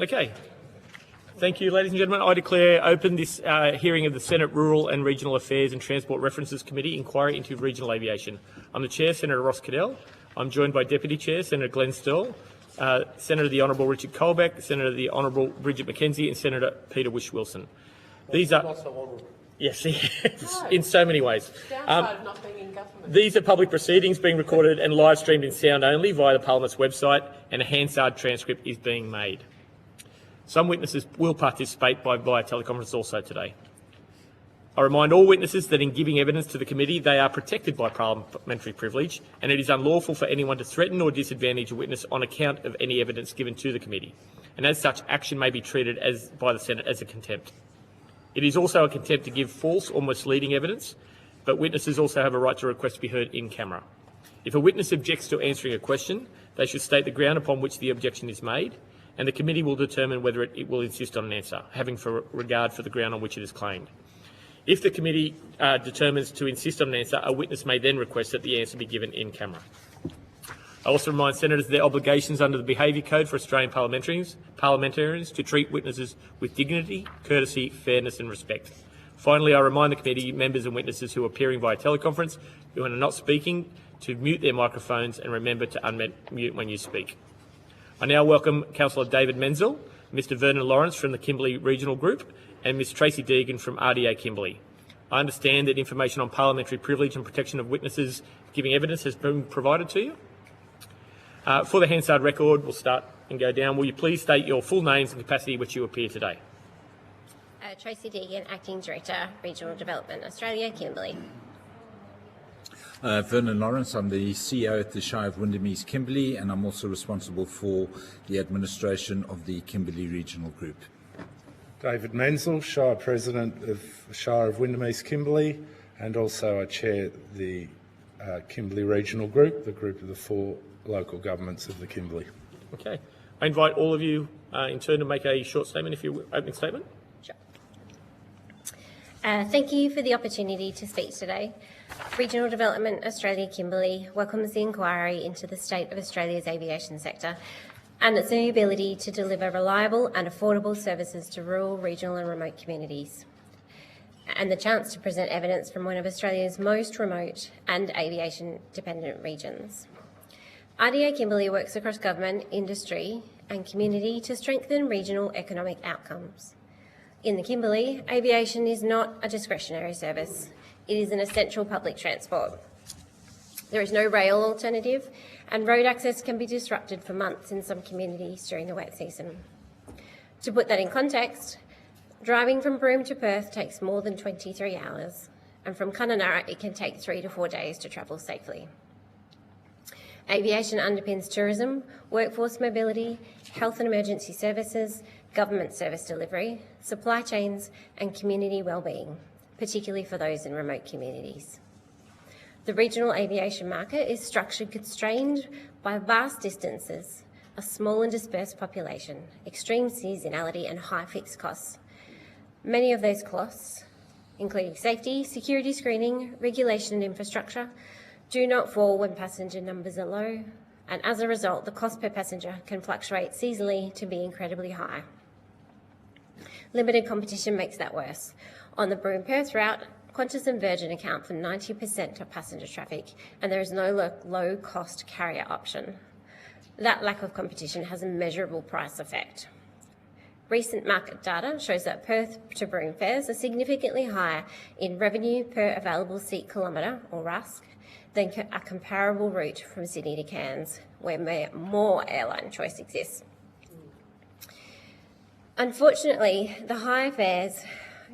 Okay. Thank you, ladies and gentlemen. I declare open this hearing of the Senate Rural and Regional Affairs and Transport References Committee inquiry into regional aviation. I'm the Chair, Senator Ross Cadell. I'm joined by Deputy Chair, Senator Glenn Sterle, Senator the Honourable Richard Colbeck, Senator the Honourable Bridget McKenzie and Senator Peter Wish-Wilson. These are... Not so honourable. Yes, in so many ways. Downside of not being in government. These are public proceedings being recorded and live streamed in sound only via the Parliament's website, and a Hansard transcript is being made. Some witnesses will participate via teleconference also today. I remind all witnesses that in giving evidence to the committee, they are protected by parliamentary privilege, and it is unlawful for anyone to threaten or disadvantage a witness on account of any evidence given to the committee. And as such, action may be treated by the Senate as a contempt. It is also a contempt to give false or misleading evidence, but witnesses also have a right to request to be heard in camera. If a witness objects to answering a question, they should state the ground upon which the objection is made, and the committee will determine whether it will insist on an answer, having regard for the ground on which it is claimed. If the committee determines to insist on an answer, a witness may then request that the answer be given in camera. I also remind senators of their obligations under the Behaviour Code for Australian parliamentarians to treat witnesses with dignity, courtesy, fairness and respect. Finally, I remind the committee members and witnesses who are appearing via teleconference who are not speaking to mute their microphones and remember to unmute when you speak. I now welcome Councillor David Menzel, Mr Vernon Lawrence from the Kimberley Regional Group and Ms Tracy Deegan from RDA Kimberley. I understand that information on parliamentary privilege and protection of witnesses giving evidence has been provided to you. For the Hansard record, we'll start and go down. Will you please state your full names and capacity which you appear today? Tracy Deegan, Acting Director, Regional Development Australia, Kimberley. Vernon Lawrence, I'm the CEO at the Shire of Wyndham East Kimberley, and I'm also responsible for the administration of the Kimberley Regional Group. David Menzel, Shire President of the Shire of Wyndham East Kimberley, and also I chair the Kimberley Regional Group, the group of the 4 local governments of the Kimberley. Okay. I invite all of you in turn to make a short statement, if you opening statement. Sure. Thank you for the opportunity to speak today. Regional Development Australia Kimberley welcomes the inquiry into the state of Australia's aviation sector and its ability to deliver reliable and affordable services to rural, regional and remote communities, and the chance to present evidence from one of Australia's most remote and aviation-dependent regions. RDA Kimberley works across government, industry and community to strengthen regional economic outcomes. In the Kimberley, aviation is not a discretionary service. It is an essential public transport. There is no rail alternative, and road access can be disrupted for months in some communities during the wet season. To put that in context, driving from Broome to Perth takes more than 23 hours, and from Kununurra it can take 3 to 4 days to travel safely. Aviation underpins tourism, workforce mobility, health and emergency services, government service delivery, supply chains and community wellbeing, particularly for those in remote communities. The regional aviation market is structured constrained by vast distances, a small and dispersed population, extreme seasonality and high fixed costs. Many of those costs, including safety, security screening, regulation and infrastructure, do not fall when passenger numbers are low, and as a result, the cost per passenger can fluctuate seasonally to be incredibly high. Limited competition makes that worse. On the Broome-Perth route, Qantas and Virgin account for 90% of passenger traffic, and there is no low-cost carrier option. That lack of competition has a measurable price effect. Recent market data shows that Perth to Broome fares are significantly higher in revenue per available seat kilometre, or RASK, than a comparable route from Sydney to Cairns, where more airline choice exists. Unfortunately, the high fares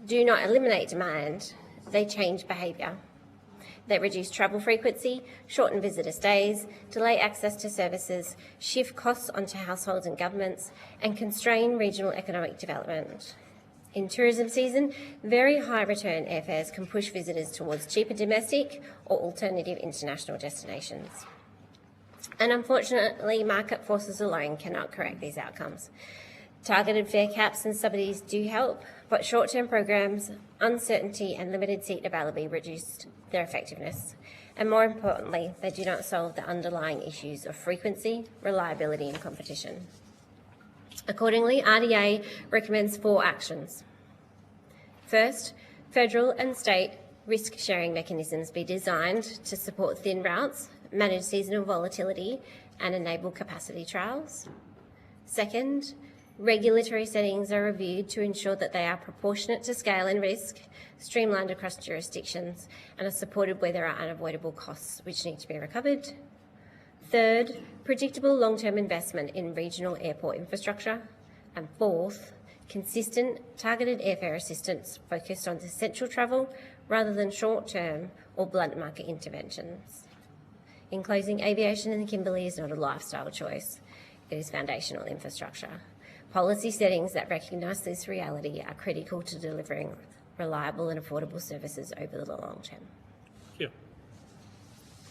do not eliminate demand, they change behaviour. They reduce travel frequency, shorten visitor stays, delay access to services, shift costs onto households and governments, and constrain regional economic development. In tourism season, very high return airfares can push visitors towards cheaper domestic or alternative international destinations. And unfortunately, market forces alone cannot correct these outcomes. Targeted fare caps and subsidies do help, but short-term programs, uncertainty and limited seat availability reduce their effectiveness. And more importantly, they do not solve the underlying issues of frequency, reliability and competition. Accordingly, RDA recommends 4 actions. First, federal and state risk-sharing mechanisms be designed to support thin routes, manage seasonal volatility and enable capacity trials. Second, regulatory settings are reviewed to ensure that they are proportionate to scale and risk, streamlined across jurisdictions, and are supported where there are unavoidable costs which need to be recovered. Third, predictable long-term investment in regional airport infrastructure. And fourth, consistent targeted airfare assistance focused on essential travel rather than short-term or blunt market interventions. In closing, aviation in the Kimberley is not a lifestyle choice. It is foundational infrastructure. Policy settings that recognise this reality are critical to delivering reliable and affordable services over the long term. Thank you.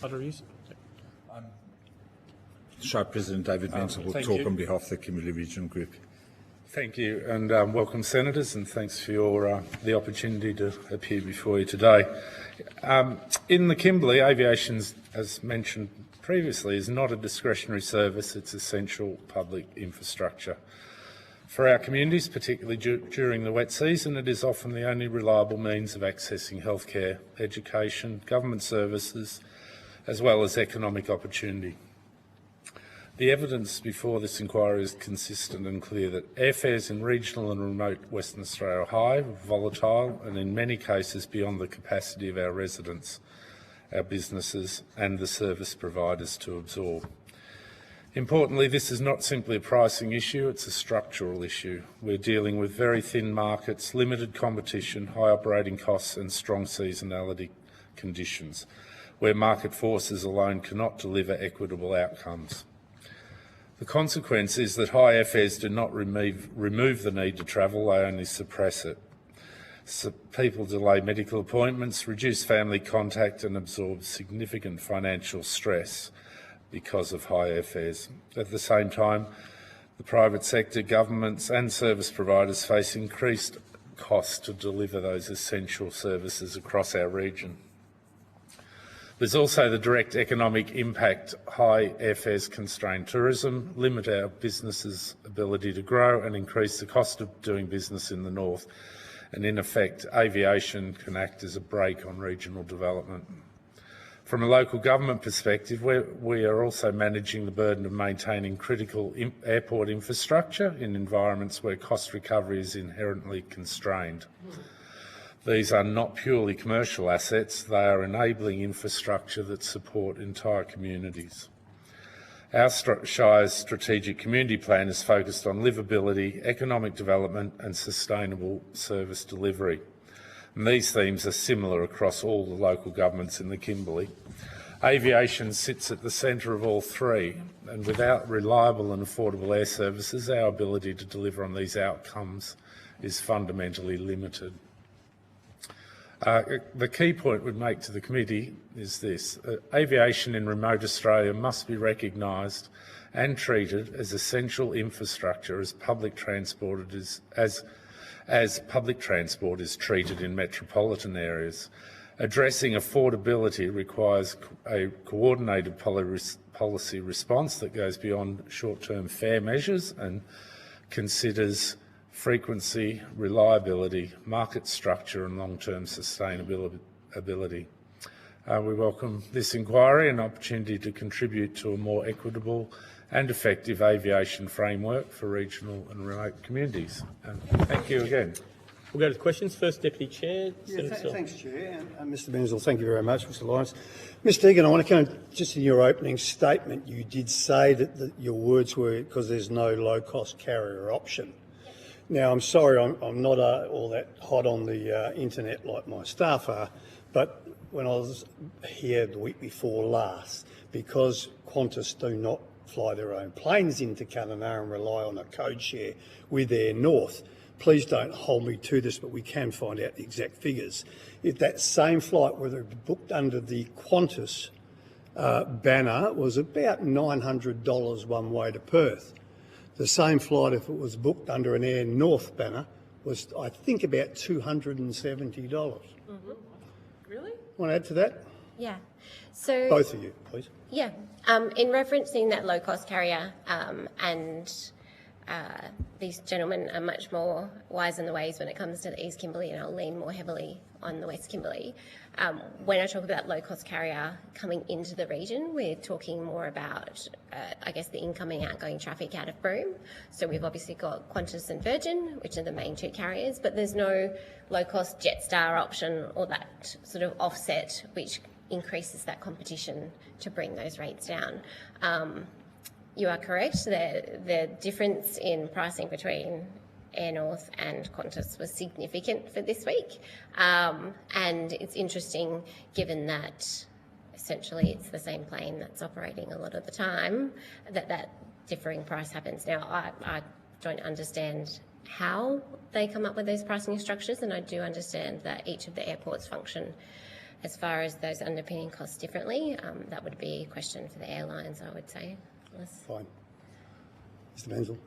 Other views? Shire President David Menzel will talk you. on behalf of the Kimberley Regional Group. Thank you, and welcome, Senators, and thanks for your the opportunity to appear before you today. In the Kimberley, aviation, as mentioned previously, is not a discretionary service, it's essential public infrastructure. For our communities, particularly during the wet season, it is often the only reliable means of accessing healthcare, education, government services, as well as economic opportunity. The evidence before this inquiry is consistent and clear that airfares in regional and remote Western Australia are high, volatile, and in many cases beyond the capacity of our residents, our businesses and the service providers to absorb. Importantly, this is not simply a pricing issue, it's a structural issue. We're dealing with very thin markets, limited competition, high operating costs and strong seasonality conditions, where market forces alone cannot deliver equitable outcomes. The consequence is that high airfares do not remove the need to travel, they only suppress it. So people delay medical appointments, reduce family contact and absorb significant financial stress because of high airfares. At the same time, the private sector, governments and service providers face increased costs to deliver those essential services across our region. There's also the direct economic impact. High airfares constrain tourism, limit our businesses' ability to grow and increase the cost of doing business in the north. And in effect, aviation can act as a brake on regional development. From a local government perspective, we are also managing the burden of maintaining critical airport infrastructure in environments where cost recovery is inherently constrained. These are not purely commercial assets, they are enabling infrastructure that support entire communities. Our Shire's strategic community plan is focused on livability, economic development and sustainable service delivery. And these themes are similar across all the local governments in the Kimberley. Aviation sits at the centre of all three, and without reliable and affordable air services, our ability to deliver on these outcomes is fundamentally limited. The key point we'd make to the committee is this. Aviation in remote Australia must be recognised and treated as essential infrastructure as public transport is treated in metropolitan areas. Addressing affordability requires a coordinated policy response that goes beyond short-term fare measures and considers frequency, reliability, market structure and long-term sustainability. We welcome this inquiry and opportunity to contribute to a more equitable and effective aviation framework for regional and remote communities. Thank you again. We'll go to the questions. First, Deputy Chair. Thanks, Chair. And Mr Menzel, thank you very much, Mr Lyons. Mr Egan, I want to come just in your opening statement, you did say that your words were because there's no low-cost carrier option. Now, I'm sorry, I'm not all that hot on the internet like my staff are, but when I was here the week before last, because Qantas do not fly their own planes into Kununurra and rely on a code share with Air North, please don't hold me to this, but we can find out the exact figures. If that same flight, whether it be booked under the Qantas banner, was about $900 one way to Perth. The same flight, if it was booked under an Air North banner, was, I think, about $270. Mm-hmm. Really? Want to add to that? Yeah. So Both of you, please. Yeah. In referencing that low-cost carrier and these gentlemen are much more wise in the ways when it comes to the East Kimberley, and I'll lean more heavily on the West Kimberley. When I talk about low-cost carrier coming into the region, we're talking more about, I guess, the incoming, outgoing traffic out of Broome. So we've obviously got Qantas and Virgin, which are the main two carriers, but there's no low-cost Jetstar option or that sort of offset which increases that competition to bring those rates down. You are correct. The difference in pricing between Air North and Qantas was significant for this week. And it's interesting given that essentially it's the same plane that's operating a lot of the time, that differing price happens. Now, I don't understand how they come up with those pricing structures, and I do understand that each of the airports function as far as those underpinning costs differently. That would be a question for the airlines, I would say. Fine. Mr Menzel.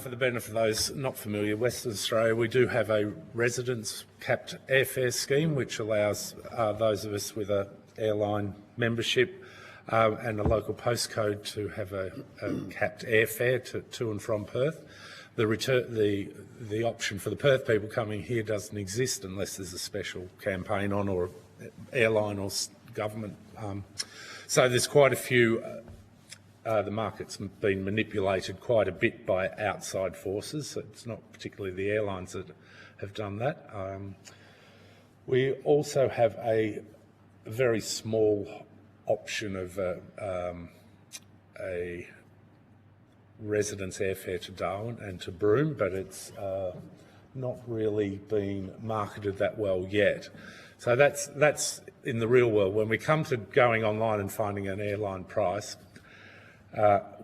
For the benefit of those not familiar, Western Australia, we do have a residence capped airfare scheme which allows those of us with a airline membership and a local postcode to have a capped airfare to and from Perth. The option for the Perth people coming here doesn't exist unless there's a special campaign on, or airline or government. So there's quite a few. The market's been manipulated quite a bit by outside forces. So it's not particularly the airlines that have done that. We also have a very small option of a residence airfare to Darwin and to Broome, but it's not really been marketed that well yet. So that's in the real world. When we come to going online and finding an airline price,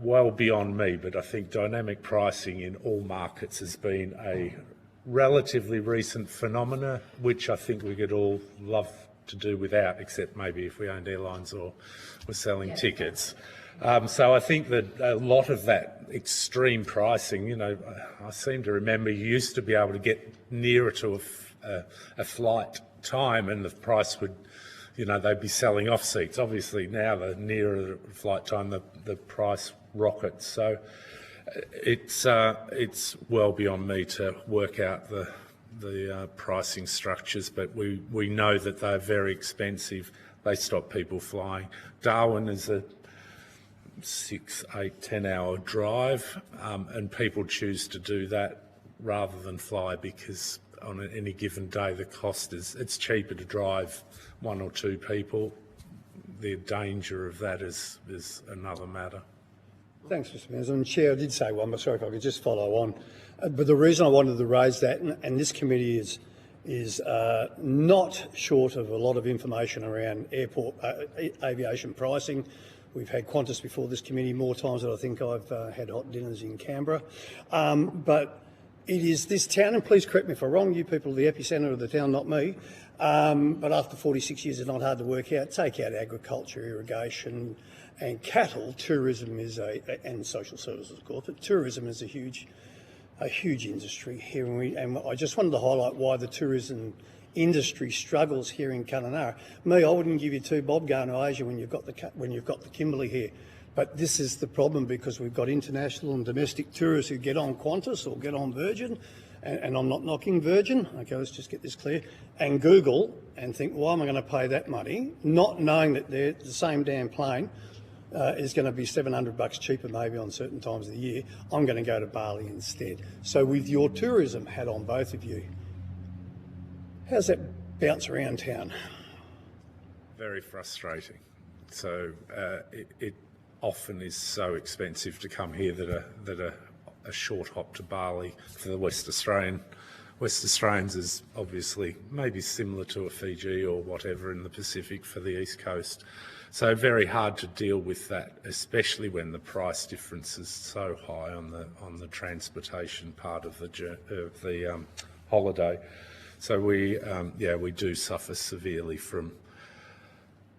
well beyond me, but I think dynamic pricing in all markets has been a relatively recent phenomena, which I think we could all love to do without, except maybe if we owned airlines or were selling tickets. So I think that a lot of that extreme pricing, I seem to remember you used to be able to get nearer to a flight time and the price would, they'd be selling off seats. Obviously now the nearer the flight time, the price rockets. So it's well beyond me to work out the pricing structures, but we know that they're very expensive. They stop people flying. Darwin is a 6, 8, 10-hour drive, and people choose to do that rather than fly because on any given day the cost it's cheaper to drive one or two people. The danger of that is another matter. Thanks, Mr Menzel. And Chair, I did say one, but sorry if I could just follow on. But the reason I wanted to raise that, and this committee is not short of a lot of information around airport aviation pricing. We've had Qantas before this committee more times than I think I've had hot dinners in Canberra. But it is this town, and please correct me if I'm wrong, you people are the epicentre of the town, not me, but after 46 years it's not hard to work out. Take out agriculture, irrigation and cattle, tourism is and social services, of course, but tourism is a huge industry here. And I just wanted to highlight why the tourism industry struggles here in Kununurra. Me, I wouldn't give you 2 bob going to Asia when you've got the Kimberley here. But this is the problem because we've got international and domestic tourists who get on Qantas or get on Virgin, and I'm not knocking Virgin, okay, let's just get this clear, and Google and think, why am I going to pay that money, not knowing that they're the same damn plane is going to be $700 cheaper maybe on certain times of the year. I'm going to go to Bali instead. So with your tourism hat on, both of you, how's that bounce around town? Very frustrating. So it often is so expensive to come here that a short hop to Bali for the West Australians is obviously maybe similar to a Fiji or whatever in the Pacific for the East Coast. So very hard to deal with that, especially when the price difference is so high on the transportation part of the holiday. So we do suffer severely from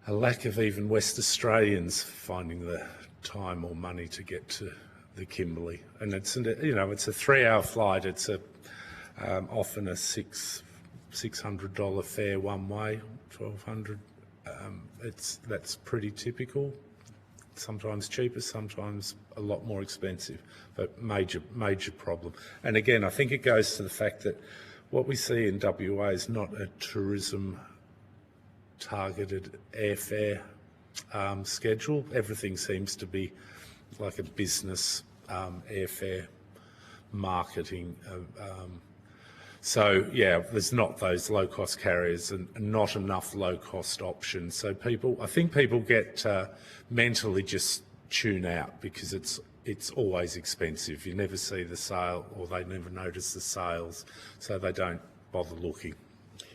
a lack of even West Australians finding the time or money to get to the Kimberley, and it's a 3-hour flight. It's often a $600 fare one way, $1,200. That's pretty typical. sometimes cheaper, sometimes a lot more expensive, but major problem. And again, I think it goes to the fact that what we see in WA is not a tourism targeted airfare schedule. Everything seems to be like a business airfare marketing. So yeah, there's not those low-cost carriers and not enough low-cost options. So I think people get mentally just tune out because it's always expensive. You never see the sale, or they never notice the sales, so they don't bother looking.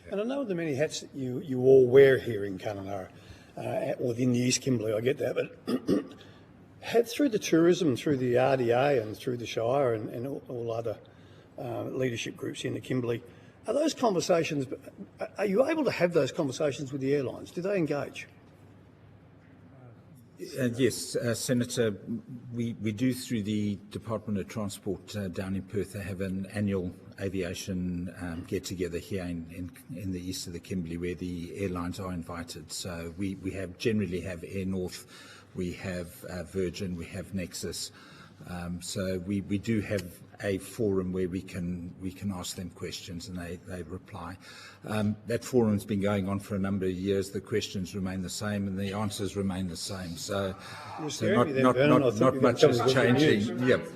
And I know the many hats that you all wear here in Kununurra, within the East Kimberley, I get that, but through the tourism, through the RDA and through the Shire and all other leadership groups in the Kimberley, are those conversations, are you able to have those conversations with the airlines? Do they engage? Yes, Senator, we do through the Department of Transport down in Perth. They have an annual aviation get-together here in the east of the Kimberley where the airlines are invited. So we generally have Air North, we have Virgin, we have Nexus. So we do have a forum where we can ask them questions and they reply. That forum's been going on for a number of years. The questions remain the same and the answers remain the same. So not much is changing. Yep.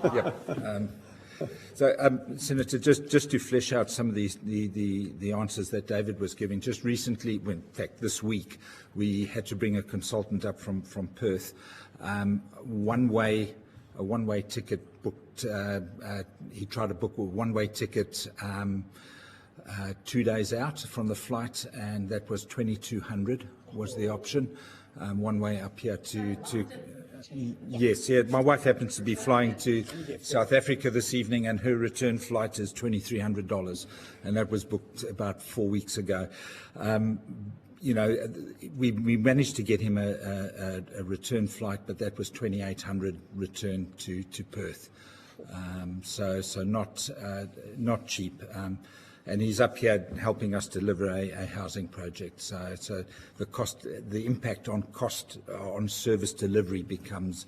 Senator, just to flesh out some of the answers that David was giving, just recently, well, in fact this week, we had to bring a consultant up from Perth. A one-way ticket booked. He tried to book a one-way ticket 2 days out from the flight, and that was 2,200 was the option. One way up here to yes, yeah. My wife happens to be flying to South Africa this evening, and her return flight is $2,300, and that was booked about 4 weeks ago. You know, we managed to get him a return flight, but that was 2,800 return to Perth. So not cheap. And he's up here helping us deliver a housing project. So the impact on cost on service delivery becomes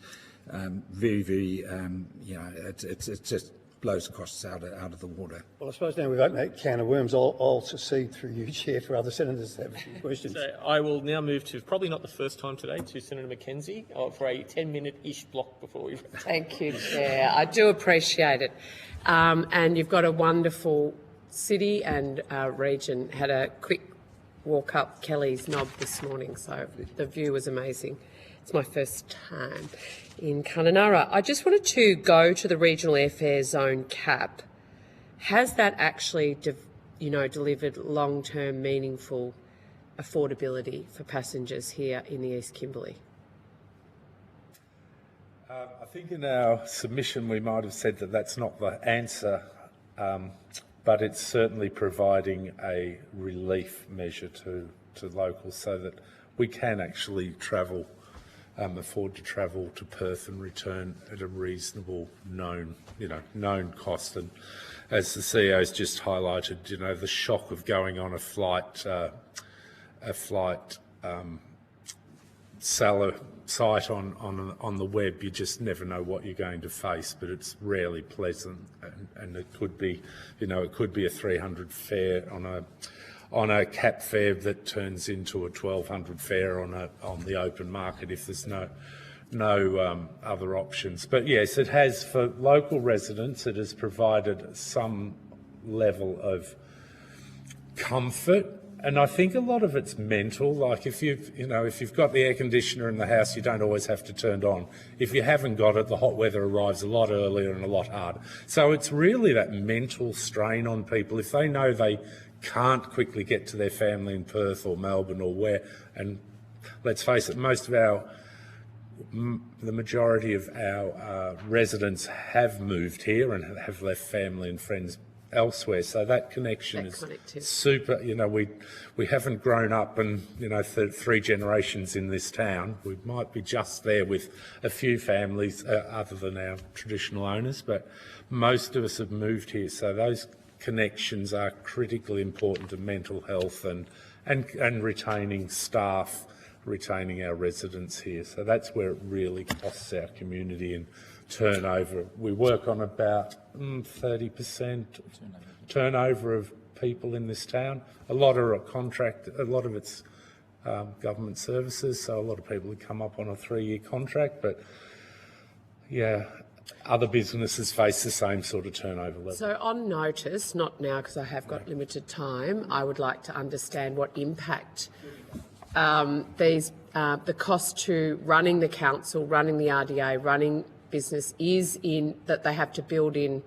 very, it just blows costs out of the water. Well, I suppose now we've opened that can of worms. I'll secede through you, Chair, for other senators to have a few questions. So I will now move to, probably not the first time today, to Senator Mackenzie for a 10-minute-ish block before we... Thank you, Chair. I do appreciate it. And you've got a wonderful city and region. Had a quick walk up Kelly's Knob this morning, so the view was amazing. It's my first time in Kununurra. I just wanted to go to the regional airfare zone cap. Has that actually, delivered long-term, meaningful affordability for passengers here in the East Kimberley? I think in our submission we might have said that that's not the answer, but it's certainly providing a relief measure to locals so that we can actually afford to travel to Perth and return at a reasonable known cost. And as the CEO's just highlighted, the shock of going on a flight seller site on the web, you just never know what you're going to face, but it's rarely pleasant, and it could be, it could be a 300 fare on a cap fare that turns into a 1,200 fare on the open market if there's no other options. But yes, it has, for local residents, it has provided some level of comfort. And I think a lot of it's mental. Like if you've got the air conditioner in the house, you don't always have to turn it on. If you haven't got it, the hot weather arrives a lot earlier and a lot harder. So it's really that mental strain on people. If they know they can't quickly get to their family in Perth or Melbourne or where, and let's face it, the majority of our residents have moved here and have left family and friends elsewhere, so that connection is super. We haven't grown up and three generations in this town. We might be just there with a few families other than our traditional owners, but most of us have moved here, so those connections are critically important to mental health and retaining staff, retaining our residents here. So that's where it really costs our community in turnover. We work on about 30% turnover of people in this town. A lot are a contract, a lot of it's government services, so a lot of people would come up on a 3-year contract, but yeah, other businesses face the same sort of turnover level. So on notice, not now because I have got limited time, I would like to understand what impact the cost to running the council, running the RDA, running business is in that they have to build in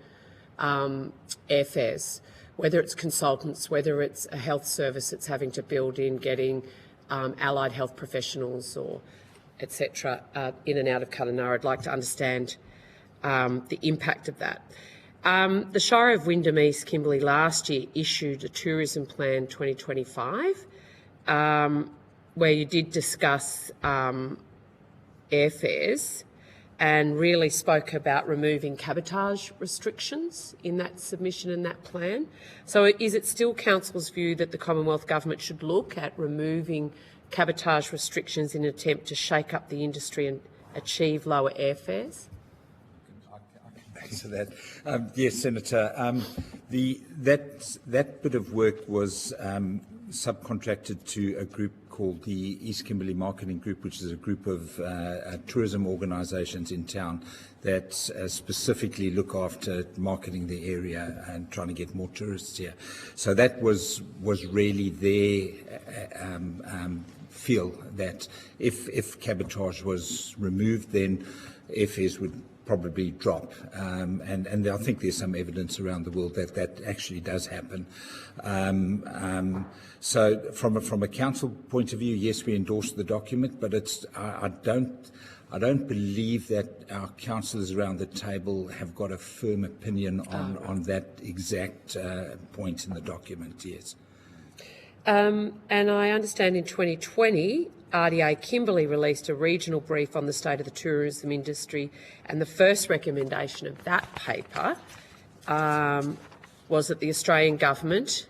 airfares, whether it's consultants, whether it's a health service that's having to build in getting allied health professionals or etc. In and out of Kununurra. I'd like to understand the impact of that. The Shire of Wyndham East Kimberley last year issued a tourism plan 2025 where you did discuss airfares and really spoke about removing cabotage restrictions in that submission and that plan. So is it still Council's view that the Commonwealth Government should look at removing cabotage restrictions in an attempt to shake up the industry and achieve lower airfares? Answer that. Yes, Senator. That bit of work was subcontracted to a group called the East Kimberley Marketing Group, which is a group of tourism organisations in town that specifically look after marketing the area and trying to get more tourists here. So that was really their feel that if cabotage was removed, then airfares would probably drop, and I think there's some evidence around the world that that actually does happen. So from a council point of view, yes, we endorse the document, but I don't believe that our councillors around the table have got a firm opinion on that exact point in the document. Yes. And I understand in 2020, RDA Kimberley released a regional brief on the state of the tourism industry, and the first recommendation of that paper was that the Australian government,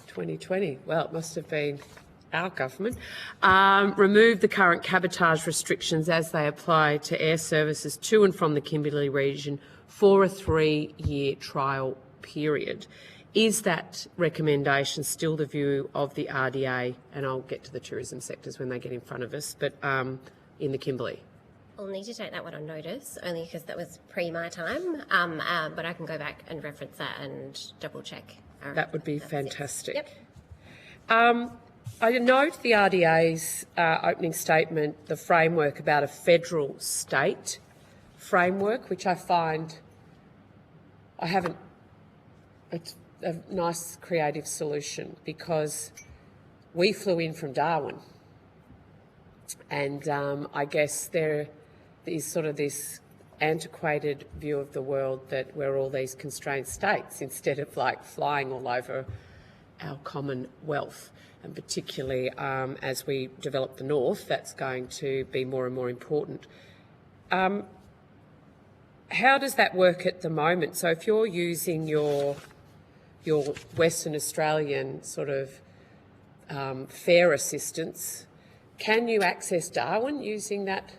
2020, well, it must have been our government, remove the current cabotage restrictions as they apply to air services to and from the Kimberley region for a 3-year trial period. Is that recommendation still the view of the RDA? And I'll get to the tourism sectors when they get in front of us, but in the Kimberley. I'll need to take that one on notice, only because that was pre my time, but I can go back and reference that and double check. That would be fantastic. Yep. I note the RDA's opening statement, the framework about a federal state framework, which I find it's a nice creative solution because we flew in from Darwin and I guess there is sort of this antiquated view of the world that we're all these constrained states instead of like flying all over our commonwealth, and particularly as we develop the north, that's going to be more and more important. How does that work at the moment? So if you're using your Western Australian sort of fare assistance, can you access Darwin using that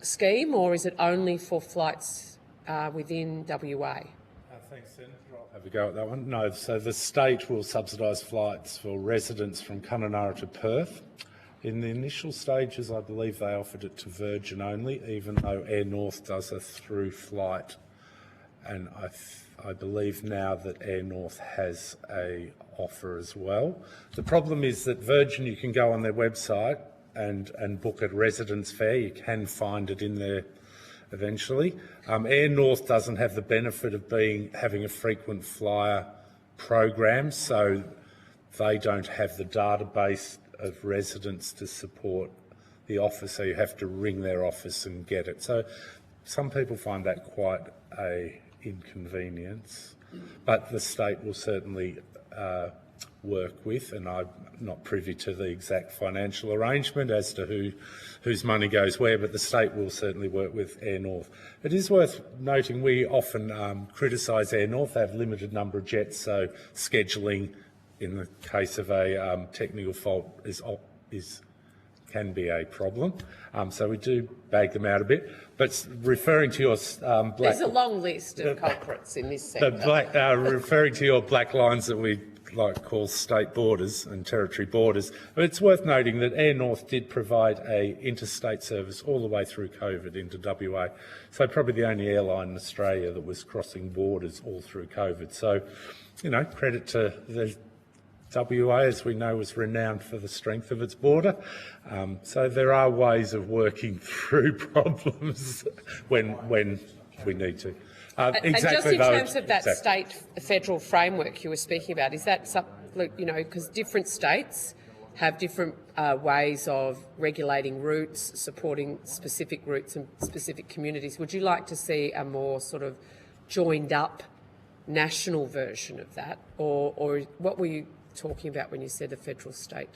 scheme, or is it only for flights within WA? Thanks, Senator. I'll have a go at that one. No, so the state will subsidise flights for residents from Kununurra to Perth. In the initial stages, I believe they offered it to Virgin only, even though Air North does a through flight. And I believe now that Air North has a offer as well. The problem is that Virgin, you can go on their website and book a residence fare. You can find it in there eventually. Air North doesn't have the benefit of having a frequent flyer program, so they don't have the database of residents to support the offer, so you have to ring their office and get it. So some people find that quite a inconvenience, but the state will certainly work with, and I'm not privy to the exact financial arrangement as to whose money goes where, but the state will certainly work with Air North. It is worth noting we often criticise Air North. They have a limited number of jets, so scheduling in the case of a technical fault can be a problem. So we do bag them out a bit. But referring to your There's a long list of culprits in this sector. referring to your black lines that we like to call state borders and territory borders, it's worth noting that Air North did provide a interstate service all the way through COVID into WA. So probably the only airline in Australia that was crossing borders all through COVID. So, you know, credit to the WA, as we know, was renowned for the strength of its border. So there are ways of working through problems when we need to. And just in terms of that state-federal framework you were speaking about, is that something, you know, because different states have different ways of regulating routes, supporting specific routes and specific communities. Would you like to see a more sort of joined-up national version of that, or what were you talking about when you said a federal state?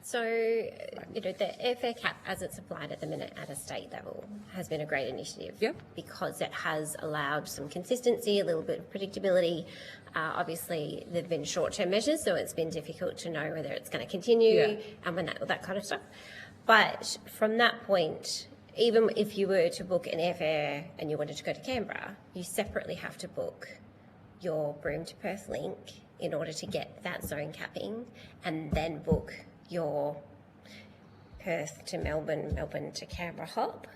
So, you know, the airfare cap as it's applied at the minute at a state level has been a great initiative. Yep. Because it has allowed some consistency, a little bit of predictability. Obviously, there have been short-term measures, so it's been difficult to know whether it's going to continue and when that kind of stuff. But from that point, even if you were to book an airfare and you wanted to go to Canberra, you separately have to book your Broome to Perth link in order to get that zone capping, and then book your Perth to Melbourne, Melbourne to Canberra hop.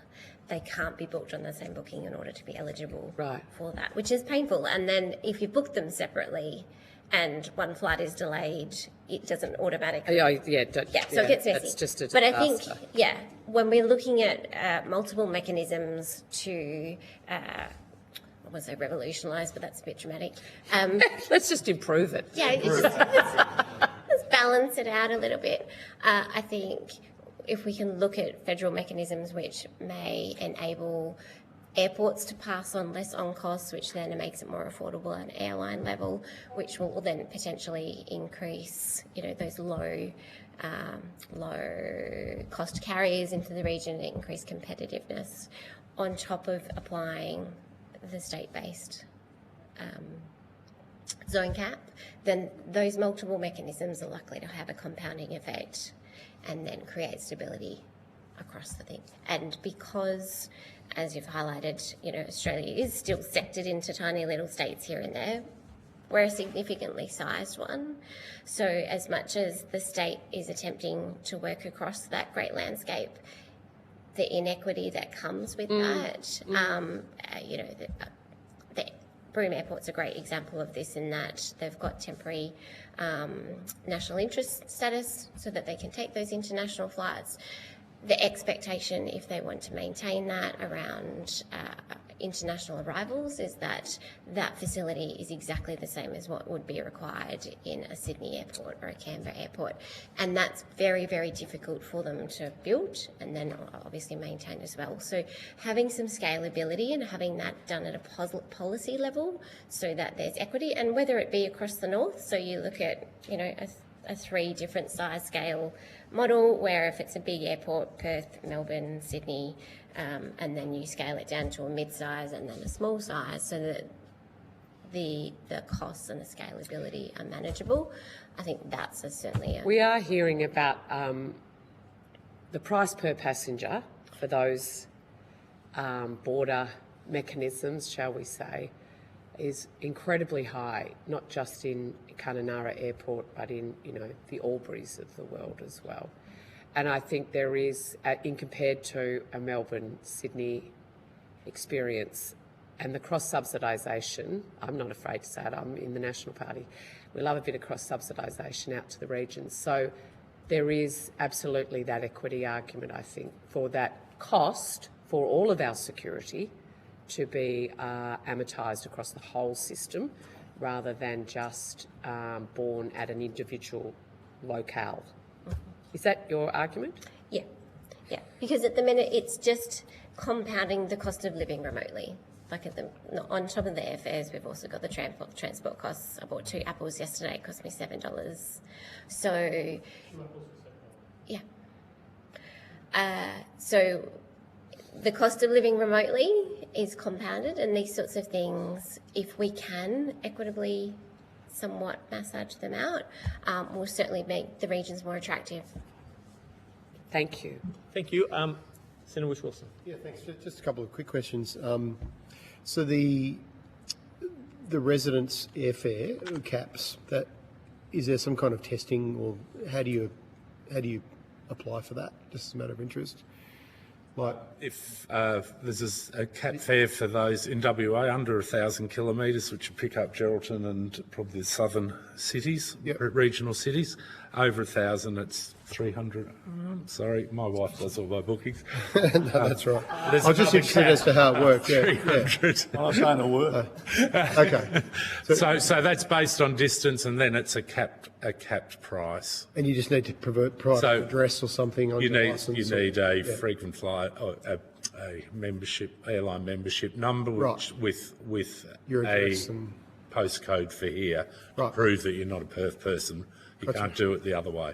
They can't be booked on the same booking in order to be eligible for that, which is painful. And then if you book them separately and one flight is delayed, it doesn't automatically... So it gets messy. It's just a but I think, disaster. when we're looking at multiple mechanisms to... I won't say revolutionise, but that's a bit dramatic. Let's just improve it. Yeah, let's balance it out a little bit. I think if we can look at federal mechanisms which may enable airports to pass on less on costs, which then makes it more affordable at an airline level, which will then potentially increase, you know, those low cost carriers into the region and increase competitiveness, on top of applying the state-based zone cap, then those multiple mechanisms are likely to have a compounding effect and then create stability across the thing. And because, as you've highlighted, you know, Australia is still sectored into tiny little states here and there, we're a significantly sized one. So as much as the state is attempting to work across that great landscape, the inequity that comes with that, you know, the Broome Airport's a great example of this, in that they've got temporary national interest status so that they can take those international flights. The expectation, if they want to maintain that around international arrivals, is that that facility is exactly the same as what would be required in a Sydney airport or a Canberra airport. And that's very, very difficult for them to build and then obviously maintain as well. So having some scalability and having that done at a policy level so that there's equity, and whether it be across the north, so you look at, you know, a 3 different size scale model, where if it's a big airport, Perth, Melbourne, Sydney, and then you scale it down to a mid-size and then a small size, so that the costs and the scalability are manageable. I think that's certainly We are hearing about the price per passenger for those border mechanisms, shall we say, is incredibly high, not just in Kununurra Airport, but in, you know, the Alburys of the world as well. And I think there is, in compared to a Melbourne-Sydney experience, and the cross-subsidisation, I'm not afraid to say it, I'm in the National Party, we love a bit of cross-subsidisation out to the regions. So there is absolutely that equity argument, I think, for that cost for all of our security to be amortised across the whole system, rather than just borne at an individual locale. Is that your argument? Yeah, because at the minute it's just compounding the cost of living remotely. Like on top of the airfares, we've also got the transport costs. I bought 2 apples yesterday, it cost me $7. So, yeah. So the cost of living remotely is compounded, and these sorts of things, if we can equitably somewhat massage them out, will certainly make the regions more attractive. Thank you. Thank you. Senator Whish-Wilson. Yeah, thanks. Just a couple of quick questions. So the residents' airfare caps, that is there some kind of testing, or how do you apply for that? Just as a matter of interest. Like, If there's a cap fare for those in WA under 1,000 kilometres, which would pick up Geraldton and probably the southern cities, Yep. regional cities, over 1,000 it's 300. Sorry, my wife does all my bookings. no, that's right. There's I was just another interested cap as to how it worked. Yeah, 300. I'm not saying a word. Okay. So that's based on distance, and then it's a capped price. And you just need to provide So an address or something on You your need licence. a frequent flyer, or a membership, airline membership number, Right. with Your a address and- postcode for here to Right. prove that you're not a Perth person. You Gotcha. can't do it the other way.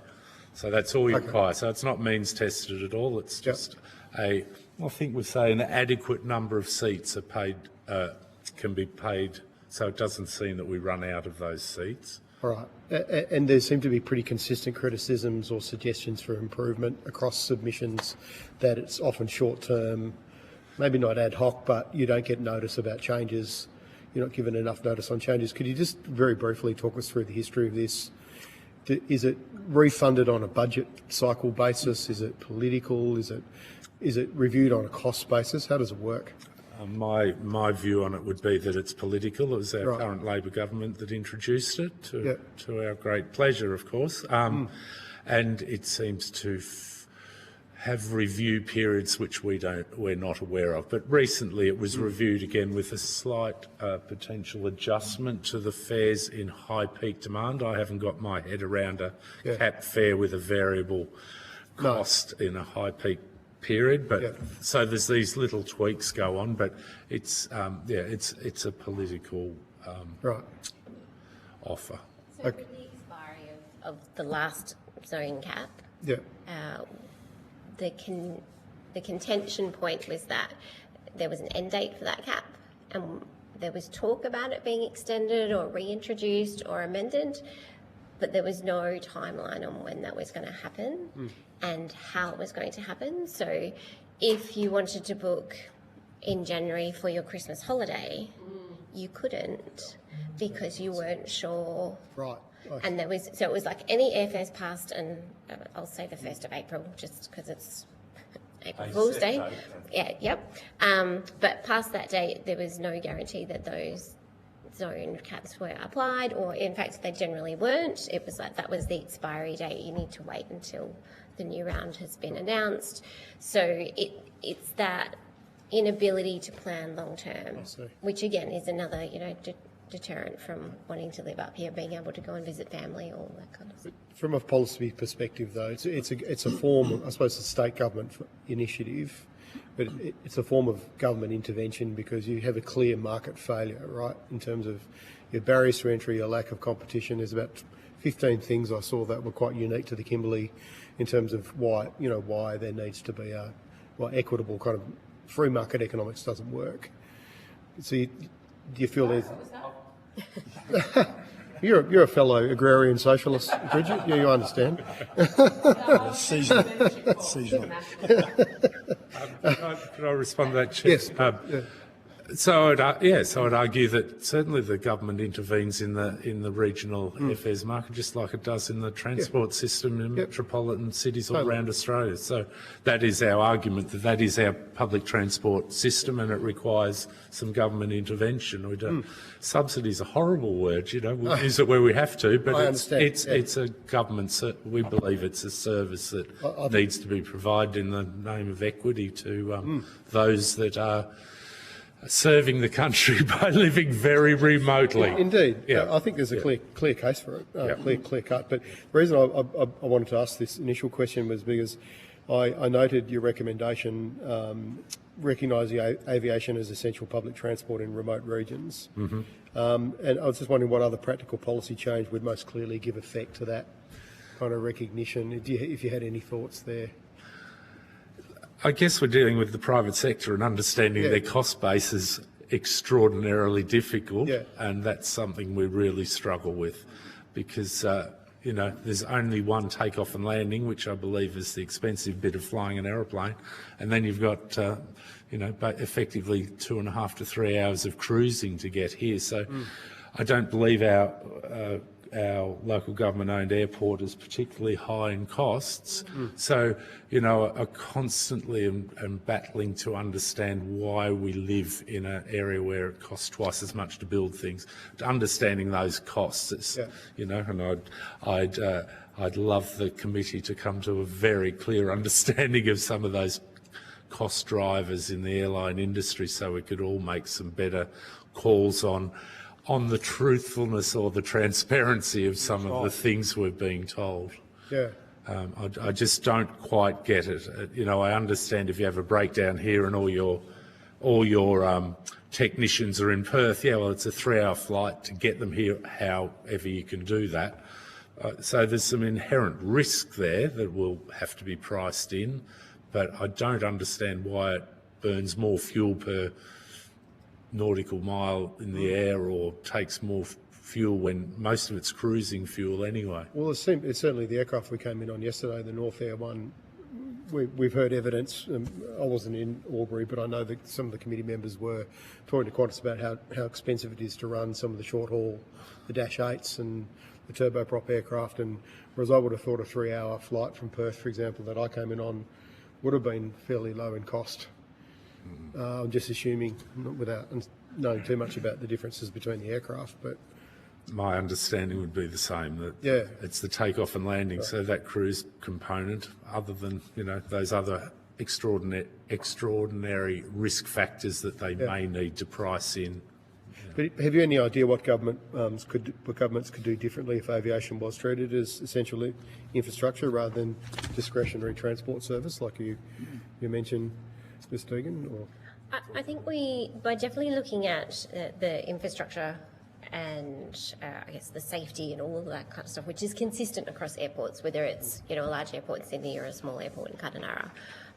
So that's all you require. So it's not means tested at all. It's just I think we say an adequate number of seats are paid, can be paid, so it doesn't seem that we run out of those seats. All right. And there seem to be pretty consistent criticisms or suggestions for improvement across submissions, that it's often short-term, maybe not ad hoc, but you don't get notice about changes. You're not given enough notice on changes. Could you just very briefly talk us through the history of this? Is it refunded on a budget cycle basis? Is it political? Is it reviewed on a cost basis? How does it work? My view on it would be that it's political. It was our Right. current Labor government that introduced it, Yep. to our great pleasure, of course. And it seems to have review periods which we're not aware of. But recently it was reviewed again with a slight potential adjustment to the fares in high peak demand. I haven't got my head around a cap fare with a variable cost in a high peak period, but so there's these little tweaks go on, but it's it's a political Right. offer. So with the expiry of the last zone cap, Yeah. the contention point was that there was an end date for that cap, and there was talk about it being extended or reintroduced or amended, but there was no timeline on when that was going to happen and how it was going to happen. So if you wanted to book in January for your Christmas holiday, you couldn't because you weren't sure. Right. And it was like any airfares past, and I'll say the 1st of April just because it's April Fool's Day. Yeah, yep. But past that date, there was no guarantee that those zone caps were applied, or in fact, they generally weren't. It was like that was the expiry date. You need to wait until the new round has been announced. So it's that inability to plan long term, which again is another, deterrent from wanting to live up here, being able to go and visit family, all that kind of stuff. From a policy perspective, though, it's a form of, I suppose, a state government initiative, but it's a form of government intervention because you have a clear market failure, right, in terms of your barriers to entry, your lack of competition. There's about 15 things I saw that were quite unique to the Kimberley in terms of why there needs to be a equitable kind of free market economics doesn't work. So do you feel there's... You're a fellow agrarian socialist, Bridget. Yeah, you understand. Seasonal. Could I respond to that, Chief? Yes. So I'd argue that certainly the government intervenes in the regional airfares market, just like it does in the transport system in metropolitan cities all around Australia. So that is our argument, that is our public transport system, and it requires some government intervention. We don't, subsidy is a horrible word, we use it where we have to, but it's a government. We believe it's a service that needs to be provided in the name of equity to those that are serving the country by living very remotely. Indeed. Yeah. I think there's a clear case for it, clear cut. But the reason I wanted to ask this initial question was because I noted your recommendation recognising aviation as essential public transport in remote regions. And I was just wondering what other practical policy change would most clearly give effect to that kind of recognition, if you had any thoughts there. I guess we're dealing with the private sector and understanding their cost bases extraordinarily difficult, Yeah. and that's something we really struggle with, because there's only one takeoff and landing, which I believe is the expensive bit of flying an aeroplane, and then you've got effectively 2.5 to 3 hours of cruising to get here. So I don't believe our local government-owned airport is particularly high in costs. So, I constantly am battling to understand why we live in an area where it costs twice as much to build things. Understanding those costs, and I'd love the committee to come to a very clear understanding of some of those cost drivers in the airline industry, so we could all make some better calls on the truthfulness or the transparency of some of the things we're being told. Yeah. I just don't quite get it. I understand if you have a breakdown here and all your technicians are in Perth, well, it's a 3-hour flight to get them here, however you can do that. So there's some inherent risk there that will have to be priced in, but I don't understand why it burns more fuel per nautical mile in the air or takes more fuel when most of it's cruising fuel anyway. Well, it's certainly the aircraft we came in on yesterday, the North Air one. We've heard evidence. I wasn't in Albury, but I know that some of the committee members were talking to Qantas about how expensive it is to run some of the short haul, the Dash 8s and the turboprop aircraft. And whereas I would have thought a 3-hour flight from Perth, for example, that I came in on would have been fairly low in cost. I'm just assuming, without knowing too much about the differences between the aircraft, but my understanding would be the same, that it's the takeoff and landing, so that cruise component, other than those other extraordinary risk factors that they may need to price in. But have you any idea what governments could do differently if aviation was treated as essential infrastructure rather than discretionary transport service, like you mentioned, Ms. Deegan? Or? I think by definitely looking at the infrastructure and I guess the safety and all of that kind of stuff, which is consistent across airports, whether it's a large airport in Sydney or a small airport in Kununurra.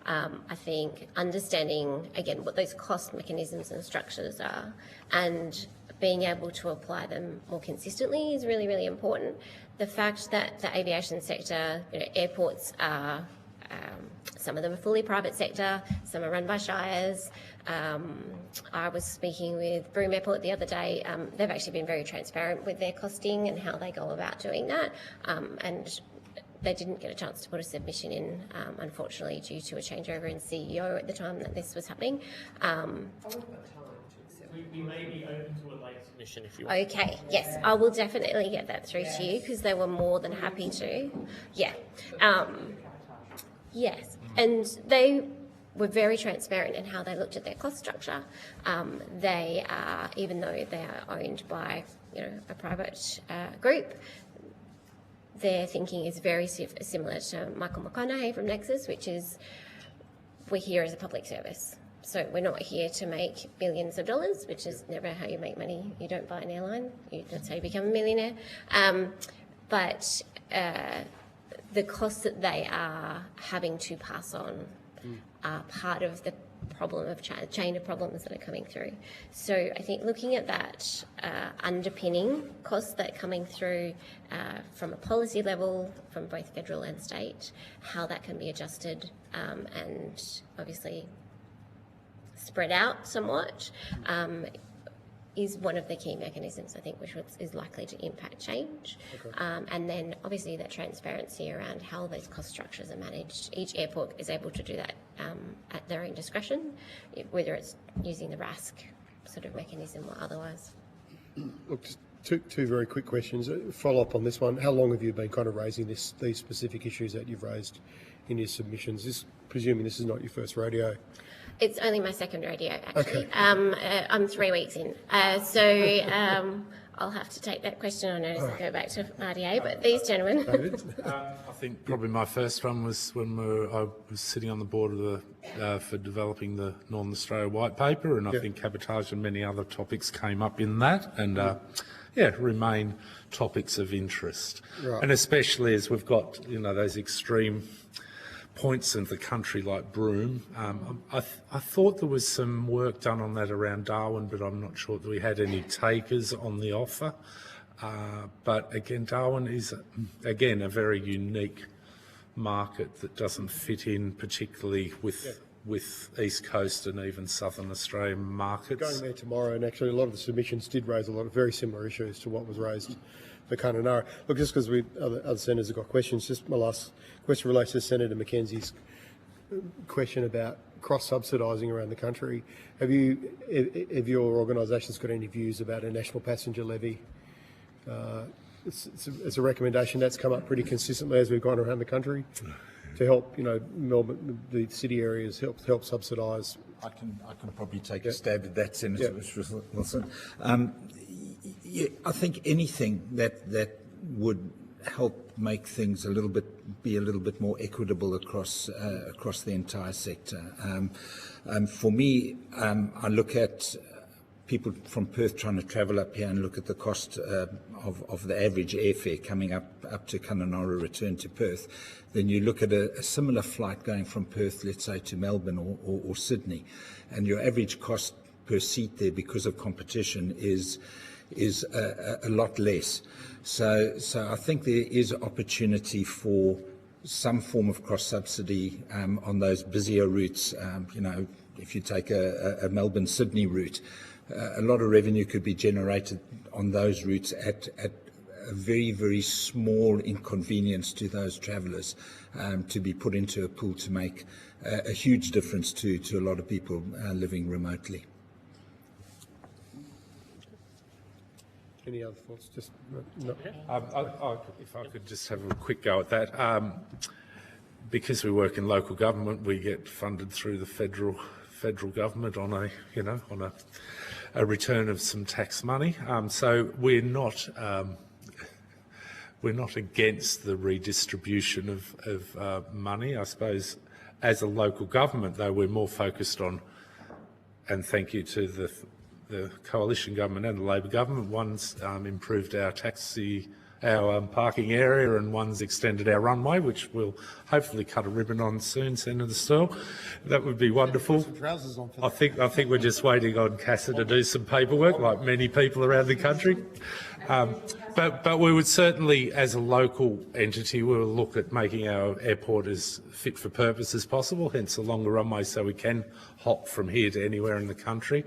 I think understanding again what those cost mechanisms and structures are, and being able to apply them more consistently is really, really important. The fact that the aviation sector, airports are. Some of them are fully private sector, some are run by shires. I was speaking with Broome Airport the other day. They've actually been very transparent with their costing and how they go about doing that. And they didn't get a chance to put a submission in, unfortunately, due to a changeover in CEO at the time that this was happening. We may be open to a late submission if you want. Okay, yes, I will definitely get that through to you because they were more than happy to. Yeah. Yes, and they were very transparent in how they looked at their cost structure. They are, even though they are owned by a private group, their thinking is very similar to Michael McConaughey from Nexus, which is we're here as a public service. So we're not here to make billions of dollars, which is never how you make money. You don't buy an airline. That's how you become a millionaire. But the costs that they are having to pass on are part of the problem of chain of problems that are coming through. So I think looking at that underpinning costs that are coming through from a policy level, from both federal and state, how that can be adjusted and obviously spread out somewhat is one of the key mechanisms, I think, which is likely to impact change. Okay. And then obviously that transparency around how those cost structures are managed. Each airport is able to do that at their own discretion, whether it's using the RASC sort of mechanism or otherwise. Look, just two very quick questions. Follow up on this one. How long have you been kind of raising these specific issues that you've raised in your submissions? Presuming this is not your first rodeo. It's only my second rodeo, actually. Okay. I'm 3 weeks in. So I'll have to take that question on notice and go back to RDA, but these gentlemen... I think probably my first one was when I was sitting on the board of for developing the Northern Australia White Paper, and I think cabotage and many other topics came up in that, and remain topics of interest. Right. And especially as we've got, those extreme points in the country like Broome. I thought there was some work done on that around Darwin, but I'm not sure that we had any takers on the offer. But again, Darwin is, again, a very unique market that doesn't fit in particularly with East Coast and even Southern Australian markets. Going there tomorrow, and actually a lot of the submissions did raise a lot of very similar issues to what was raised for Kununurra. Look, just because other senators have got questions, just my last question relates to Senator Mackenzie's question about cross-subsidising around the country. Have your organisations got any views about a national passenger levy? It's a recommendation that's come up pretty consistently as we've gone around the country to help, Melbourne, the city areas help subsidise. I can probably take a stab at that, Senator Wilson. I think anything that would help make things be a little bit more equitable across the entire sector. For me, I look at people from Perth trying to travel up here and look at the cost of the average airfare coming up to Kununurra, return to Perth. Then you look at a similar flight going from Perth, let's say, to Melbourne or Sydney, and your average cost per seat there, because of competition, is a lot less. So I think there is opportunity for some form of cross-subsidy on those busier routes. If you take a Melbourne-Sydney route, a lot of revenue could be generated on those routes at a very, very small inconvenience to those travellers, to be put into a pool to make a huge difference to a lot of people living remotely. Any other thoughts? Just no. If I could just have a quick go at that. Because we work in local government, we get funded through the federal government on a return of some tax money. So we're not against the redistribution of money. I suppose as a local government, though, we're more focused on, and thank you to the coalition government and the Labor government, one's improved our parking area, and one's extended our runway, which we'll hopefully cut a ribbon on soon, Senator Searle. That would be wonderful. I think we're just waiting on CASA to do some paperwork, like many people around the country. But we would certainly, as a local entity, we will look at making our airport as fit for purpose as possible, hence a longer runway so we can hop from here to anywhere in the country.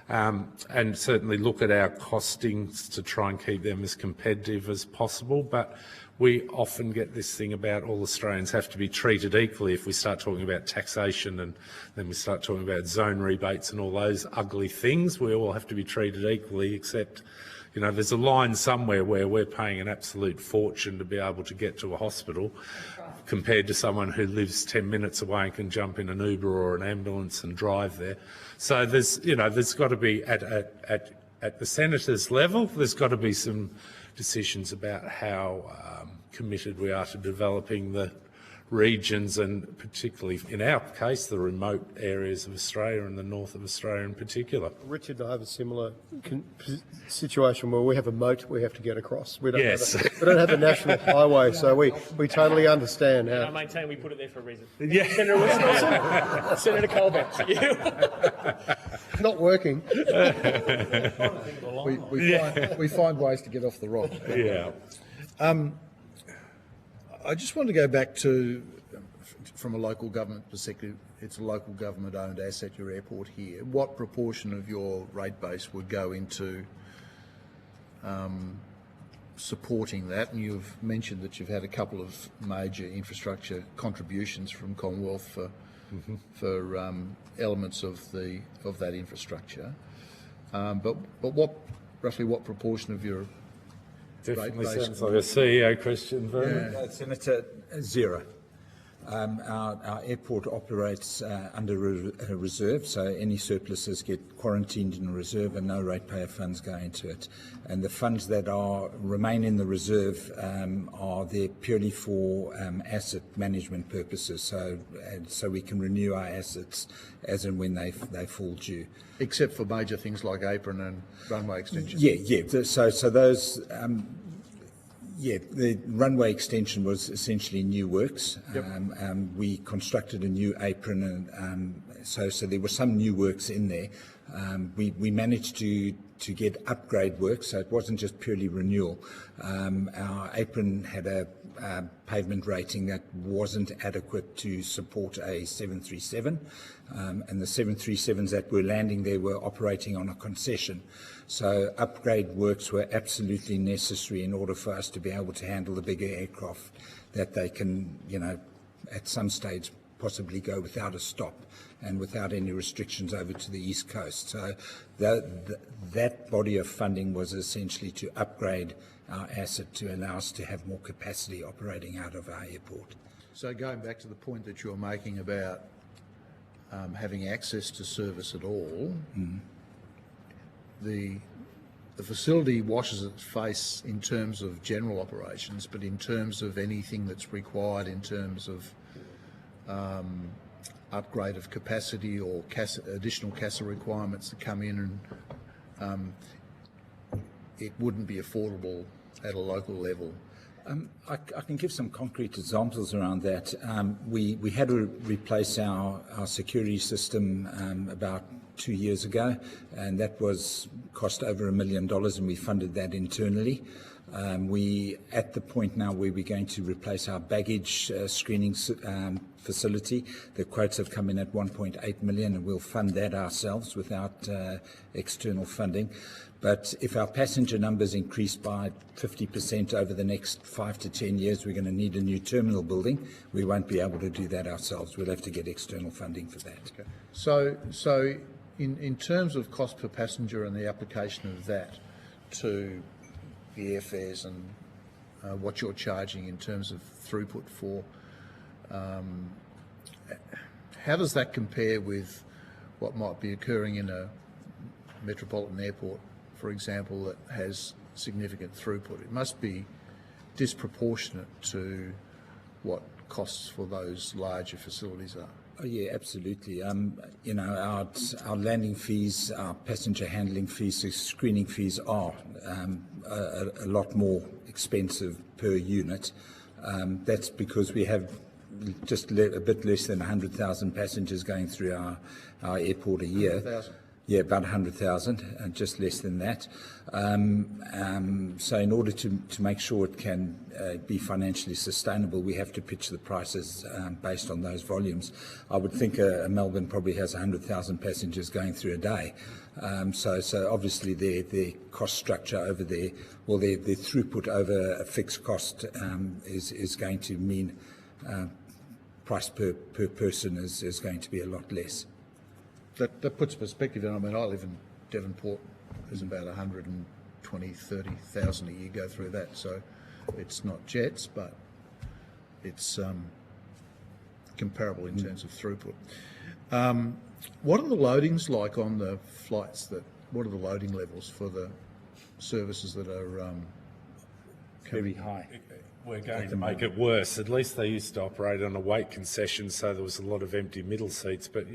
And certainly look at our costings to try and keep them as competitive as possible. But we often get this thing about all Australians have to be treated equally. If we start talking about taxation and then we start talking about zone rebates and all those ugly things, we all have to be treated equally, except, there's a line somewhere where we're paying an absolute fortune to be able to get to a hospital compared to someone who lives 10 minutes away and can jump in an Uber or an ambulance and drive there. So there's got to be, at the senators' level, there's got to be some decisions about how committed we are to developing the regions, and particularly in our case the remote areas of Australia and the north of Australia in particular. Richard and I have a similar situation where we have a moat we have to get across. We don't have a national highway, so we totally understand how. I maintain we put it there for a reason. Yeah. Senator Wilson, Senator Colbeck, you. Not working. We find ways to get off the rock. Yeah. I just want to go back to, from a local government perspective, it's a local government-owned asset, your airport here. What proportion of your rate base would go into supporting that? And you've mentioned that you've had a couple of major infrastructure contributions from Commonwealth for elements of that infrastructure. But roughly what proportion of your Definitely sounds like a CEO question, Vernon. Senator, zero. Our airport operates under a reserve, so any surpluses get quarantined in a reserve and no ratepayer funds go into it. And the funds that remain in the reserve are there purely for asset management purposes, so we can renew our assets as and when they fall due. Except for major things like apron and runway extensions. Yeah. So those. Yeah, the runway extension was essentially new works. We constructed a new apron, and so there were some new works in there. We managed to get upgrade work, so it wasn't just purely renewal. Our apron had a pavement rating that wasn't adequate to support a 737, and the 737s that were landing there were operating on a concession. So upgrade works were absolutely necessary in order for us to be able to handle the bigger aircraft that they can, at some stage possibly go without a stop and without any restrictions over to the East Coast. So that body of funding was essentially to upgrade our asset to allow us to have more capacity operating out of our airport. So going back to the point that you're making about having access to service at all, the facility washes its face in terms of general operations, but in terms of anything that's required in terms of upgrade of capacity or additional CASA requirements that come in, and it wouldn't be affordable at a local level. I can give some concrete examples around that. We had to replace our security system about 2 years ago, and that cost over $1 million, and we funded that internally. We at the point now where we're going to replace our baggage screening facility. The quotes have come in at 1.8 million, and we'll fund that ourselves without external funding. But if our passenger numbers increase by 50% over the next 5 to 10 years, we're going to need a new terminal building. We won't be able to do that ourselves. We'll have to get external funding for that. Okay. So in terms of cost per passenger and the application of that to the airfares and what you're charging in terms of throughput for, how does that compare with what might be occurring in a metropolitan airport, for example, that has significant throughput? It must be disproportionate to what costs for those larger facilities are. Oh, yeah, absolutely. Our landing fees, our passenger handling fees, the screening fees are a lot more expensive per unit. That's because we have just a bit less than 100,000 passengers going through our airport a year. 100,000? Yeah, about 100,000, and just less than that. So in order to make sure it can be financially sustainable, we have to pitch the prices based on those volumes. I would think Melbourne probably has 100,000 passengers going through a day. So obviously their cost structure over there, well, their throughput over a fixed cost is going to mean price per person is going to be a lot less. That puts perspective in. I mean, I live in Devonport. There's about 30,000 a year go through that. So it's not jets, but it's comparable in terms of throughput. What are the loadings like on the flights? What are the loading levels for the services that are Very high. We're going to make it worse. At least they used to operate on a weight concession, so there was a lot of empty middle seats, but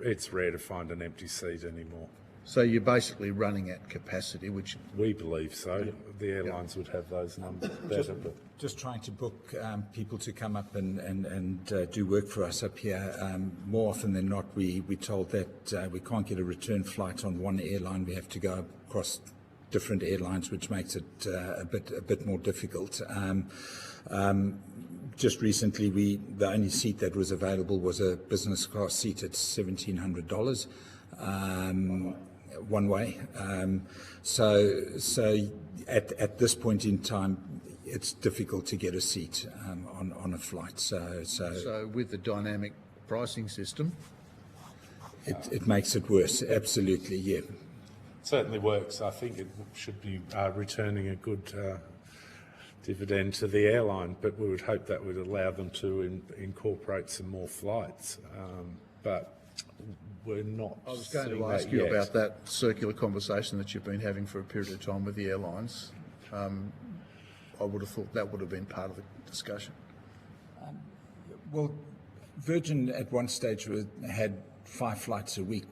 it's rare to find an empty seat anymore. So you're basically running at capacity, which We believe so. Yeah. The airlines would have those numbers better. Just trying to book people to come up and do work for us up here. More often than not, we're told that we can't get a return flight on one airline. We have to go across different airlines, which makes it a bit more difficult. Just recently, the only seat that was available was a business class seat at $1,700 one way. So at this point in time, it's difficult to get a seat on a flight. So with the dynamic pricing system, it makes it worse. Absolutely, yeah. Certainly works. I think it should be returning a good dividend to the airline, but we would hope that would allow them to incorporate some more flights. But we're not. I was going to ask you about that circular conversation that you've been having for a period of time with the airlines. I would have thought that would have been part of the discussion. Well, Virgin at one stage had 5 flights a week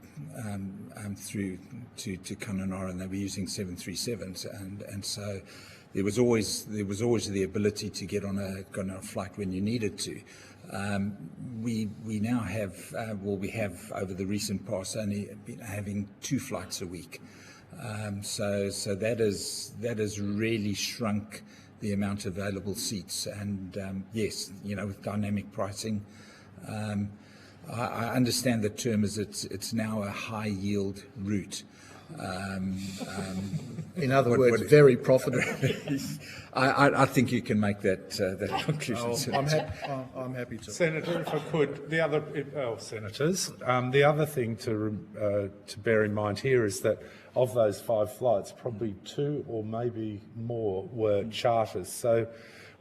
through to Kununurra, and they were using 737s, and so there was always the ability to get on a flight when you needed to. We now have, we have over the recent past only been having 2 flights a week. So that has really shrunk the amount of available seats. And yes, with dynamic pricing, I understand the term is it's now a high yield route. In other words, very profitable. I think you can make that conclusion. I'm happy to. Senator, if I could, senators, the other thing to bear in mind here is that of those 5 flights, probably 2 or maybe more were charters. So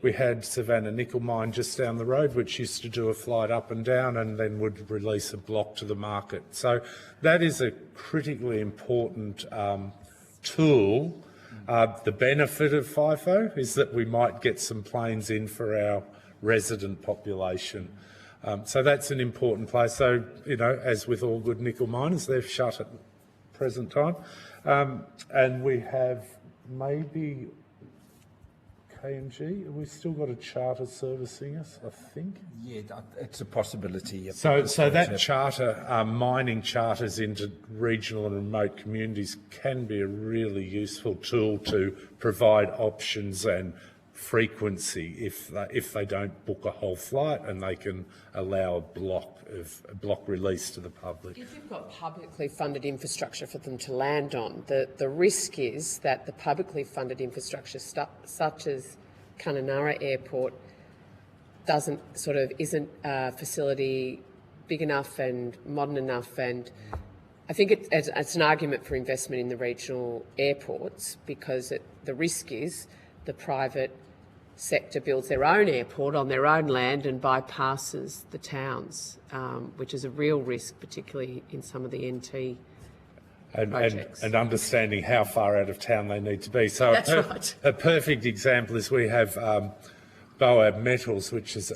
we had Savannah Nickel Mine just down the road, which used to do a flight up and down and then would release a block to the market. So that is a critically important tool. The benefit of FIFO is that we might get some planes in for our resident population. So that's an important place. So, as with all good nickel miners, they've shut at the present time. And we have maybe KMG, have we still got a charter servicing us, I think? Yeah, it's a possibility. Yep. So that charter, mining charters into regional and remote communities can be a really useful tool to provide options and frequency if they don't book a whole flight, and they can allow a block release to the public. If you've got publicly funded infrastructure for them to land on, the risk is that the publicly funded infrastructure such as Kununurra Airport isn't a facility big enough and modern enough, and I think it's an argument for investment in the regional airports, because the risk is the private sector builds their own airport on their own land and bypasses the towns, which is a real risk, particularly in some of the NT projects. And understanding how far out of town they need to be. So That's right. A perfect example is we have Boab Metals, which is,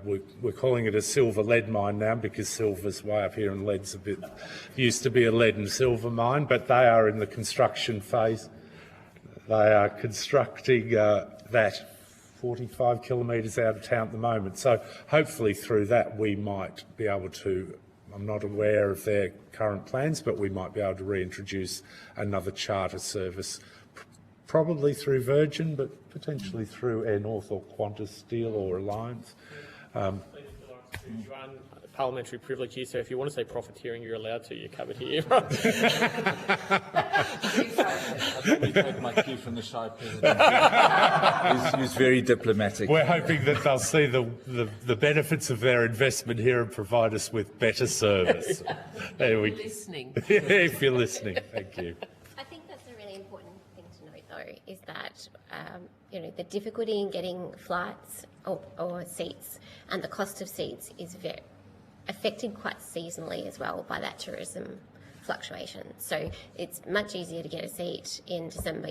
we're calling it a silver lead mine now because silver's way up here and lead's used to be a lead and silver mine, but they are in the construction phase. They are constructing that 45 kilometres out of town at the moment. So hopefully through that we might be able to, I'm not aware of their current plans, but we might be able to reintroduce another charter service, probably through Virgin, but potentially through Air North or Qantas Steel or Alliance. You are parliamentary privilege here, so if you want to say profiteering, you're allowed to. You're covered here. I probably take my cue from the Shire President. He's very diplomatic. We're hoping that they'll see the benefits of their investment here and provide us with better service. There we go. Listening. If you're listening, thank you. I think that's a really important thing to note, though, is that the difficulty in getting flights or seats and the cost of seats is very affected quite seasonally as well by that tourism fluctuation. So it's much easier to get a seat in December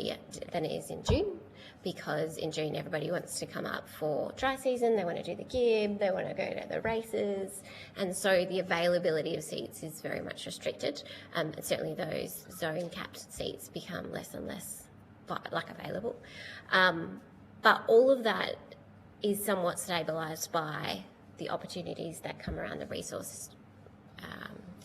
than it is in June, because in June everybody wants to come up for dry season, they want to do the gib, they want to go to the races, and so the availability of seats is very much restricted, and certainly those zone capped seats become less and less available. But all of that is somewhat stabilised by the opportunities that come around the resource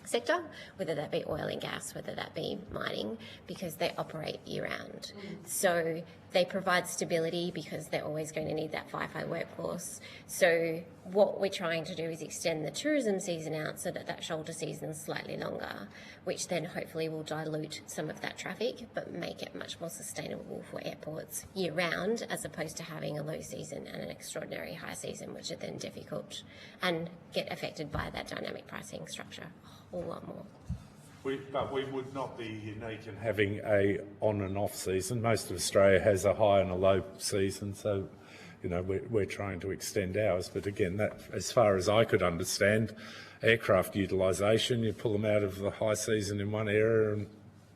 sector, whether that be oil and gas, whether that be mining, because they operate year-round. So they provide stability because they're always going to need that FIFO workforce. So what we're trying to do is extend the tourism season out so that shoulder season is slightly longer, which then hopefully will dilute some of that traffic but make it much more sustainable for airports year-round, as opposed to having a low season and an extraordinary high season, which are then difficult and get affected by that dynamic pricing structure a whole lot more. But we would not be unique in having a on and off season. Most of Australia has a high and a low season, so we're trying to extend ours. But again, that, as far as I could understand, aircraft utilisation, you pull them out of the high season in one area and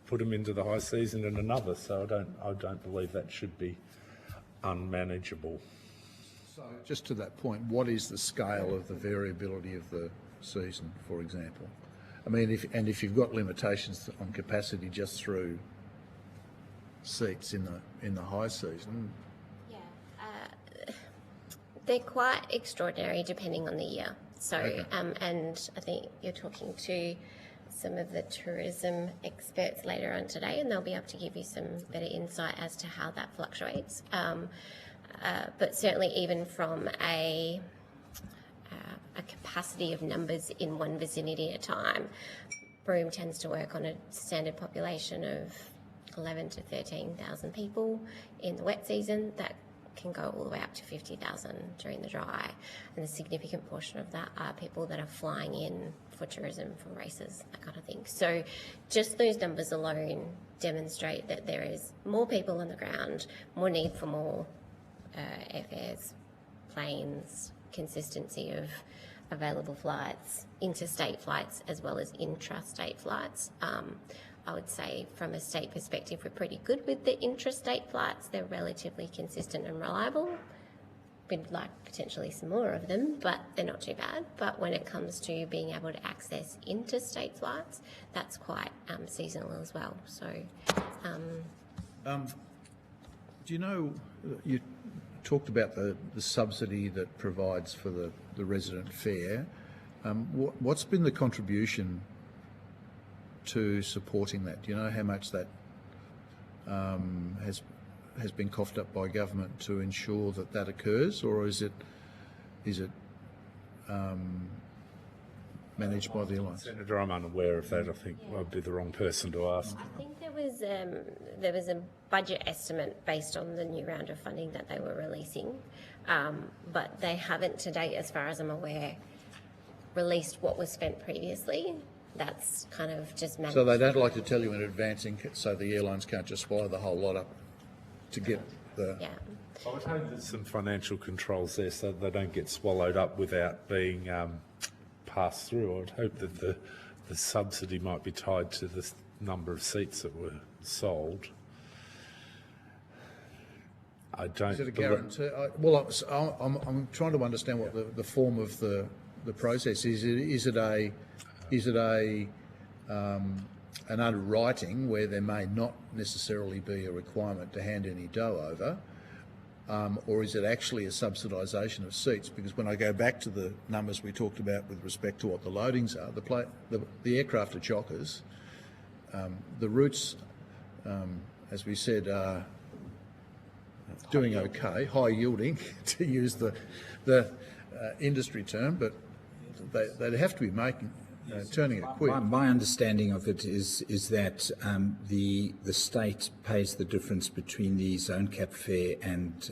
put them into the high season in another. So I don't believe that should be unmanageable. So just to that point, what is the scale of the variability of the season, for example? I mean, if you've got limitations on capacity just through seats in the high season. Yeah, they're quite extraordinary depending on the year. So, and I think you're talking to some of the tourism experts later on today, and they'll be able to give you some better insight as to how that fluctuates. But certainly, even from a capacity of numbers in one vicinity at a time, Broome tends to work on a standard population of 11 to 13,000 people in the wet season. That can go all the way up to 50,000 during the dry, and a significant portion of that are people that are flying in for tourism, for races, that kind of thing. So just those numbers alone demonstrate that there is more people on the ground, more need for more airfares, planes, consistency of available flights, interstate flights as well as intrastate flights. I would say from a state perspective, we're pretty good with the intrastate flights. They're relatively consistent and reliable. We'd like potentially some more of them, but they're not too bad. But when it comes to being able to access interstate flights, that's quite seasonal as well. So, Do you know, you talked about the subsidy that provides for the resident fare. What's been the contribution to supporting that? Do you know how much that has been coughed up by government to ensure that that occurs, or is it managed by the Alliance? Senator, I'm unaware of that. I think I'd be the wrong person to ask. I think there was a budget estimate based on the new round of funding that they were releasing, but they haven't to date, as far as I'm aware, released what was spent previously. That's kind of just managed. So they don't like to tell you in advance, so the airlines can't just swallow the whole lot up to get the... Yeah. I would hope there's some financial controls there so they don't get swallowed up without being passed through. I would hope that the subsidy might be tied to the number of seats that were sold. I don't... Is it a guarantee? Well, I'm trying to understand what the form of the process is. Is it an underwriting where there may not necessarily be a requirement to hand any dough over, or is it actually a subsidisation of seats? Because when I go back to the numbers we talked about with respect to what the loadings are, the aircraft are chockers. The routes, as we said, are doing okay, high yielding, to use the industry term, but they'd have to be making. Turning it quick. My understanding of it is that the state pays the difference between the zone cap fare and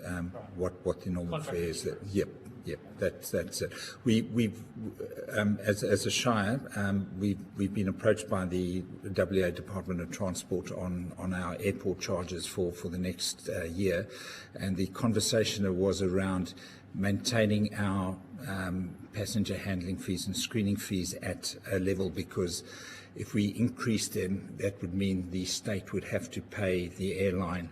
what the normal fare is. Yep, that's it. We've as a Shire, we've been approached by the WA Department of Transport on our airport charges for the next year, and the conversation was around maintaining our passenger handling fees and screening fees at a level, because if we increase them, that would mean the state would have to pay the airline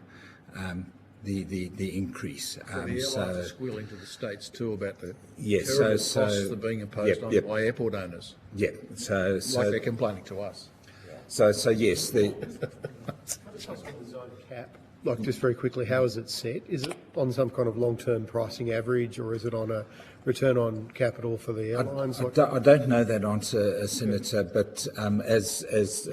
the increase. So the airlines are squealing to the states too about the yes, terrible costs that are being imposed by airport owners. Yeah, so like they're complaining to us. So yes, the Zone cap, like just very quickly, how is it set? Is it on some kind of long-term pricing average, or is it on a return on capital for the airlines? I don't know that answer, Senator, but as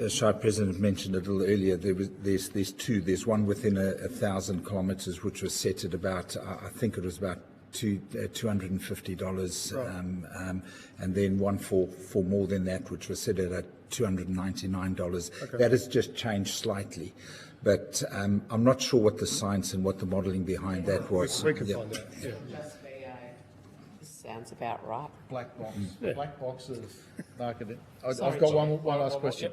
Shire President mentioned a little earlier, there's two. There's one within 1,000 kilometres, which was set at about, I think it was about $250, right. And then one for more than that, which was set at $299. Okay. That has just changed slightly. But I'm not sure what the science and what the modelling behind that was. We can find out. Yeah. Sounds about right. Black box. Black box of marketing. I've got one last question.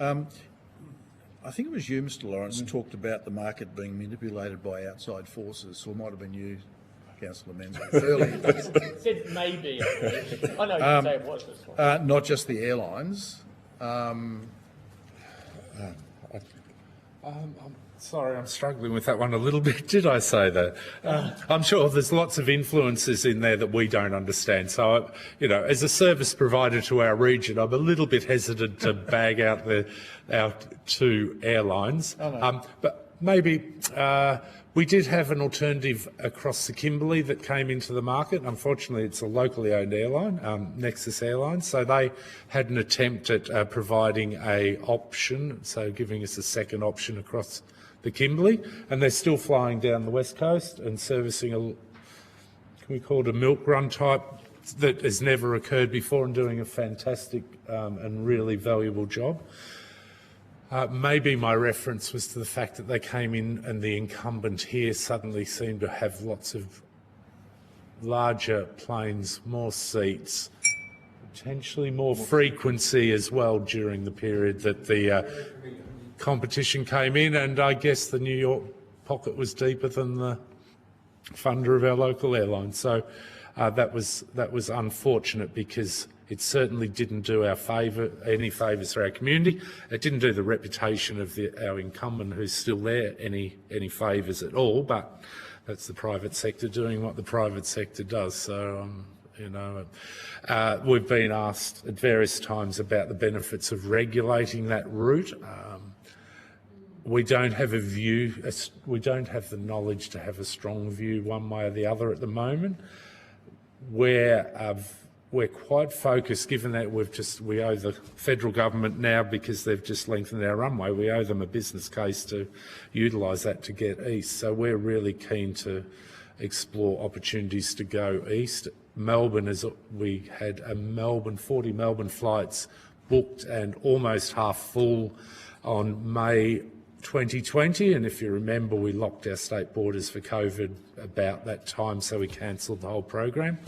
I think it was you, Mr. Lawrence, talked about the market being manipulated by outside forces, or it might have been you, Councillor Menzel, earlier. Said maybe. I know you say it was this one. Not just the airlines. I'm sorry, I'm struggling with that one a little bit. Did I say that? I'm sure there's lots of influences in there that we don't understand. So, as a service provider to our region, I'm a little bit hesitant to bag out our two airlines. Oh, no. But Maybe we did have an alternative across the Kimberley that came into the market. Unfortunately, it's a locally owned airline, Nexus Airlines. So they had an attempt at providing a option, so giving us a second option across the Kimberley, and they're still flying down the west coast and servicing can we call it a milk run type that has never occurred before, and doing a fantastic and really valuable job. Maybe my reference was to the fact that they came in and the incumbent here suddenly seemed to have lots of larger planes, more seats, potentially more frequency as well during the period that the competition came in, and I guess the New York pocket was deeper than the funder of our local airline. So that was unfortunate, because it certainly didn't do any favours for our community. It didn't do the reputation of our incumbent, who's still there, any favours at all. But that's the private sector doing what the private sector does. So we've been asked at various times about the benefits of regulating that route. We don't have a view. We don't have the knowledge to have a strong view one way or the other at the moment. We're quite focused, given that we owe the federal government now, because they've just lengthened our runway, we owe them a business case to utilise that to get east. So we're really keen to explore opportunities to go east. Melbourne, we had 40 Melbourne flights booked and almost half full on May 2020, and if you remember, we locked our state borders for COVID about that time, so we cancelled the whole program.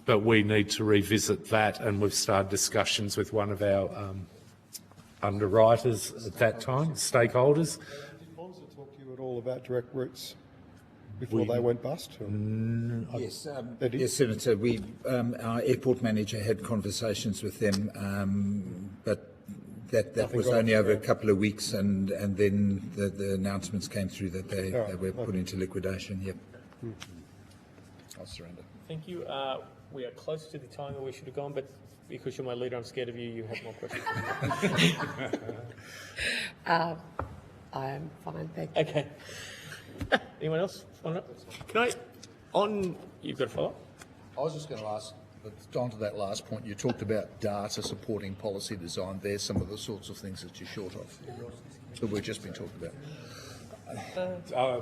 But we need to revisit that, and we've started discussions with one of our underwriters at that time, stakeholders. Did Bonza talk to you at all about direct routes before they went bust? Yes, yes, Senator. Our airport manager had conversations with them, but that was only over a couple of weeks, and then the announcements came through that they were put into liquidation. Yep. I'll surrender. Thank you. We are close to the time that we should have gone, but because you're my leader, I'm scared of you. You have more questions. I am fine, thank you. Okay. Anyone else? You've got a follow-up? I was just going to ask, but on to that last point, you talked about data supporting policy design. There's some of the sorts of things that you're short of that we've just been talking about.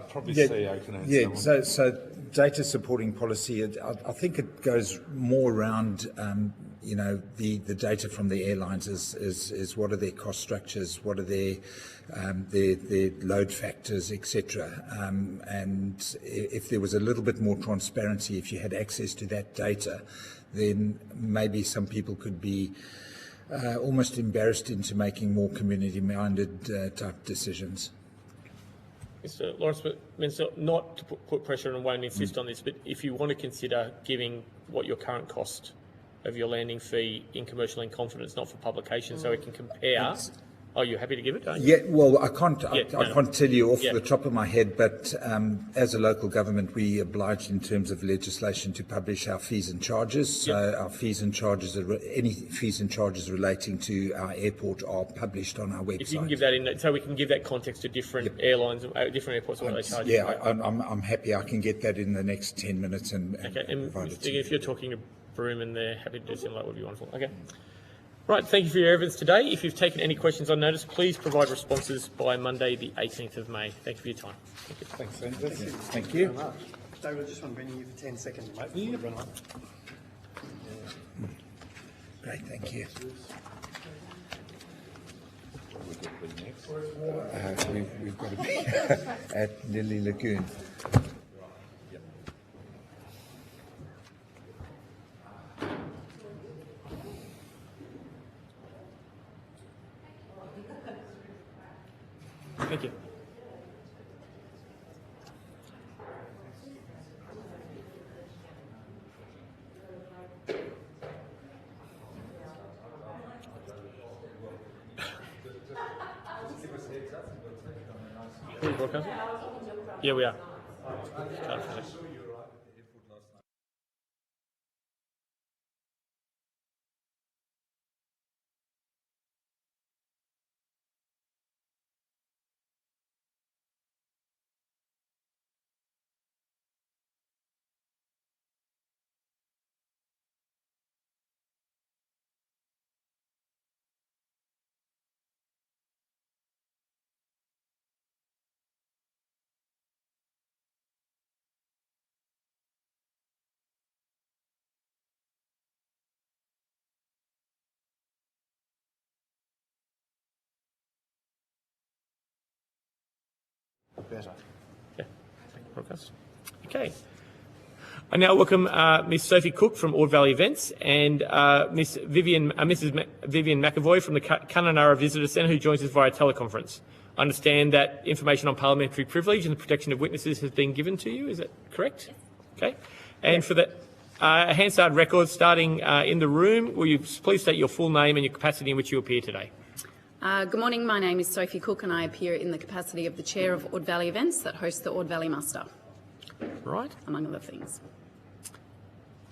Probably CEO can answer that one. So data supporting policy, I think it goes more around, the data from the airlines is what are their cost structures, what are their load factors, etc. And if there was a little bit more transparency, if you had access to that data, then maybe some people could be almost embarrassed into making more community-minded type decisions. Mr. Lawrence, Minister, not to put pressure on and won't insist on this, but if you want to consider giving what your current cost of your landing fee in commercial in confidence, not for publication, so we can compare. Are you happy to give it? Yeah, well, I can't tell you off the top of my head, but as a local government, we are obliged in terms of legislation to publish our fees and charges. So our fees and charges, any fees and charges relating to our airport are published on our website. If you can give that in, so we can give that context to different airlines, different airports, what they charge. Yeah, I'm happy. I can get that in the next 10 minutes and provide it to you. If you're talking to Broome and they're happy to do something, that would be wonderful. Okay. Right, thank you for your evidence today. If you've taken any questions on notice, please provide responses by Monday, the 18th of May. Thank you for your time. Thank you. Thanks, Senator. Thank you. David, I just want to bring you for 10 seconds, mate. Great, thank you. We've got to be at Lily Lagoon. Thank you. Yeah, we are. better. Yeah. Broadcast. Okay. I now welcome Ms. Sophie Cook from Ord Valley Events and Mrs. Vivian McAvoy from the Kununurra Visitor Centre, who joins us via teleconference. I understand that information on parliamentary privilege and the protection of witnesses has been given to you. Is that correct? Yes. Okay. And for the Hansard record, starting in the room, will you please state your full name and your capacity in which you appear today? Good morning. My name is Sophie Cook and I appear in the capacity of the Chair of Ord Valley Events that hosts the Ord Valley Muster, Right. among other things.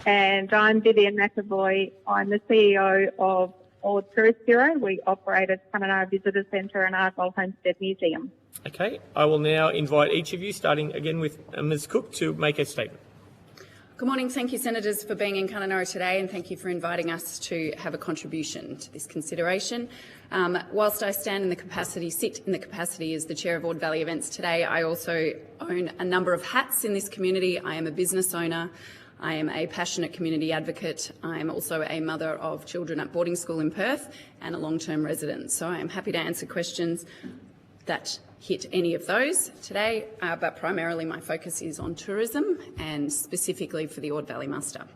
And I'm Vivian McAvoy. I'm the CEO of Ord Tourist Bureau. We operate at Kununurra Visitor Centre and Argyle Homestead Museum. Okay. I will now invite each of you, starting again with Ms. Cook, to make a statement. Good morning. Thank you, Senators, for being in Kununurra today, and thank you for inviting us to have a contribution to this consideration. Whilst I sit in the capacity as the Chair of Ord Valley Events today, I also own a number of hats in this community. I am a business owner. I am a passionate community advocate. I am also a mother of children at boarding school in Perth and a long-term resident. So I am happy to answer questions that hit any of those today, but primarily my focus is on tourism and specifically for the Ord Valley Muster.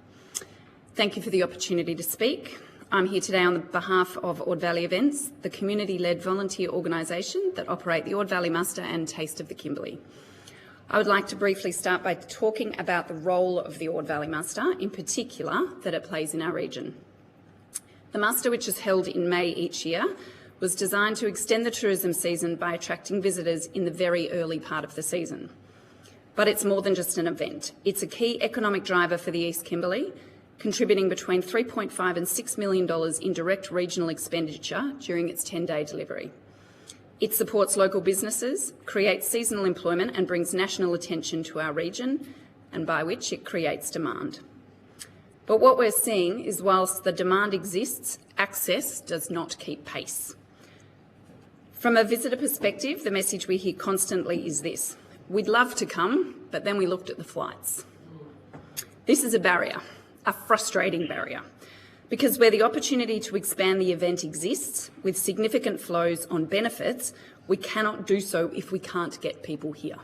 Thank you for the opportunity to speak. I'm here today on behalf of Ord Valley Events, the community-led volunteer organisation that operate the Ord Valley Muster and Taste of the Kimberley. I would like to briefly start by talking about the role of the Ord Valley Muster, in particular that it plays in our region. The muster, which is held in May each year, was designed to extend the tourism season by attracting visitors in the very early part of the season. But it's more than just an event. It's a key economic driver for the East Kimberley, contributing between $3.5 and $6 million in direct regional expenditure during its 10-day delivery. It supports local businesses, creates seasonal employment and brings national attention to our region, and by which it creates demand. But what we're seeing is whilst the demand exists, access does not keep pace. From a visitor perspective, the message we hear constantly is this: we'd love to come, but then we looked at the flights. This is a barrier, a frustrating barrier, because where the opportunity to expand the event exists, with significant flows on benefits, we cannot do so if we can't get people here.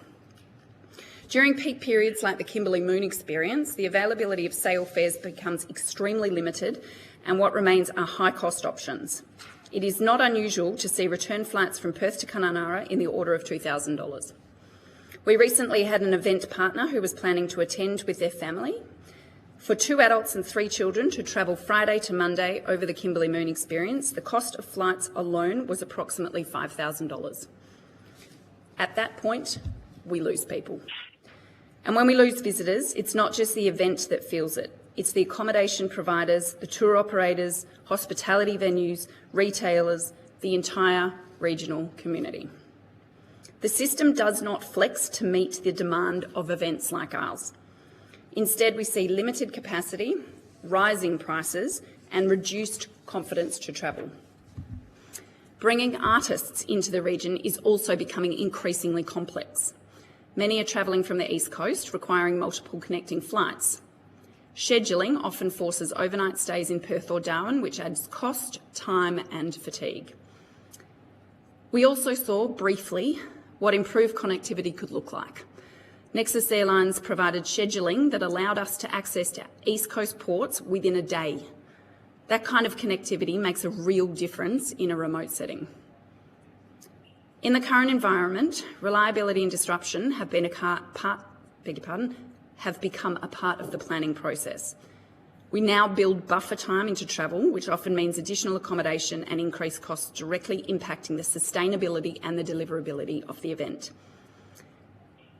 During peak periods like the Kimberley Moon experience, the availability of sale fares becomes extremely limited and what remains are high-cost options. It is not unusual to see return flights from Perth to Kununurra in the order of $2,000. We recently had an event partner who was planning to attend with their family. For 2 adults and 3 children to travel Friday to Monday over the Kimberley Moon experience, the cost of flights alone was approximately $5,000. At that point, we lose people. And when we lose visitors, it's not just the event that feels it. It's the accommodation providers, the tour operators, hospitality venues, retailers, the entire regional community. The system does not flex to meet the demand of events like ours. Instead, we see limited capacity, rising prices, and reduced confidence to travel. Bringing artists into the region is also becoming increasingly complex. Many are travelling from the East Coast, requiring multiple connecting flights. Scheduling often forces overnight stays in Perth or Darwin, which adds cost, time, and fatigue. We also saw, briefly, what improved connectivity could look like. Nexus Airlines provided scheduling that allowed us to access East Coast ports within a day. That kind of connectivity makes a real difference in a remote setting. In the current environment, reliability and disruption have become a part of the planning process. We now build buffer time into travel, which often means additional accommodation and increased costs directly impacting the sustainability and the deliverability of the event.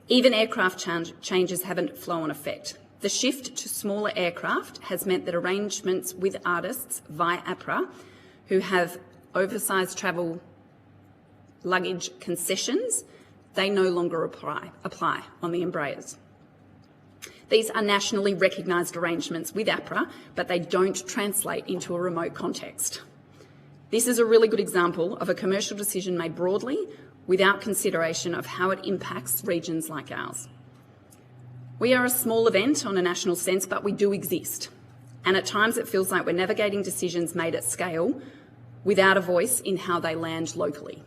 Even aircraft changes haven't flow-on effect. The shift to smaller aircraft has meant that arrangements with artists via APRA, who have oversized travel luggage concessions, they no longer apply on the Embraers. These are nationally recognised arrangements with APRA, but they don't translate into a remote context. This is a really good example of a commercial decision made broadly without consideration of how it impacts regions like ours. We are a small event on a national sense, but we do exist. And at times it feels like we're navigating decisions made at scale without a voice in how they land locally.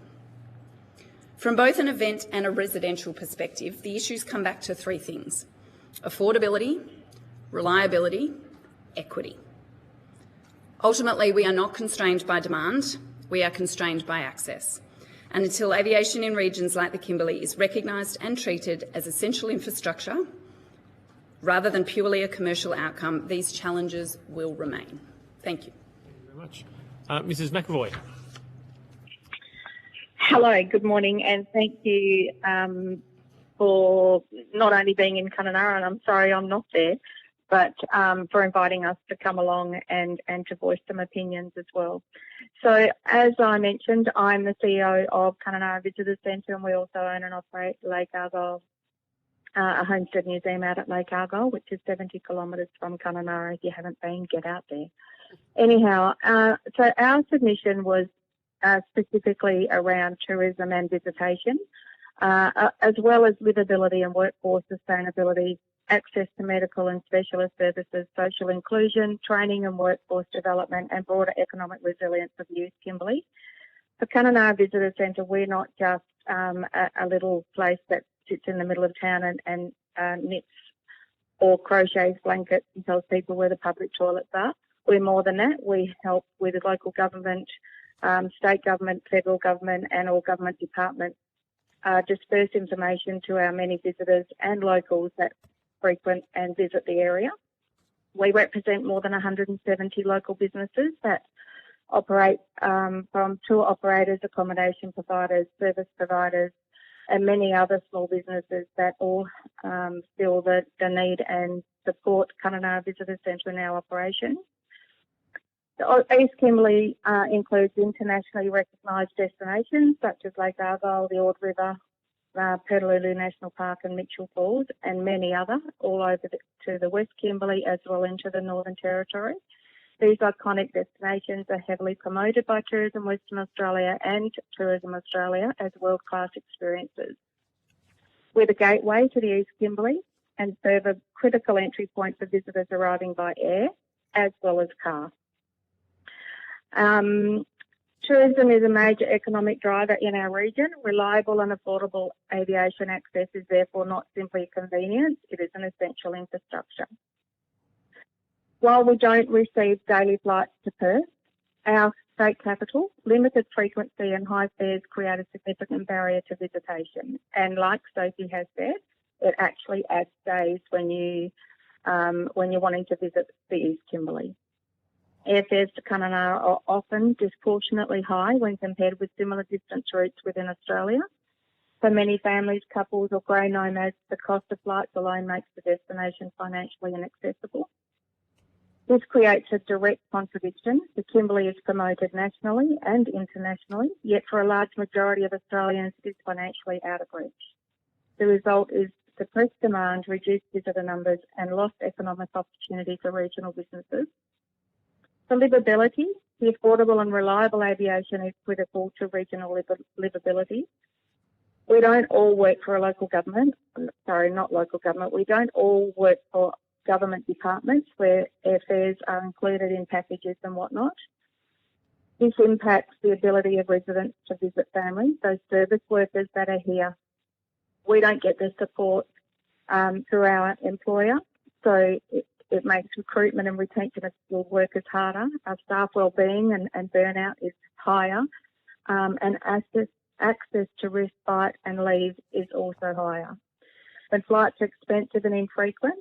From both an event and a residential perspective, the issues come back to three things: affordability, reliability, equity. Ultimately, we are not constrained by demand, we are constrained by access. And until aviation in regions like the Kimberley is recognised and treated as essential infrastructure, rather than purely a commercial outcome, these challenges will remain. Thank you. Thank you very much. Mrs McAvoy. Hello, good morning, and thank you for not only being in Kununurra, and I'm sorry I'm not there, but for inviting us to come along and to voice some opinions as well. So, as I mentioned, I'm the CEO of Kununurra Visitor Centre, and we also own and operate Lake Argyle, a homestead museum out at Lake Argyle, which is 70 kilometres from Kununurra. If you haven't been, get out there. Anyhow, so our submission was specifically around tourism and visitation, as well as livability and workforce sustainability, access to medical and specialist services, social inclusion, training and workforce development, and broader economic resilience of East Kimberley. For Kununurra Visitor Centre, we're not just a little place that sits in the middle of town and knits or crochets blankets and tells people where the public toilets are. We're more than that. We help with the local government, state government, federal government, and all government departments disperse information to our many visitors and locals that frequent and visit the area. We represent more than 170 local businesses that operate from tour operators, accommodation providers, service providers, and many other small businesses that all feel the need and support Kununurra Visitor Centre in our operations. East Kimberley includes internationally recognised destinations such as Lake Argyle, the Ord River, Petalulu National Park and Mitchell Falls, and many other, all over to the West Kimberley as well into the Northern Territory. These iconic destinations are heavily promoted by Tourism Western Australia and Tourism Australia as world-class experiences. We're the gateway to the East Kimberley and serve a critical entry point for visitors arriving by air as well as car. Tourism is a major economic driver in our region. Reliable and affordable aviation access is therefore not simply a convenience, it is an essential infrastructure. While we don't receive daily flights to Perth, our state capital, limited frequency and high fares create a significant barrier to visitation. And like Sophie has said, it actually adds days when you're wanting to visit the East Kimberley. Airfares to Kununurra are often disproportionately high when compared with similar distance routes within Australia. For many families, couples or grey nomads, the cost of flights alone makes the destination financially inaccessible. This creates a direct contradiction. The Kimberley is promoted nationally and internationally, yet for a large majority of Australians it is financially out of reach. The result is suppressed demand, reduced visitor numbers and lost economic opportunity for regional businesses. For livability, the affordable and reliable aviation is critical to regional livability. We don't all work for a local government, we don't all work for government departments where airfares are included in packages and whatnot. This impacts the ability of residents to visit families, those service workers that are here. We don't get the support through our employer, so it makes recruitment and retention of skilled workers harder. Our staff wellbeing and burnout is higher, and access to respite and leave is also higher. When flights are expensive and infrequent,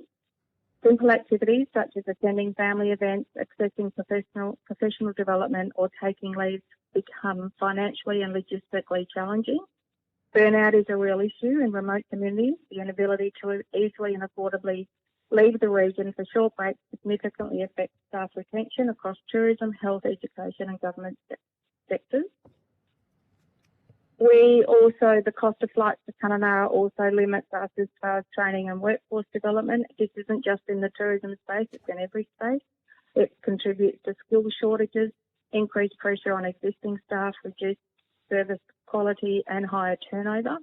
simple activities such as attending family events, accessing professional development or taking leave become financially and logistically challenging. Burnout is a real issue in remote communities. The inability to easily and affordably leave the region for short breaks significantly affects staff retention across tourism, health, education and government sectors. The cost of flights to Kununurra also limits us as far as training and workforce development. This isn't just in the tourism space, it's in every space. It contributes to skill shortages, increased pressure on existing staff, reduced service quality and higher turnover.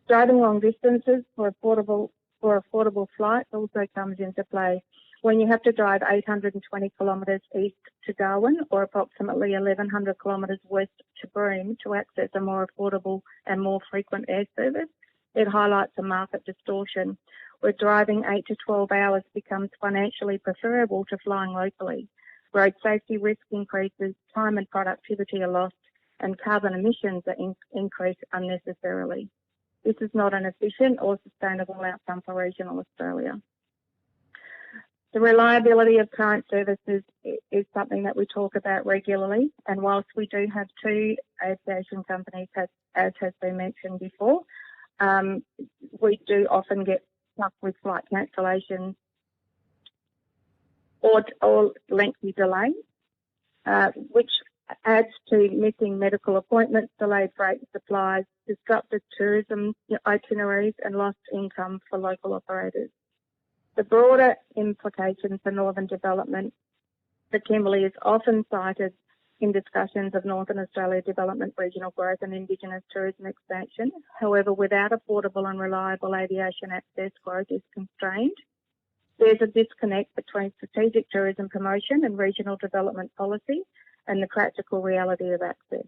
Driving long distances for affordable flights also comes into play. When you have to drive 820 kilometres east to Darwin or approximately 1,100 kilometres west to Broome to access a more affordable and more frequent air service, it highlights a market distortion where driving 8 to 12 hours becomes financially preferable to flying locally. Road safety risk increases, time and productivity are lost, and carbon emissions are increased unnecessarily. This is not an efficient or sustainable outcome for regional Australia. The reliability of current services is something that we talk about regularly, and whilst we do have two aviation companies, as has been mentioned before, we do often get stuck with flight cancellations or lengthy delays, which adds to missing medical appointments, delayed freight supplies, disrupted tourism itineraries, and lost income for local operators. The broader implications for northern development, the Kimberley is often cited in discussions of Northern Australia development, regional growth and Indigenous tourism expansion. However, without affordable and reliable aviation access, growth is constrained. There's a disconnect between strategic tourism promotion and regional development policy and the practical reality of access.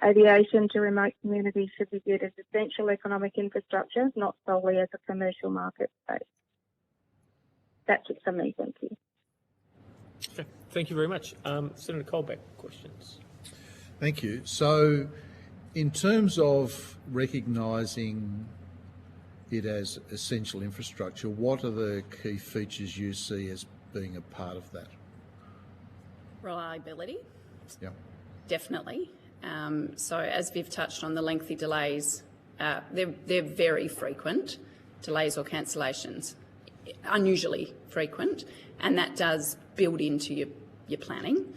Aviation to remote communities should be viewed as essential economic infrastructure, not solely as a commercial market space. That's it for me, thank you. Okay, thank you very much. Senator Colbeck, questions? Thank you. So, in terms of recognising it as essential infrastructure, what are the key features you see as being a part of that? Reliability. Yeah. Definitely. So as Viv touched on, the lengthy delays, they're very frequent, delays or cancellations, unusually frequent, and that does build into your planning.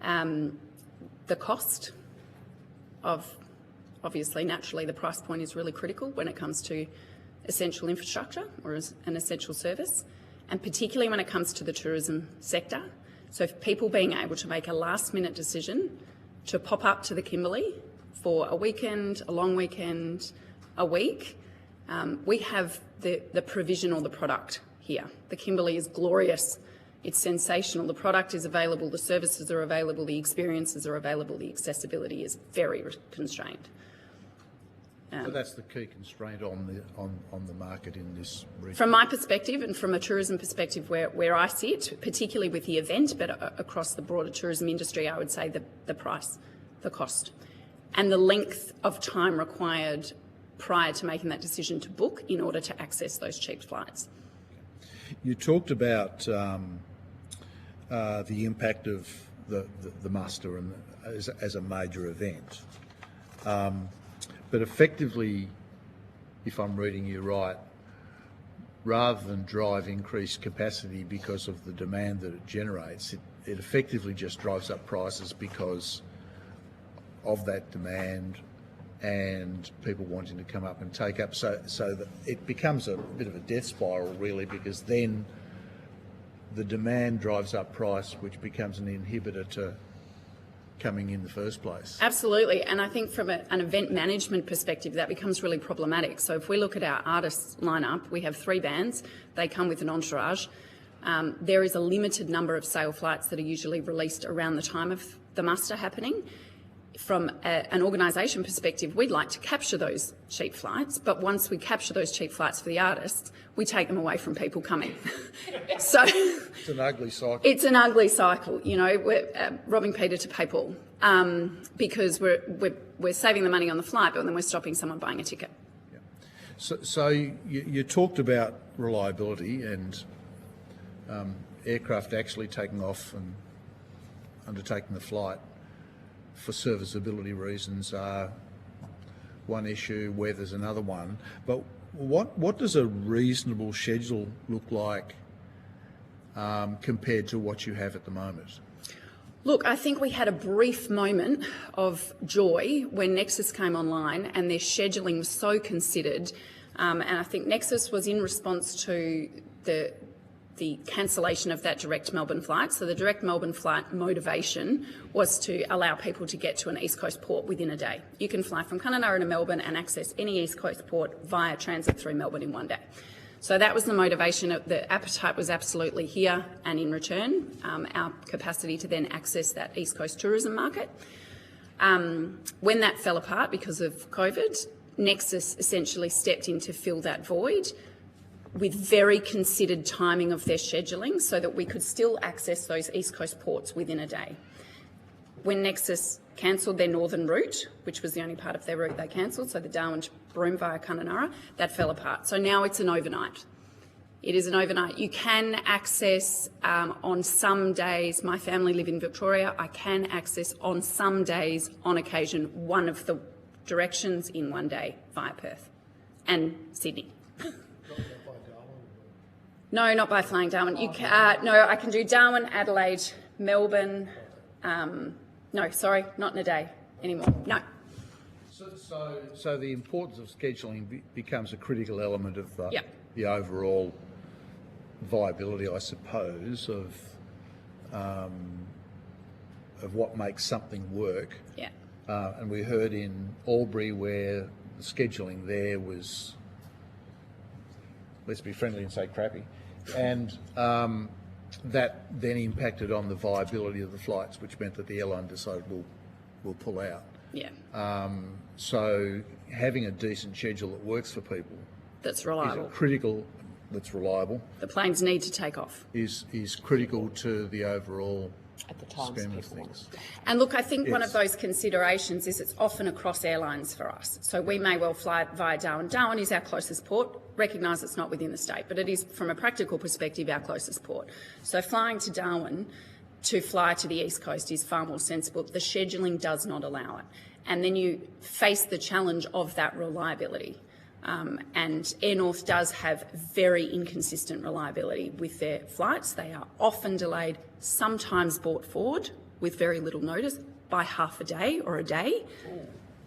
The cost of, obviously, naturally, the price point is really critical when it comes to essential infrastructure or an essential service, and particularly when it comes to the tourism sector. So if people being able to make a last-minute decision to pop up to the Kimberley for a weekend, a long weekend, a week, we have the provision or the product here. The Kimberley is glorious. It's sensational. The product is available, the services are available, the experiences are available, the accessibility is very constrained. So that's the key constraint on the market in this region. From my perspective and from a tourism perspective where I sit, particularly with the event, but across the broader tourism industry, I would say the price, the cost, and the length of time required prior to making that decision to book in order to access those cheap flights. You talked about the impact of the muster and as a major event. But effectively, if I'm reading you right, rather than drive increased capacity because of the demand that it generates, it effectively just drives up prices because of that demand and people wanting to come up and take up. So that it becomes a bit of a death spiral, really, because then the demand drives up price, which becomes an inhibitor to coming in the first place. Absolutely, and I think from an event management perspective that becomes really problematic. So if we look at our artists lineup, we have 3 bands, they come with an entourage. There is a limited number of sale flights that are usually released around the time of the muster happening. From an organisation perspective, we'd like to capture those cheap flights, but once we capture those cheap flights for the artists, we take them away from people coming. So it's an ugly cycle. It's an ugly cycle, you know. We're robbing Peter to pay Paul, because we're saving the money on the flight, but then we're stopping someone buying a ticket. Yeah. So you talked about reliability and aircraft actually taking off and undertaking the flight for serviceability reasons are one issue, weather's another one. But what does a reasonable schedule look like compared to what you have at the moment? Look, I think we had a brief moment of joy when Nexus came online and their scheduling was so considered. And I think Nexus was in response to the cancellation of that direct Melbourne flight. So the direct Melbourne flight motivation was to allow people to get to an East Coast port within a day. You can fly from Kununurra to Melbourne and access any East Coast port via transit through Melbourne in one day. So that was the motivation. The appetite was absolutely here, and in return, our capacity to then access that East Coast tourism market. When that fell apart because of COVID, Nexus essentially stepped in to fill that void with very considered timing of their scheduling so that we could still access those East Coast ports within a day. When Nexus cancelled their northern route, which was the only part of their route they cancelled, so the Darwin to Broome via Kununurra, that fell apart. So now it's an overnight. It is an overnight. You can access on some days, my family live in Victoria, I can access on some days, on occasion, one of the directions in one day via Perth and Sydney. No, not by flying Darwin. You can, no, I can do Darwin, Adelaide, Melbourne. No, sorry, not in a day anymore. No. So the importance of scheduling becomes a critical element of Yep. the overall viability, I suppose, of what makes something work. Yeah. And we heard in Albury where the scheduling there was, let's be friendly and say crappy, and that then impacted on the viability of the flights, which meant that the airline decided we'll pull out. Yeah. So having a decent schedule that works for people That's reliable. is critical. That's reliable. The planes need to take off. Is critical to the overall At the times scheme of people want things. And look, I think one Yes. of those considerations is it's often across airlines for us. So we may well fly via Darwin. Darwin is our closest port. Recognise it's not within the state, but it is, from a practical perspective, our closest port. So flying to Darwin to fly to the East Coast is far more sensible. The scheduling does not allow it. And then you face the challenge of that reliability. And Air North does have very inconsistent reliability with their flights. They are often delayed, sometimes brought forward with very little notice by half a day or a day.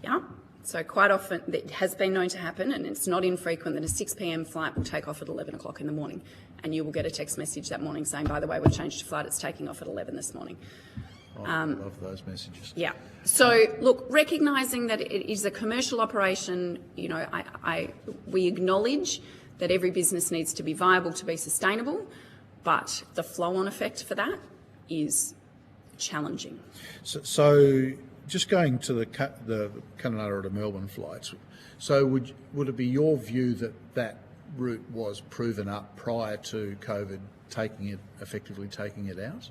Yeah. So quite often it has been known to happen, and it's not infrequent that a 6 p.m. flight will take off at 11 o'clock in the morning, and you will get a text message that morning saying, by the way, we've changed your flight, it's taking off at 11 this morning. I love those messages. Yeah. So, look, recognising that it is a commercial operation, you know, we acknowledge that every business needs to be viable to be sustainable, but the flow-on effect for that is challenging. So just going to the Kununurra to Melbourne flights, so would it be your view that that route was proven up prior to COVID effectively taking it out?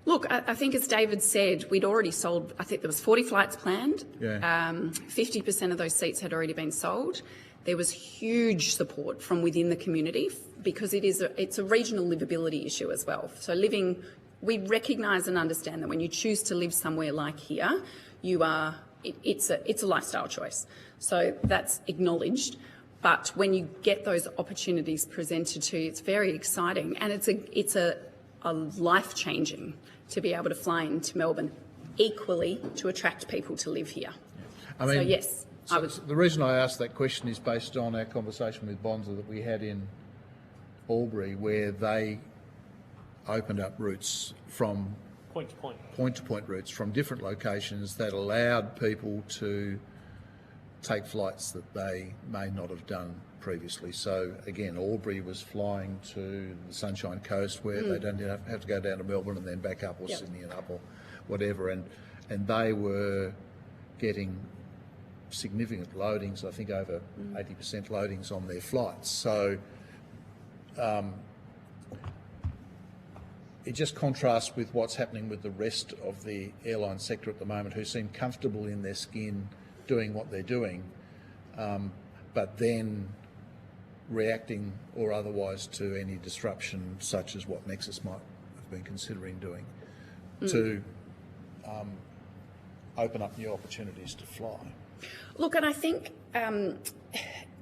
Look, I think as David said, we'd already sold, I think there was 40 flights planned. Yeah. 50% of those seats had already been sold. There was huge support from within the community because it's a regional livability issue as well. So we recognise and understand that when you choose to live somewhere like here, it's a lifestyle choice. So that's acknowledged. But when you get those opportunities presented to you, it's very exciting, and it's a life-changing to be able to fly into Melbourne, equally to attract people to live here. I mean, so yes, I would. The reason I asked that question is based on our conversation with Bonza that we had in Albury, where they opened up routes from point-to-point routes from different locations that allowed people to take flights that they may not have done previously. So again, Albury was flying to the Sunshine Coast where they don't have to go down to Melbourne and then back up, or Sydney and up, or whatever, and they were getting significant loadings, I think over 80% loadings on their flights. So it just contrasts with what's happening with the rest of the airline sector at the moment, who seem comfortable in their skin doing what they're doing, but then reacting or otherwise to any disruption, such as what Nexus might have been considering doing, to open up new opportunities to fly. Look, and I think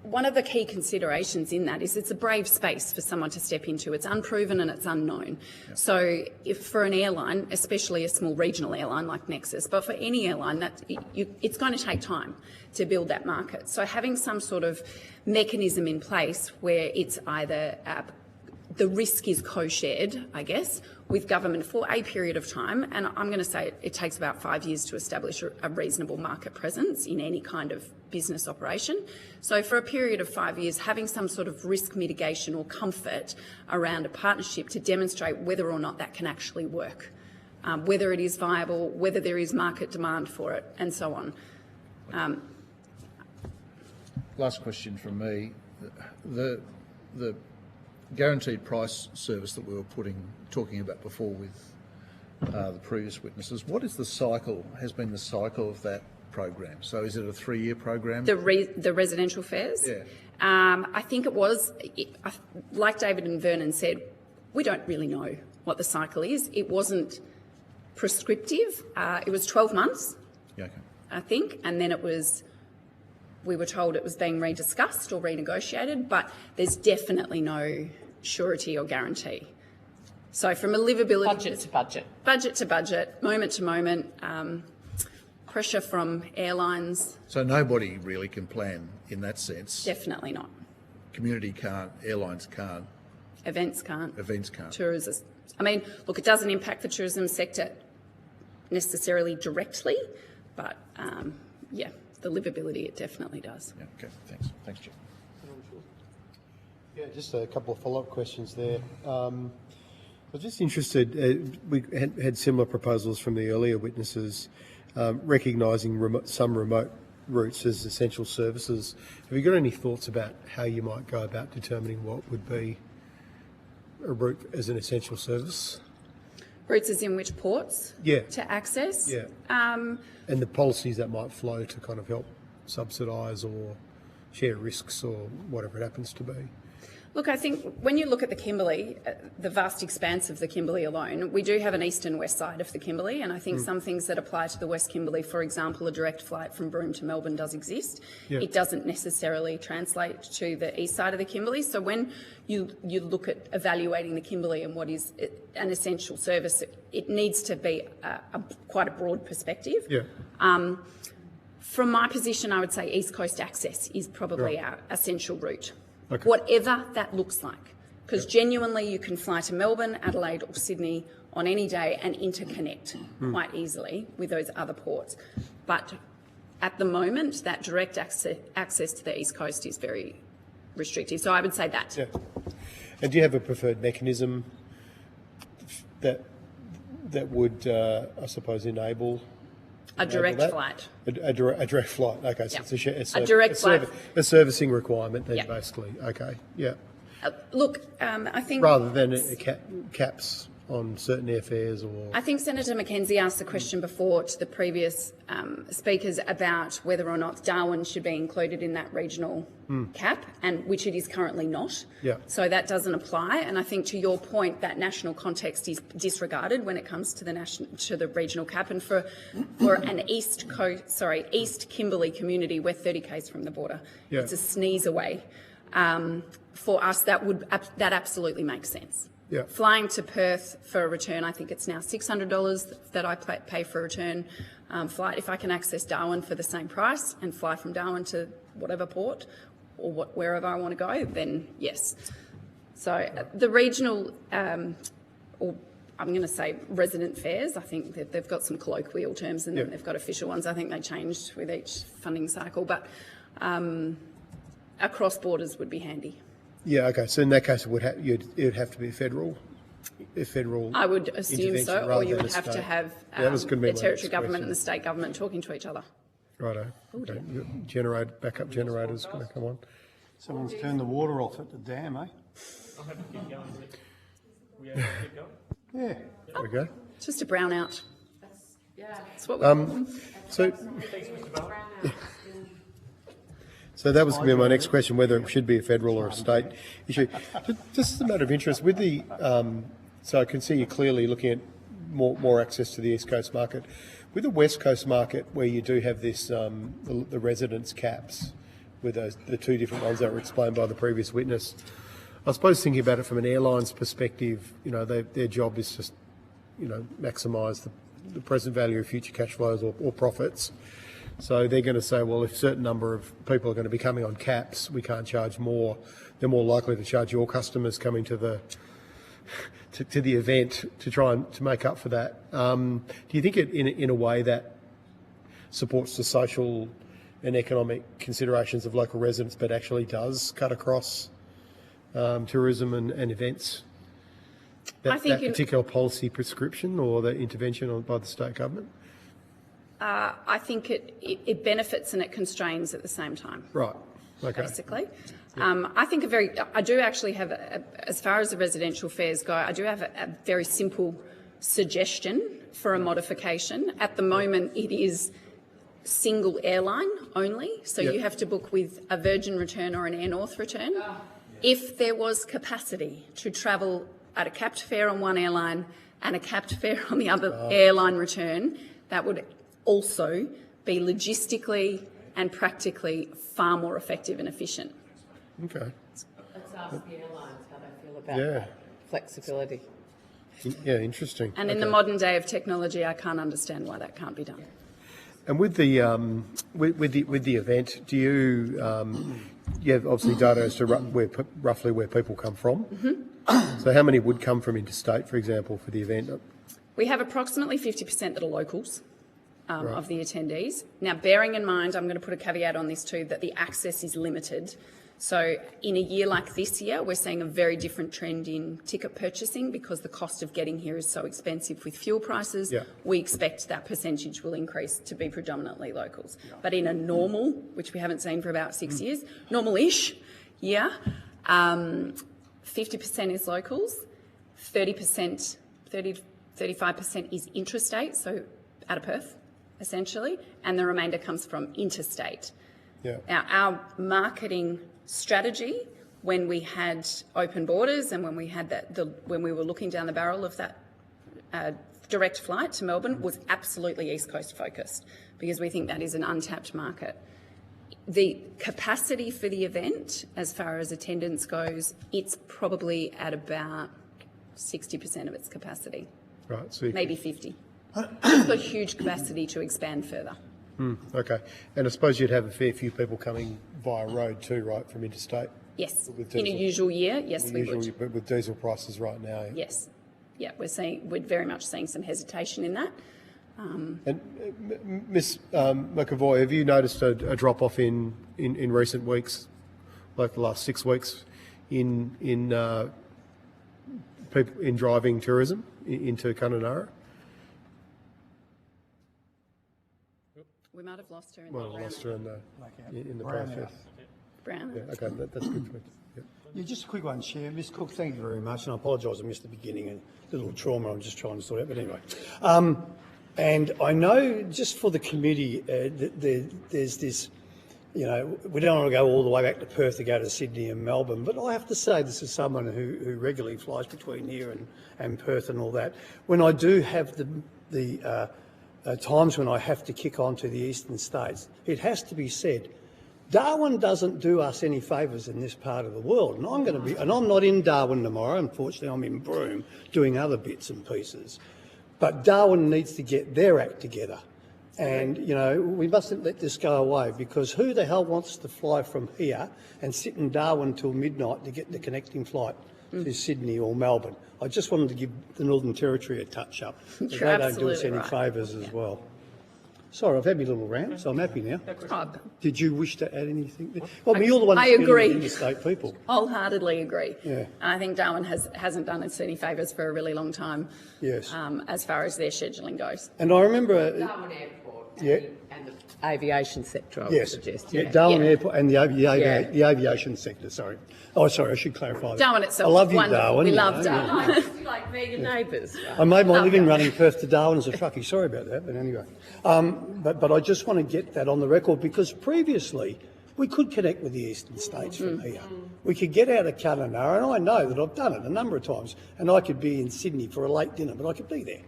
one of the key considerations in that is it's a brave space for someone to step into. It's unproven and it's unknown. Yeah. So if for an airline, especially a small regional airline like Nexus, but for any airline, it's going to take time to build that market. So having some sort of mechanism in place where it's either the risk is co-shared, I guess, with government for a period of time. And I'm going to say it takes about 5 years to establish a reasonable market presence in any kind of business operation. So for a period of 5 years, having some sort of risk mitigation or comfort around a partnership to demonstrate whether or not that can actually work, whether it is viable, whether there is market demand for it, and so on. Last question from me. The guaranteed price service that we were talking about before with the previous witnesses, what is the cycle, has been the cycle of that program? So is it a 3-year program? The residential fares? Yeah. I think it was, like David and Vernon said, we don't really know what the cycle is. It wasn't prescriptive. It was 12 months, Yeah, okay. I think, and then we were told it was being rediscussed or renegotiated, but there's definitely no surety or guarantee. So from a livability... Budget to budget, moment to moment, pressure from airlines... So nobody really can plan in that sense? Definitely not. Community can't, airlines can't. Events can't. Tourism. I mean, look, it doesn't impact the tourism sector necessarily directly, but yeah, the livability, it definitely does. Yeah, okay, thanks. Thanks, Chair. Yeah, just a couple of follow-up questions there. I was just interested, we had similar proposals from the earlier witnesses, recognising some remote routes as essential services. Have you got any thoughts about how you might go about determining what would be a route as an essential service? Routes as in which ports? Yeah. To access? Yeah. And the policies that might flow to kind of help subsidise or share risks or whatever it happens to be. Look, I think when you look at the Kimberley, the vast expanse of the Kimberley alone, we do have an east and west side of the Kimberley, and I think some things that apply to the West Kimberley, for example, a direct flight from Broome to Melbourne does exist. Yeah. It doesn't necessarily translate to the east side of the Kimberley. So when you look at evaluating the Kimberley and what is an essential service, it needs to be quite a broad perspective. Yeah. From my position, I would say East Coast access is probably our essential route. Okay. Whatever that looks like, because genuinely you can fly to Melbourne, Adelaide or Sydney on any day and interconnect quite easily with those other ports. But at the moment, that direct access to the East Coast is very restrictive. So I would say that. Yeah. And do you have a preferred mechanism that would, I suppose, enable... A direct flight. A direct flight. Okay, so it's a direct flight. A servicing requirement then, Yeah. basically. Okay, yeah. Look, I think... Rather than caps on certain airfares or... I think Senator McKenzie asked the question before to the previous speakers about whether or not Darwin should be included in that regional cap, and which it is currently not. Yeah. So that doesn't apply. And I think to your point, that national context is disregarded when it comes to the regional cap. And for an East Kimberley community, we're 30 k's from the border. Yeah. It's a sneeze away. For us, that absolutely makes sense. Yeah. Flying to Perth for a return, I think it's now $600 that I pay for a return flight. If I can access Darwin for the same price and fly from Darwin to whatever port or wherever I want to go, then yes. So the regional, or I'm going to say resident fares, I think that they've got some colloquial terms and then they've got official ones. I think they changed with each funding cycle, but across borders would be handy. Yeah, okay. So in that case, it would have to be a federal. I would assume so, or you would have to have the territory government and the state government talking to each other. Righto. Okay. Backup generators going to come on. Someone's turned the water off at the dam, eh? I'll have to keep going. We have to keep going? Yeah. There we go. It's just a brownout. That's what we're So, Thanks, Mr. Bell. so that was going to be my next question, whether it should be a federal or a state issue. Just as a matter of interest, with the so I can see you clearly looking at more access to the East Coast market. With the West Coast market, where you do have this the residence caps, with the two different ones that were explained by the previous witness, I suppose thinking about it from an airline's perspective, their job is just, maximise the present value of future cash flows or profits. So they're going to say, well, if a certain number of people are going to be coming on caps, we can't charge more. They're more likely to charge your customers coming to the event to try and to make up for that. Do you think it, in a way, that supports the social and economic considerations of local residents, but actually does cut across tourism and events? That particular policy prescription or the intervention by the state government? I think it benefits and it constrains at the same time. Right. Okay. Basically. I do actually have, as far as the residential fares go, I do have a very simple suggestion for a modification. At the moment, it is single airline only, so you have to book with a Virgin return or an Air North return. If there was capacity to travel at a capped fare on one airline and a capped fare on the other airline return, that would also be logistically and practically far more effective and efficient. Okay. Let's ask the airlines how they feel about that flexibility. Yeah, interesting. And in the modern day of technology, I can't understand why that can't be done. And with the event, do you have obviously data as to roughly where people come from? Mm-hmm. So how many would come from interstate, for example, for the event? We have approximately 50% that are locals of the attendees. Now, bearing in mind, I'm going to put a caveat on this too, that the access is limited. So in a year like this year, we're seeing a very different trend in ticket purchasing because the cost of getting here is so expensive with fuel prices. Yeah. We expect that percentage will increase to be predominantly locals. Yeah. But in a normal, which we haven't seen for about 6 years, normal-ish year, 50% is locals, 35% is intrastate, so out of Perth, essentially, and the remainder comes from interstate. Yeah. Now, our marketing strategy when we had open borders and when we had when we were looking down the barrel of that direct flight to Melbourne was absolutely East Coast focused because we think that is an untapped market. The capacity for the event, as far as attendance goes, it's probably at about 60% of its capacity. Right. So maybe 50. It's got huge capacity to expand further. Okay. And I suppose you'd have a fair few people coming via road too, right, from interstate? Yes. In a usual year, yes, we would. But with diesel prices right now. Yeah. Yes. Yeah, we're very much seeing some hesitation in that. And Ms McAvoy, have you noticed a drop-off in recent weeks, like the last 6 weeks, in people in driving tourism into Kununurra? We might have lost her in the process. Brown. Yeah, okay, that's good for me. Yep. Yeah, just a quick one, Chair. Ms Cook, thank you very much, and I apologise I missed the beginning and a little trauma I'm just trying to sort out, but anyway. And I know just for the committee, there's this, we don't want to go all the way back to Perth to go to Sydney and Melbourne, but I have to say this is someone who regularly flies between here and Perth and all that. When I do have the times when I have to kick on to the eastern states, it has to be said, Darwin doesn't do us any favours in this part of the world, and I'm not in Darwin tomorrow. Unfortunately, I'm in Broome doing other bits and pieces. But Darwin needs to get their act together, and we mustn't let this go away because who the hell wants to fly from here and sit in Darwin till midnight to get the connecting flight to Sydney or Melbourne? I just wanted to give the Northern Territory a touch-up. They don't do us any favours as well. Sorry, I've had my little rant, so I'm happy now. Did you wish to add anything? Well, you're the one that's dealing with interstate people. Wholeheartedly agree. Yeah. And I think Darwin hasn't done us any favours for a really long time. Yes. As far as their scheduling goes. And I remember Darwin Airport and the aviation sector, I would suggest. Yeah, Darwin Airport and the aviation sector, sorry. Oh, sorry, I should clarify that. Darwin itself I love you, wonderful. Darwin. We love Darwin. It's like vegan neighbours. I made my living running Perth to Darwin as a truckie. Sorry about that, but anyway. But I just want to get that on the record because previously we could connect with the eastern states from here. We could get out of Kununurra, and I know that I've done it a number of times, and I could be in Sydney for a late dinner, but I could be there.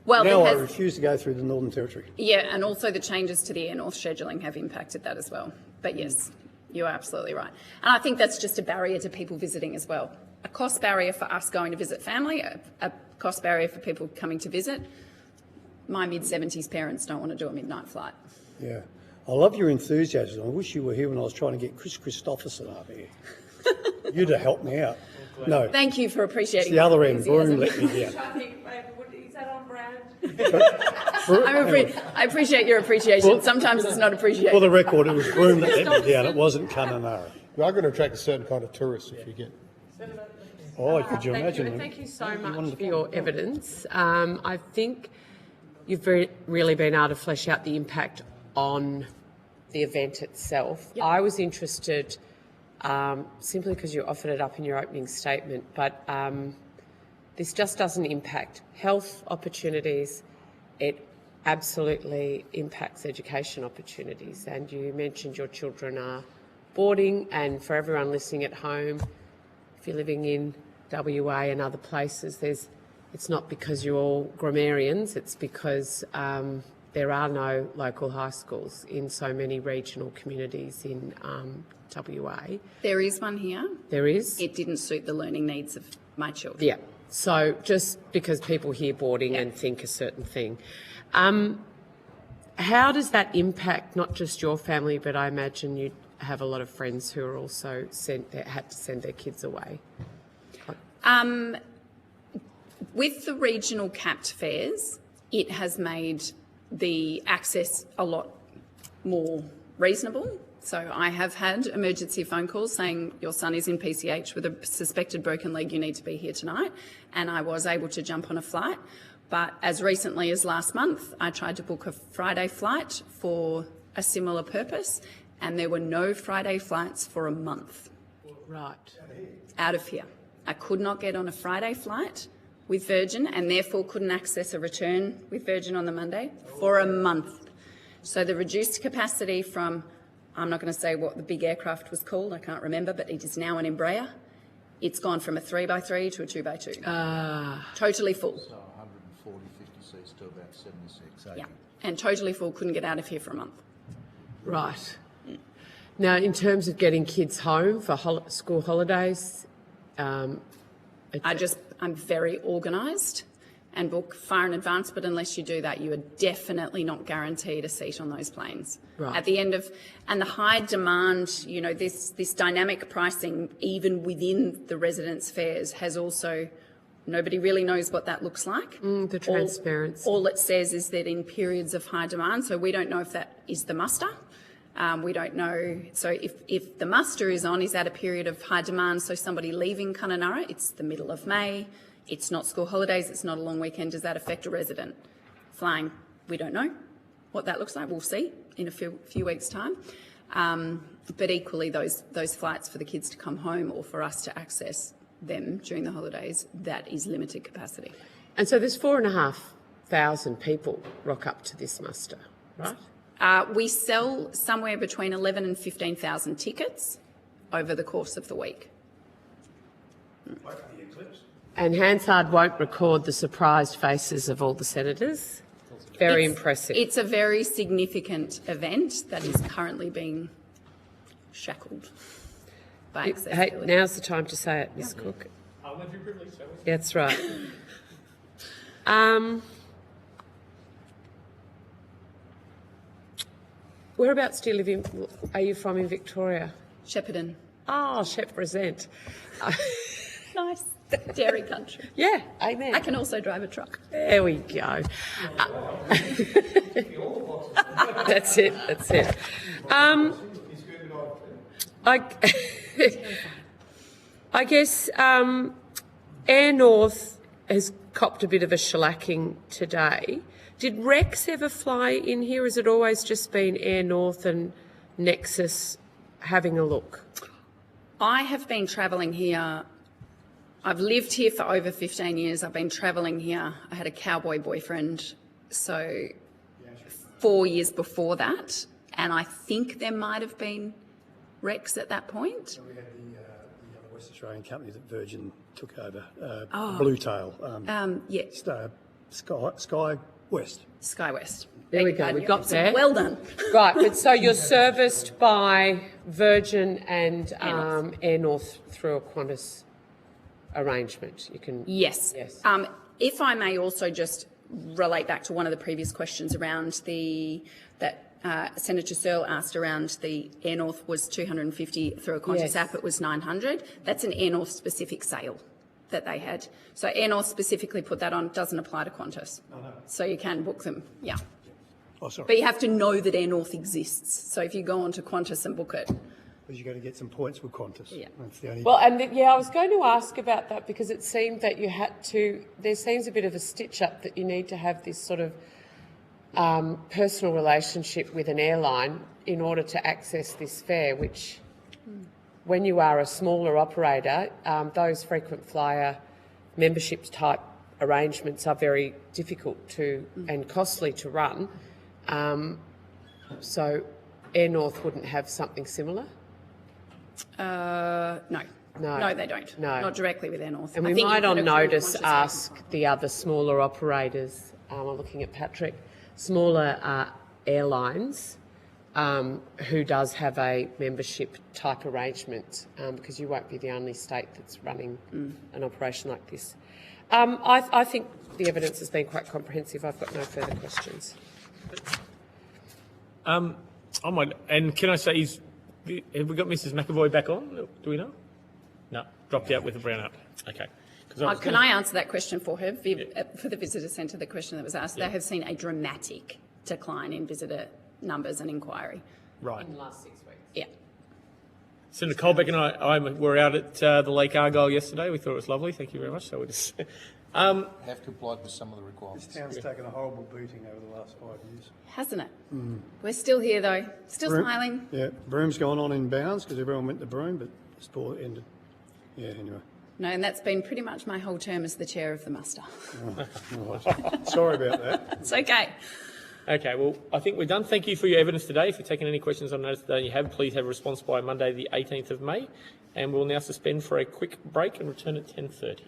Well, now I refuse to go through the Northern Territory. Yeah, and also the changes to the Air North scheduling have impacted that as well. But yes, you are absolutely right. And I think that's just a barrier to people visiting as well. A cost barrier for us going to visit family, a cost barrier for people coming to visit. My mid-70s parents don't want to do a midnight flight. Yeah. I love your enthusiasm. I wish you were here when I was trying to get Chris Christopherson up here. You'd have helped me out. No. Thank you for appreciating It's the other my end. Broome enthusiasm. let me down. Is that on brand? I appreciate your appreciation. Sometimes it's not appreciated. For the record, it was Broome that let me down. It wasn't Kununurra. You are going to attract a certain kind of tourists if you get. Oh, could you imagine? And thank you so much for your evidence. I think you've really been able to flesh out the impact on the event itself. Yep. I was interested, simply because you offered it up in your opening statement, but this just doesn't impact health opportunities. It absolutely impacts education opportunities. And you mentioned your children are boarding, and for everyone listening at home, if you're living in WA and other places, it's not because you're all grammarians, it's because there are no local high schools in so many regional communities in WA. There is one here. There is? It didn't suit the learning needs of my children. Yeah. So just because people hear boarding and think a certain thing. How does that impact not just your family, but I imagine you have a lot of friends who are also had to send their kids away? With the regional capped fares, it has made the access a lot more reasonable. So I have had emergency phone calls saying your son is in PCH with a suspected broken leg, you need to be here tonight. And I was able to jump on a flight. But as recently as last month, I tried to book a Friday flight for a similar purpose, and there were no Friday flights for a month. Right. Out of here. I could not get on a Friday flight with Virgin and therefore couldn't access a return with Virgin on the Monday for a month. So the reduced capacity from, I'm not going to say what the big aircraft was called, I can't remember, but it is now an Embraer. It's gone from a 3x3 to a 2x2. Totally full. So 140, 50 seats to about 76, 80. Yeah, and totally full, couldn't get out of here for a month. Right. Now, in terms of getting kids home for school holidays, I'm very organised and book far in advance, but unless you do that, you are definitely not guaranteed a seat on those planes. Right. At the end of, and the high demand, you know, this dynamic pricing, even within the residents' fares, has also, nobody really knows what that looks like. the transparency. All it says is that in periods of high demand, so we don't know if that is the muster. We don't know. So if the muster is on, is that a period of high demand? So somebody leaving Kununurra, it's the middle of May, it's not school holidays, it's not a long weekend. Does that affect a resident flying? We don't know what that looks like. We'll see in a few weeks' time. But equally, those flights for the kids to come home or for us to access them during the holidays, that is limited capacity. And so there's 4,500 people rock up to this muster, right? We sell somewhere between 11 and 15,000 tickets over the course of the week. And Hansard won't record the surprised faces of all the senators. Very impressive. It's a very significant event that is currently being shackled by Hey, accessibility. now's the time to say it, Ms Cook. I'll have your privilege, shall we? That's right. Whereabouts do you live in? Are you from in Victoria? Shepparton. Oh, Shep present. Nice. Dairy country. Yeah, amen. I can also drive a truck. There we go. That's it. That's it. I guess Air North has copped a bit of a shellacking today. Did Rex ever fly in here? Has it always just been Air North and Nexus having a look? I have been travelling here. I've lived here for over 15 years. I've been travelling here. I had a cowboy boyfriend, so 4 years before that, and I think there might have been Rex at that point. We had the other West Australian company that Virgin took over, Bluetail. Yes, Sky West. SkyWest. There we go. We got there. Well done. Right, but so you're serviced by Virgin and Air North through a Qantas arrangement. You can. Yes. Yes. If I may also just relate back to one of the previous questions around that Senator Searle asked around the Air North was 250 through a Qantas Yes. app, it was 900. That's an Air North specific sale that they had. So Air North specifically put that on, doesn't apply to Qantas. So you can book them, yeah. Oh, sorry. But you have to know that Air North exists. So if you go onto Qantas and book it, Because you're going to get some points with Qantas. Yeah. That's the only. Well, and I was going to ask about that because it seemed that you had to, there seems a bit of a stitch up that you need to have this sort of personal relationship with an airline in order to access this fare, which when you are a smaller operator, those frequent flyer membership type arrangements are very difficult to and costly to run. So Air North wouldn't have something similar? no. No. No, they don't. No. Not directly with Air North. And I we think you might could on have called notice Qantas ask the other smaller operators, I'm looking at Patrick, smaller airlines who does have a membership type arrangement because you won't be the only state that's running an operation like this. I think the evidence has been quite comprehensive. I've got no further questions. I might, and can I say, have we got Mrs. McAvoy back on? Do we know? No, dropped out with a brown up. Okay. Can I answer that question for her? For the visitor centre, the question that was asked, they have seen a dramatic decline in visitor numbers and inquiry. Right. In the last 6 weeks. Yeah. Senator Colbeck and I were out at the Lake Argyle yesterday. We thought it was lovely. Thank you very much. So we just Have complied with some of the requirements. This town's taken a horrible beating over the last 5 years. Hasn't it? We're still here though, still smiling. Yeah, Broom's gone on in bounds because everyone went to Broome, but the sport ended. Yeah, anyway. No, and that's been pretty much my whole term as the chair of the muster. Sorry about that. It's okay. Okay, well, I think we're done. Thank you for your evidence today. If you're taking any questions on notice that you have, please have a response by Monday, the 18th of May. And we'll now suspend for a quick break and return at 10:30.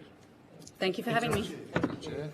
Thank you for having me. Chair.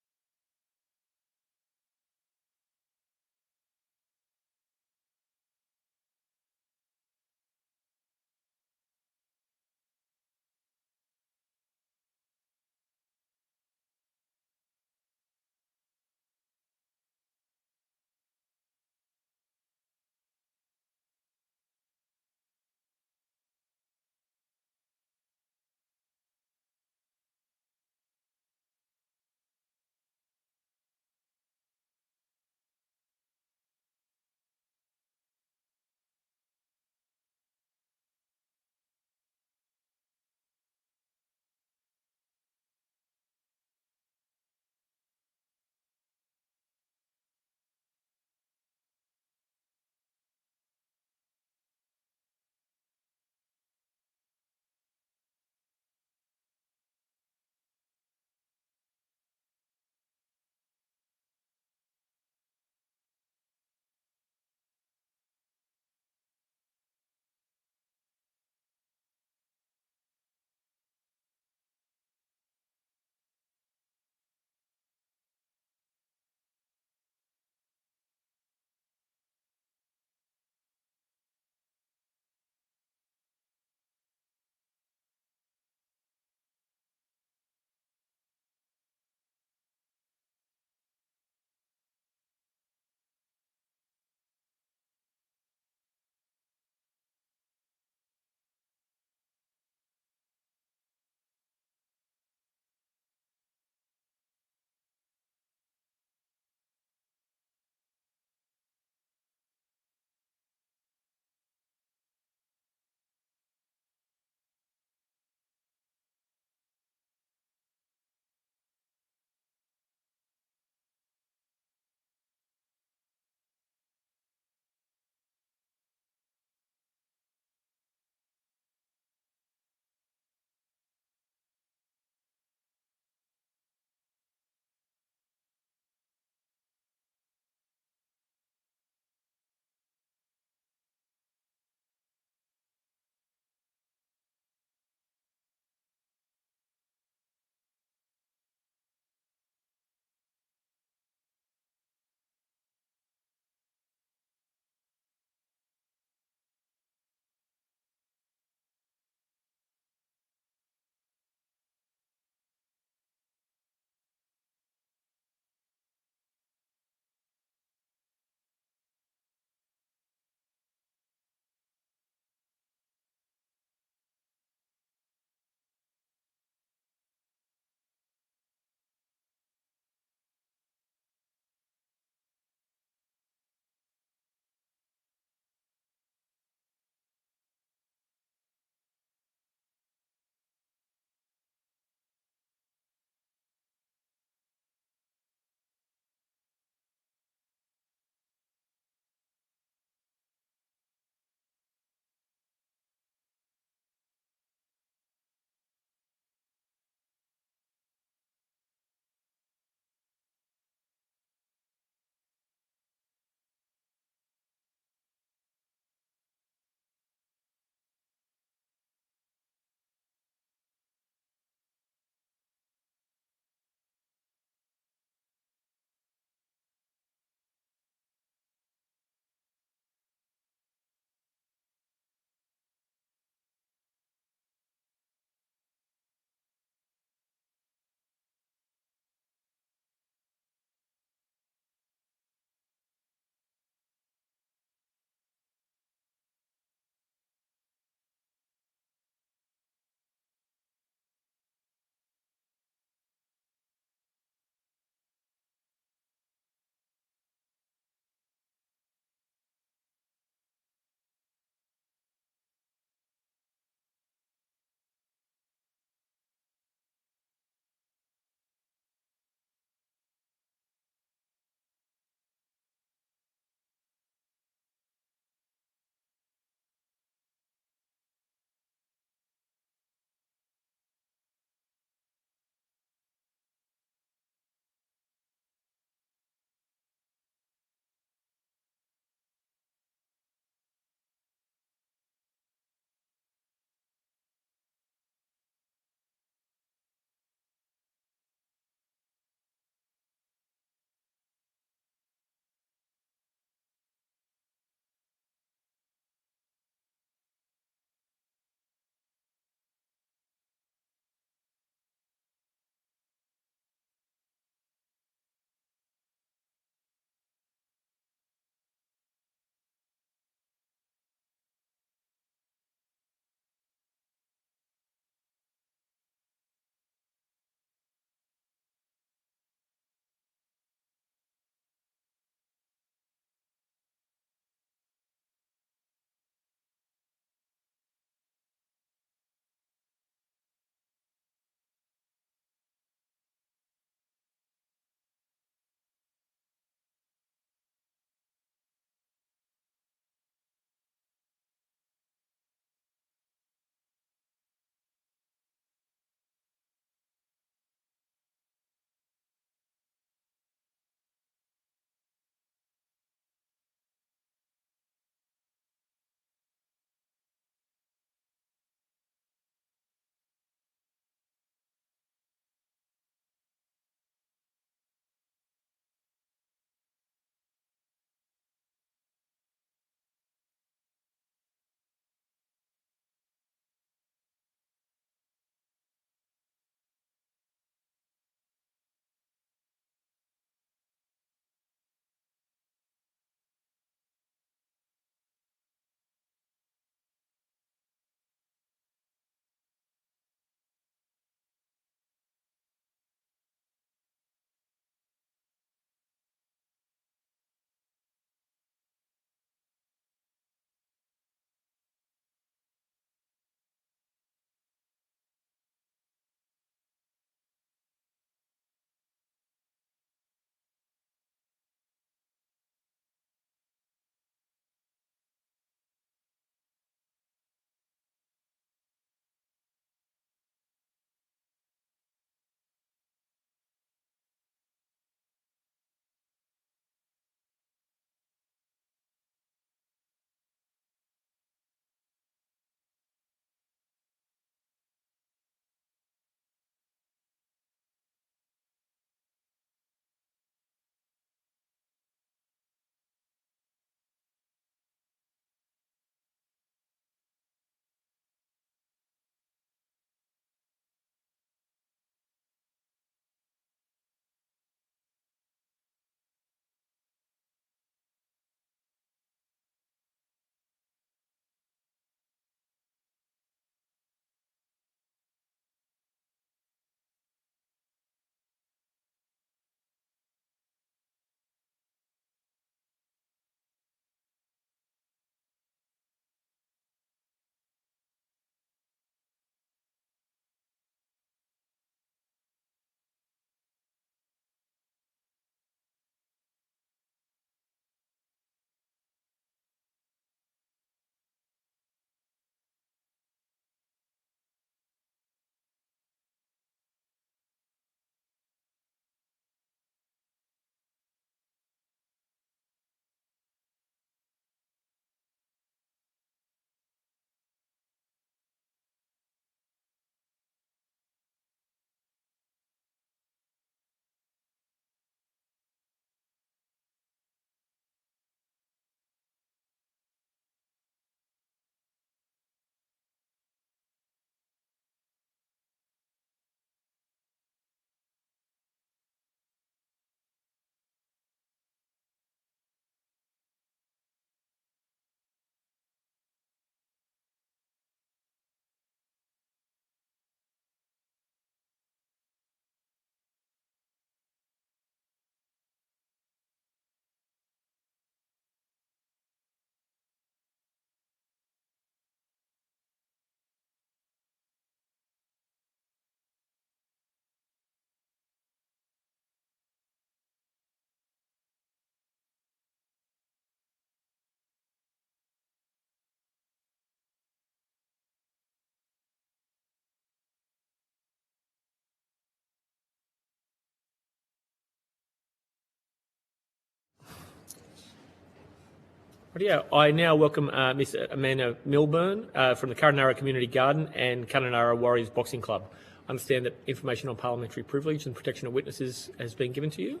Yeah, I now welcome Miss Amanda Milburn from the Kununurra Community Garden and Kununurra Warriors Boxing Club. I understand that information on parliamentary privilege and protection of witnesses has been given to you.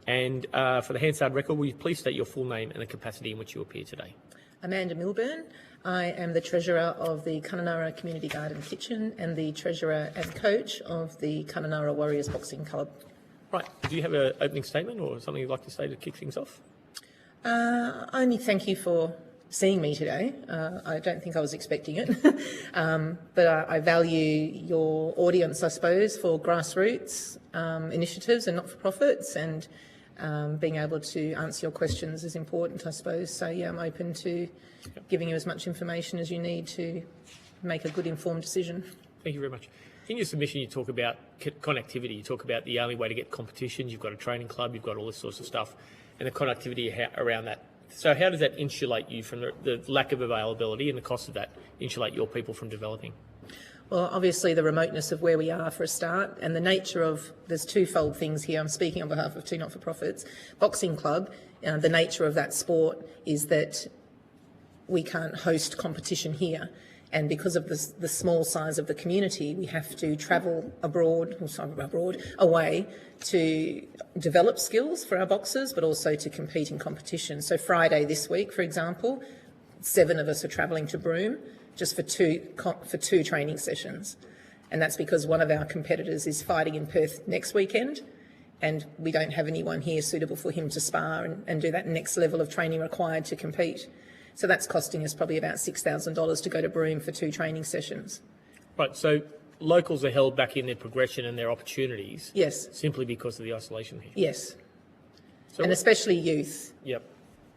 And for the Hansard record, will you please state your full name and the capacity in which you appear today? Amanda Milburn. I am the Treasurer of the Kununurra Community Garden Kitchen and the Treasurer and Coach of the Kununurra Warriors Boxing Club. Right. Do you have an opening statement or something you'd like to say to kick things off? Only thank you for seeing me today. I don't think I was expecting it, but I value your audience, I suppose, for grassroots initiatives and not-for-profits, and being able to answer your questions is important, I suppose. So, yeah, I'm open to giving you as much information as you need to make a good informed decision. Thank you very much. In your submission, you talk about connectivity. You talk about the only way to get competitions. You've got a training club. You've got all this sorts of stuff, and the connectivity around that. So how does that insulate you from the lack of availability and the cost of that insulate your people from developing? Well, obviously the remoteness of where we are for a start, and the nature of, there's twofold things here. I'm speaking on behalf of two not-for-profits. Boxing Club, the nature of that sport is that we can't host competition here. And because of the small size of the community, we have to travel away to develop skills for our boxers, but also to compete in competition. So Friday this week, for example, 7 of us are travelling to Broome just for two training sessions. And that's because one of our competitors is fighting in Perth next weekend, and we don't have anyone here suitable for him to spar and do that next level of training required to compete. So that's costing us probably about $6,000 to go to Broome for 2 training sessions. Right, so locals are held back in their progression and their opportunities. Yes. Simply because of the isolation here. Yes. So and especially youth. Yep.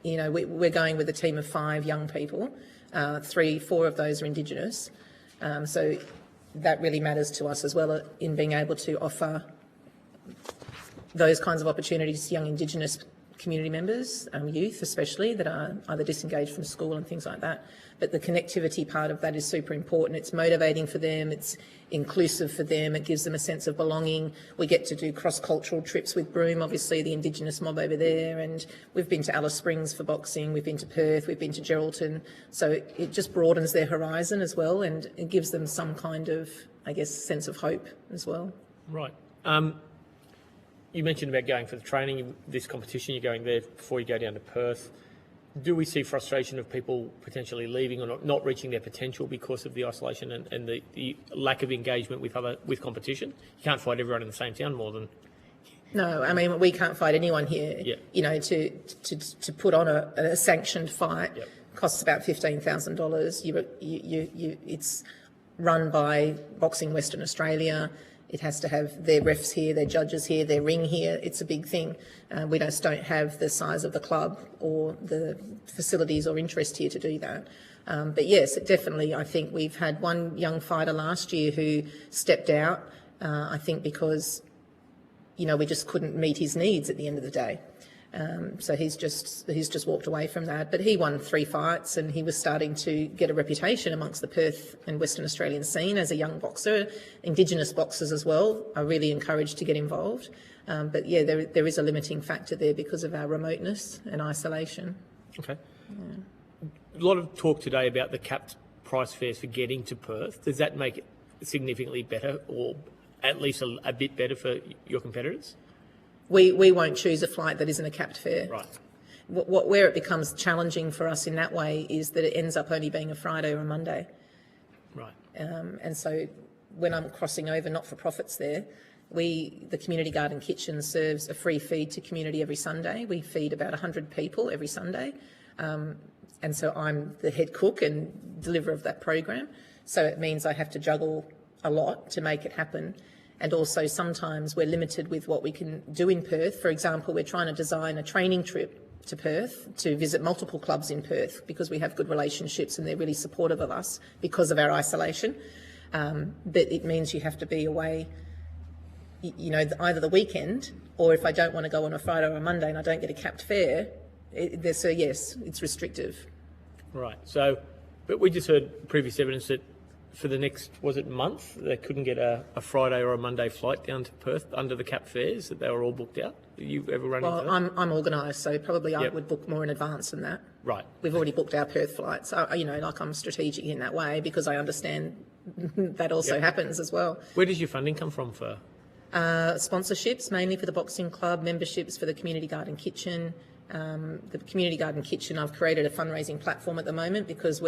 You know, we're going with a team of 5 young people. 4 of those are Indigenous. So that really matters to us as well in being able to offer those kinds of opportunities to young Indigenous community members, youth especially, that are either disengaged from school and things like that. But the connectivity part of that is super important. It's motivating for them, it's inclusive for them, it gives them a sense of belonging. We get to do cross-cultural trips with Broome, obviously the Indigenous mob over there, and we've been to Alice Springs for boxing, we've been to Perth, we've been to Geraldton. So it just broadens their horizon as well, and it gives them some kind of, I guess, sense of hope as well. Right. You mentioned about going for the training, this competition, you're going there before you go down to Perth. Do we see frustration of people potentially leaving or not reaching their potential because of the isolation and the lack of engagement with competition? You can't fight everyone in the same town more than... No, I mean, we can't fight anyone here. Yeah. You know, to put on a sanctioned fight costs about $15,000. It's run by Boxing Western Australia. It has to have their refs here, their judges here, their ring here. It's a big thing. We just don't have the size of the club or the facilities or interest here to do that. But yes, definitely, I think we've had one young fighter last year who stepped out, I think because, you know, we just couldn't meet his needs at the end of the day. So he's just walked away from that. But he won 3 fights and he was starting to get a reputation amongst the Perth and Western Australian scene as a young boxer. Indigenous boxers as well are really encouraged to get involved. But yeah, there is a limiting factor there because of our remoteness and isolation. Okay. Yeah. A lot of talk today about the capped price fares for getting to Perth. Does that make it significantly better, or at least a bit better for your competitors? We won't choose a flight that isn't a capped fare. Right. Where it becomes challenging for us in that way is that it ends up only being a Friday or a Monday. Right. And so when I'm crossing over not-for-profits there, the Community Garden Kitchen serves a free feed to community every Sunday. We feed about 100 people every Sunday. And so I'm the head cook and deliverer of that program. So it means I have to juggle a lot to make it happen. And also sometimes we're limited with what we can do in Perth. For example, we're trying to design a training trip to Perth to visit multiple clubs in Perth because we have good relationships and they're really supportive of us because of our isolation. But it means you have to be away, you know, either the weekend, or if I don't want to go on a Friday or a Monday and I don't get a capped fare, so yes, it's restrictive. Right. So, but we just heard previous evidence that for the next, was it month, they couldn't get a Friday or a Monday flight down to Perth under the cap fares, that they were all booked out? Have you ever run into Well, that? I'm organised, so probably I Yep. would book more in advance than that. Right. We've already booked our Perth flights. I'm strategic in that way because I understand that also happens as well. Where does your funding come from for? Sponsorships, mainly for the boxing club, memberships for the Community Garden Kitchen. The Community Garden Kitchen, I've created a fundraising platform at the moment because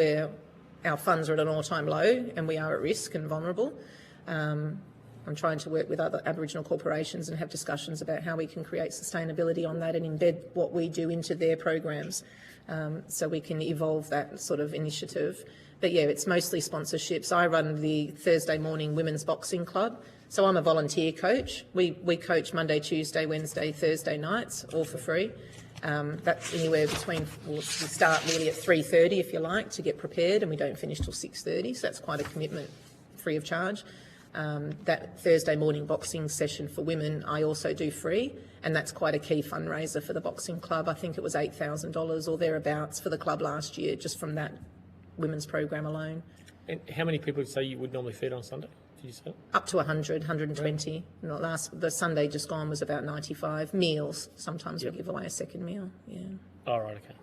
our funds are at an all-time low and we are at risk and vulnerable. I'm trying to work with other Aboriginal corporations and have discussions about how we can create sustainability on that and embed what we do into their programs, so we can evolve that sort of initiative. But yeah, it's mostly sponsorships. I run the Thursday morning women's boxing club, so I'm a volunteer coach. We coach Monday, Tuesday, Wednesday, Thursday nights, all for free. That's anywhere between, we start really at 3:30 if you like to get prepared, and we don't finish till 6:30, so that's quite a commitment, free of charge. That Thursday morning boxing session for women I also do free, and that's quite a key fundraiser for the boxing club. I think it was $8,000 or thereabouts for the club last year just from that women's program alone. And how many people would say you would normally feed on Sunday? Did you say? Up to 100, 120. The Sunday just gone was about 95 meals. Sometimes we give away a second meal. Yeah. Oh, right, okay.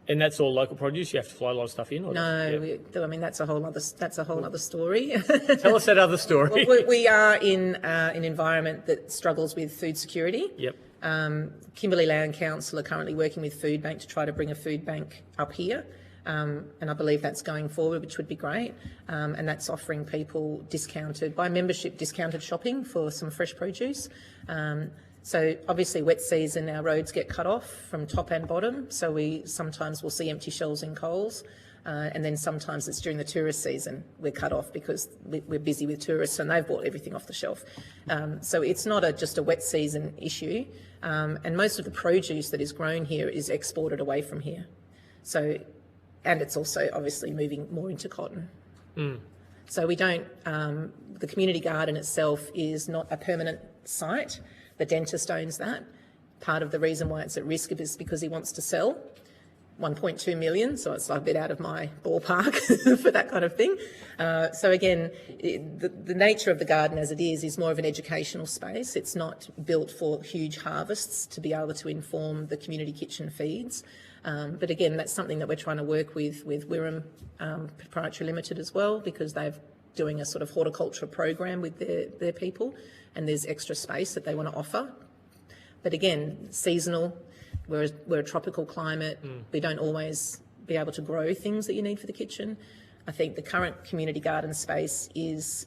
And that's all local produce. You have to fly a lot of stuff in. Or No, that's a whole other story. Tell us that other story. Well, we are in an environment that struggles with food security. Yep. Kimberley Land Council are currently working with Food Bank to try to bring a food bank up here. And I believe that's going forward, which would be great. And that's offering people discounted shopping for some fresh produce. So obviously wet season, our roads get cut off from top and bottom. So we sometimes will see empty shelves in Coles. And then sometimes it's during the tourist season we're cut off because we're busy with tourists and they've bought everything off the shelf. So it's not just a wet season issue. And most of the produce that is grown here is exported away from here. And it's also obviously moving more into cotton. So we don't, the community garden itself is not a permanent site. The dentist owns that. Part of the reason why it's at risk is because he wants to sell 1.2 million, so it's like a bit out of my ballpark for that kind of thing. So again, the nature of the garden as it is more of an educational space. It's not built for huge harvests to be able to inform the community kitchen feeds. But again, that's something that we're trying to work with Wirram Proprietary Limited as well, because they're doing a sort of horticulture program with their people, and there's extra space that they want to offer. But again, seasonal, we're a tropical climate. We don't always be able to grow things that you need for the kitchen. I think the current community garden space is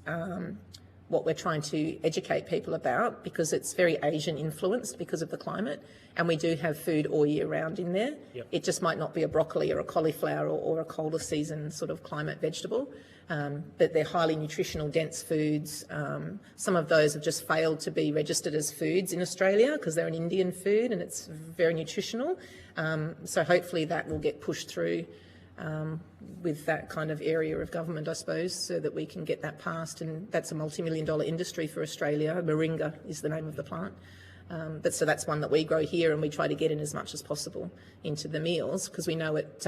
what we're trying to educate people about, because it's very Asian influenced because of the climate, and we do have food all year round in there. Yep. It just might not be a broccoli or a cauliflower or a colder season sort of climate vegetable, but they're highly nutritional, dense foods. Some of those have just failed to be registered as foods in Australia because they're an Indian food and it's very nutritional. So hopefully that will get pushed through with that kind of area of government, I suppose, so that we can get that passed. And that's a multi-million-dollar industry for Australia. Moringa is the name of the plant. But so that's one that we grow here, and we try to get in as much as possible into the meals, because we know it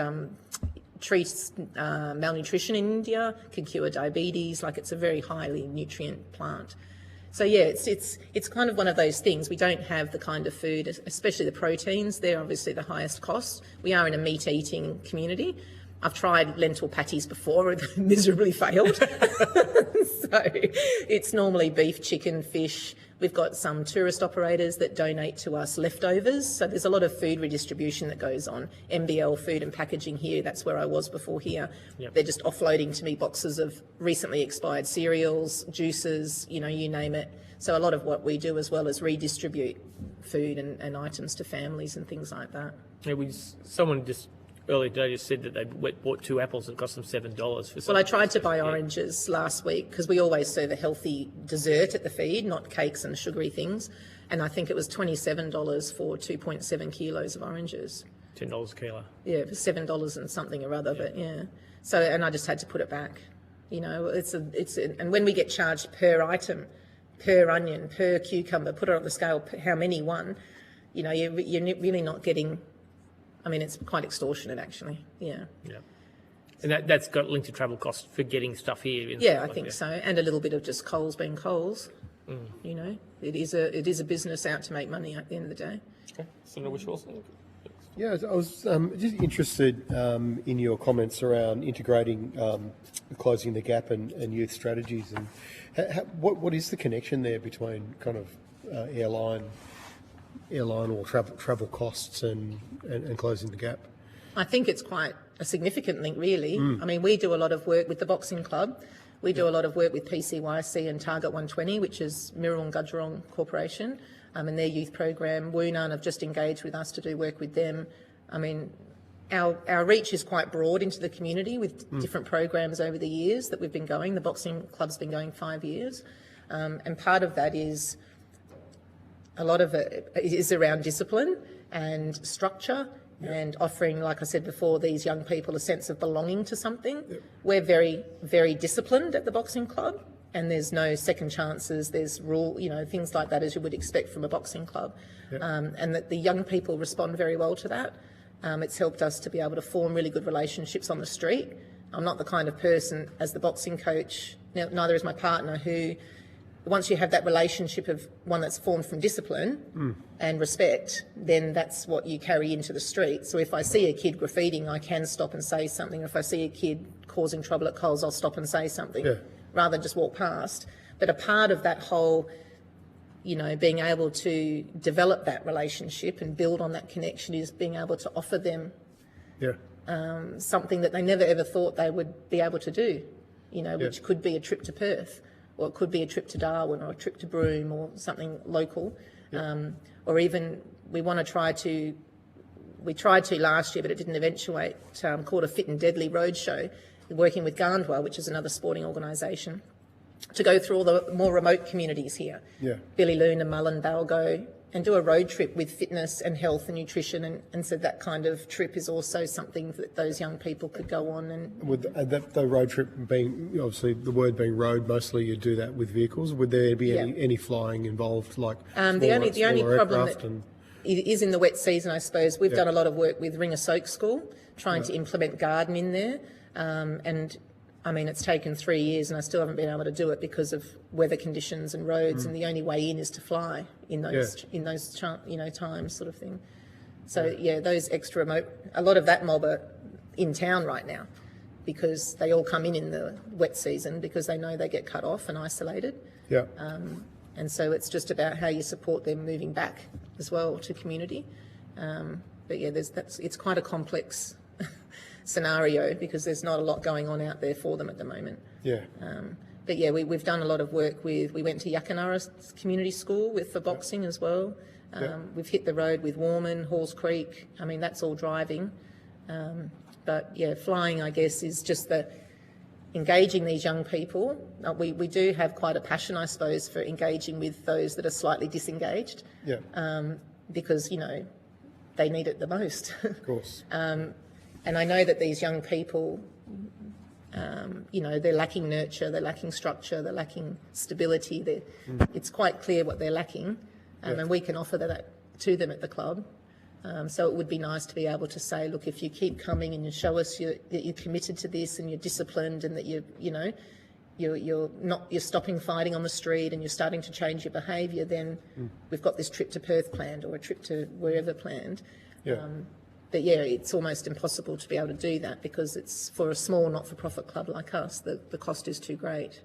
treats malnutrition in India, can cure diabetes. Like, it's a very highly nutrient plant. So yeah, it's kind of one of those things. We don't have the kind of food, especially the proteins. They're obviously the highest cost. We are in a meat-eating community. I've tried lentil patties before and miserably failed. So it's normally beef, chicken, fish. We've got some tourist operators that donate to us leftovers. So there's a lot of food redistribution that goes on. MBL Food and Packaging here, that's where I was before here. Yep. They're just offloading to me boxes of recently expired cereals, juices, you name it. So a lot of what we do as well is redistribute food and items to families and things like that. Someone just earlier today just said that they bought 2 apples and it cost them $7 for something. Well, I tried to buy oranges last week because we always serve a healthy dessert at the feed, not cakes and sugary things. And I think it was $27 for 2.7 kilos of oranges. $10 a kilo. Yeah, it was $7 and something or other, but yeah. So, and I just had to put it back. And when we get charged per item, per onion, per cucumber, put it on the scale, how many one, you're really not getting. I mean, it's quite extortionate, actually. Yeah. Yeah. And that's got linked to travel costs for getting stuff here. and Yeah, stuff I like think that. so, and a little bit of just Coles being Coles. You know, it is a business out to make money at the end of the day. Okay. Senator Wishwater. Yeah, I was just interested in your comments around integrating closing the gap and youth strategies, and what is the connection there between kind of airline or travel costs and closing the gap? I think it's quite a significant link, really. I mean, we do a lot of work with the boxing club. We do a lot of work with PCYC and Target 120, which is Mirrorong Gudgerong Corporation, and their youth program. Woonan have just engaged with us to do work with them. I mean, our reach is quite broad into the community with different programs over the years that we've been going. The boxing club's been going 5 years, and part of that is a lot of it is around discipline and structure. And offering, like I said before, these young people a sense of belonging to something. We're very, very disciplined at the boxing club, and there's no second chances. There's things like that as you would expect from a boxing club, and that the young people respond very well to that. It's helped us to be able to form really good relationships on the street. I'm not the kind of person as the boxing coach, neither is my partner, who once you have that relationship of one that's formed from discipline and respect, then that's what you carry into the street. So if I see a kid graffitiing, I can stop and say something. If I see a kid causing trouble at Coles, I'll stop and say something rather than just walk past. But a part of that whole, being able to develop that relationship and build on that connection is being able to offer them something that they never ever thought they would be able to do, which could be a trip to Perth. Or it could be a trip to Darwin or a trip to Broome or something local. Or even we tried to last year, but it didn't eventuate, called a Fit and Deadly Roadshow, working with Gandwa, which is another sporting organisation, to go through all the more remote communities here. Billyloon and Mullen, Balgo, and do a road trip with fitness and health and nutrition, and so that kind of trip is also something that those young people could go on. And Would the road trip being, obviously the word being road, mostly you do that with vehicles. Would there be any flying involved, like the only problem that it is in the wet season, I suppose. We've done a lot of work with Ringa Soak School, trying to implement garden in there, and I mean, it's taken 3 years and I still haven't been able to do it because of weather conditions and roads, and the only way in is to fly in those times, sort of thing. So those extra remote, a lot of that mob are in town right now because they all come in the wet season because they know they get cut off and isolated. And so it's just about how you support them moving back as well to community. But it's quite a complex scenario because there's not a lot going on out there for them at the moment. But we've done a lot of work we went to Yakanara Community School for boxing as well. We've hit the road with Warman, Halls Creek. I mean, that's all driving. But flying, I guess, is just engaging these young people. We do have quite a passion, I suppose, for engaging with those that are slightly disengaged. Because, they need it the most. Of course. And I know that these young people, they're lacking nurture, they're lacking structure, they're lacking stability. It's quite clear what they're lacking, and we can offer that to them at the club. So it would be nice to be able to say, look, if you keep coming and you show us that you're committed to this and you're disciplined and that you're stopping fighting on the street and you're starting to change your behaviour, then we've got this trip to Perth planned or a trip to wherever planned. But it's almost impossible to be able to do that because it's for a small not-for-profit club like us, the cost is too great.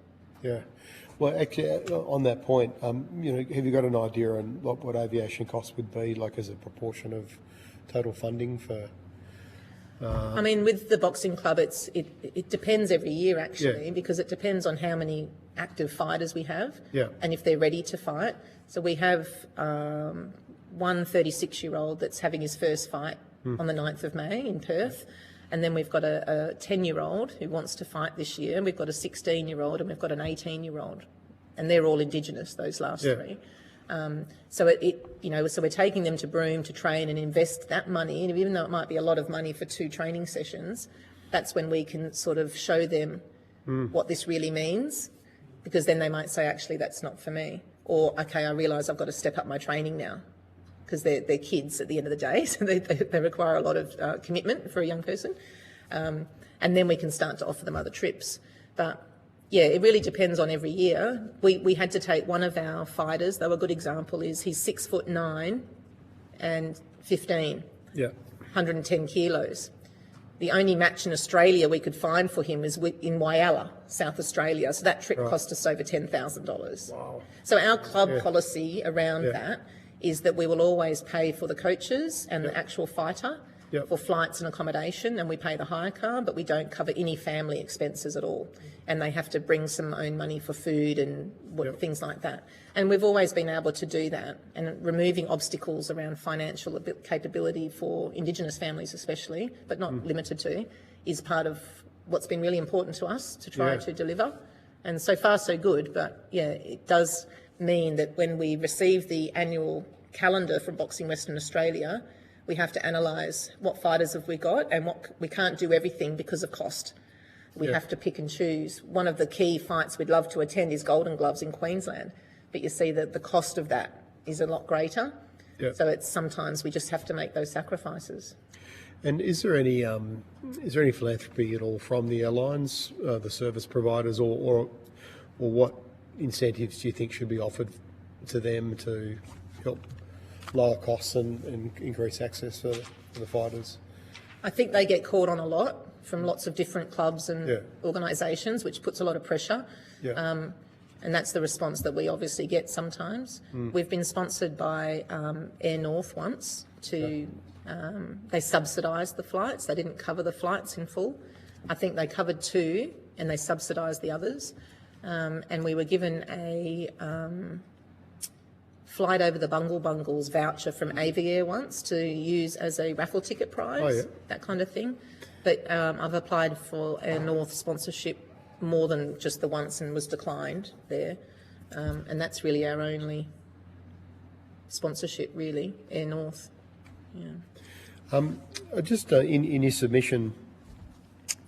Well, actually, on that point, have you got an idea on what aviation costs would be, like as a proportion of total funding for? I mean, with the boxing club, it depends every year actually, because it depends on how many active fighters we have, and if they're ready to fight. So we have one 36-year-old that's having his first fight on the 9th of May in Perth. And then we've got a 10-year-old who wants to fight this year, and we've got a 16-year-old and we've got an 18-year-old. And they're all Indigenous, those last three. So we're taking them to Broome to train and invest that money. And even though it might be a lot of money for 2 training sessions, that's when we can sort of show them what this really means, because then they might say, actually, that's not for me. Or, okay, I realise I've got to step up my training now. Because they're kids at the end of the day, so they require a lot of commitment for a young person. and then we can start to offer them other trips. But yeah, it really depends on every year. We had to take one of our fighters, though a good example is he's 6'9" and 15, Yeah. 110 kilos. The only match in Australia we could find for him is in Whyalla, South Australia. So that trip cost us over $10,000. Wow. So our club policy around that is that we will always pay for the coaches and the actual fighter for flights and accommodation, and we pay the hire car, but we don't cover any family expenses at all. And they have to bring some own money for food and things like that. And we've always been able to do that, and removing obstacles around financial capability for Indigenous families especially, but not limited to, is part of what's been really important to us to try to deliver. And so far so good, but yeah, it does mean that when we receive the annual calendar from Boxing Western Australia, we have to analyse what fighters have we got, and what we can't do everything because of cost. We have to pick and choose. One of the key fights we'd love to attend is Golden Gloves in Queensland, but you see that the cost of that is a lot greater. So it's sometimes we just have to make those sacrifices. And is there any philanthropy at all from the airlines, the service providers, or what incentives do you think should be offered to them to help lower costs and increase access for the fighters? I think they get called on a lot from lots of different clubs and organisations, which puts a lot of pressure. And that's the response that we obviously get sometimes. We've been sponsored by Air North once to, they subsidised the flights. They didn't cover the flights in full. I think they covered 2 and they subsidised the others. And we were given a flight over the Bungles voucher from Aviair once to use as a raffle ticket prize, that kind of thing. But I've applied for a North sponsorship more than just the once and was declined there. And that's really our only sponsorship, really, Air North. Just in your submission,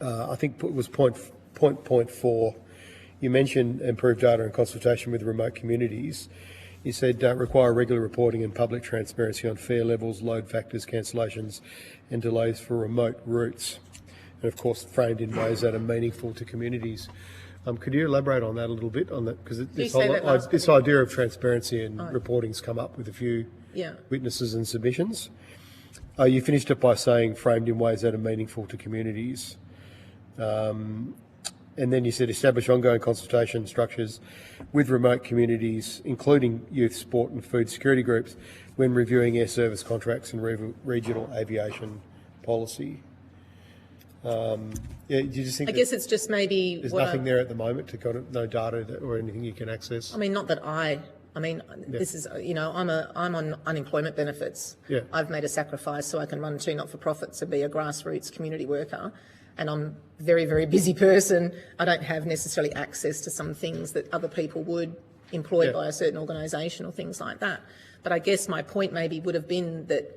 I think it was point 4, you mentioned improved data and consultation with remote communities. You said require regular reporting and public transparency on fare levels, load factors, cancellations and delays for remote routes. And of course, framed in ways that are meaningful to communities. Could you elaborate on that a little bit? On that, because this idea of transparency and reporting's come up with a few witnesses and submissions. You finished it by saying framed in ways that are meaningful to communities. And then you said establish ongoing consultation structures with remote communities, including youth, sport and food security groups, when reviewing air service contracts and regional aviation policy. Do you just think I guess it's just maybe... There's nothing there at the moment, no data or anything you can access? I mean, not that this is, I'm on unemployment benefits. I've made a sacrifice so I can run 2 not-for-profits and be a grassroots community worker. And I'm a very, very busy person. I don't have necessarily access to some things that other people would, employed by a certain organisation or things like that. But I guess my point maybe would have been that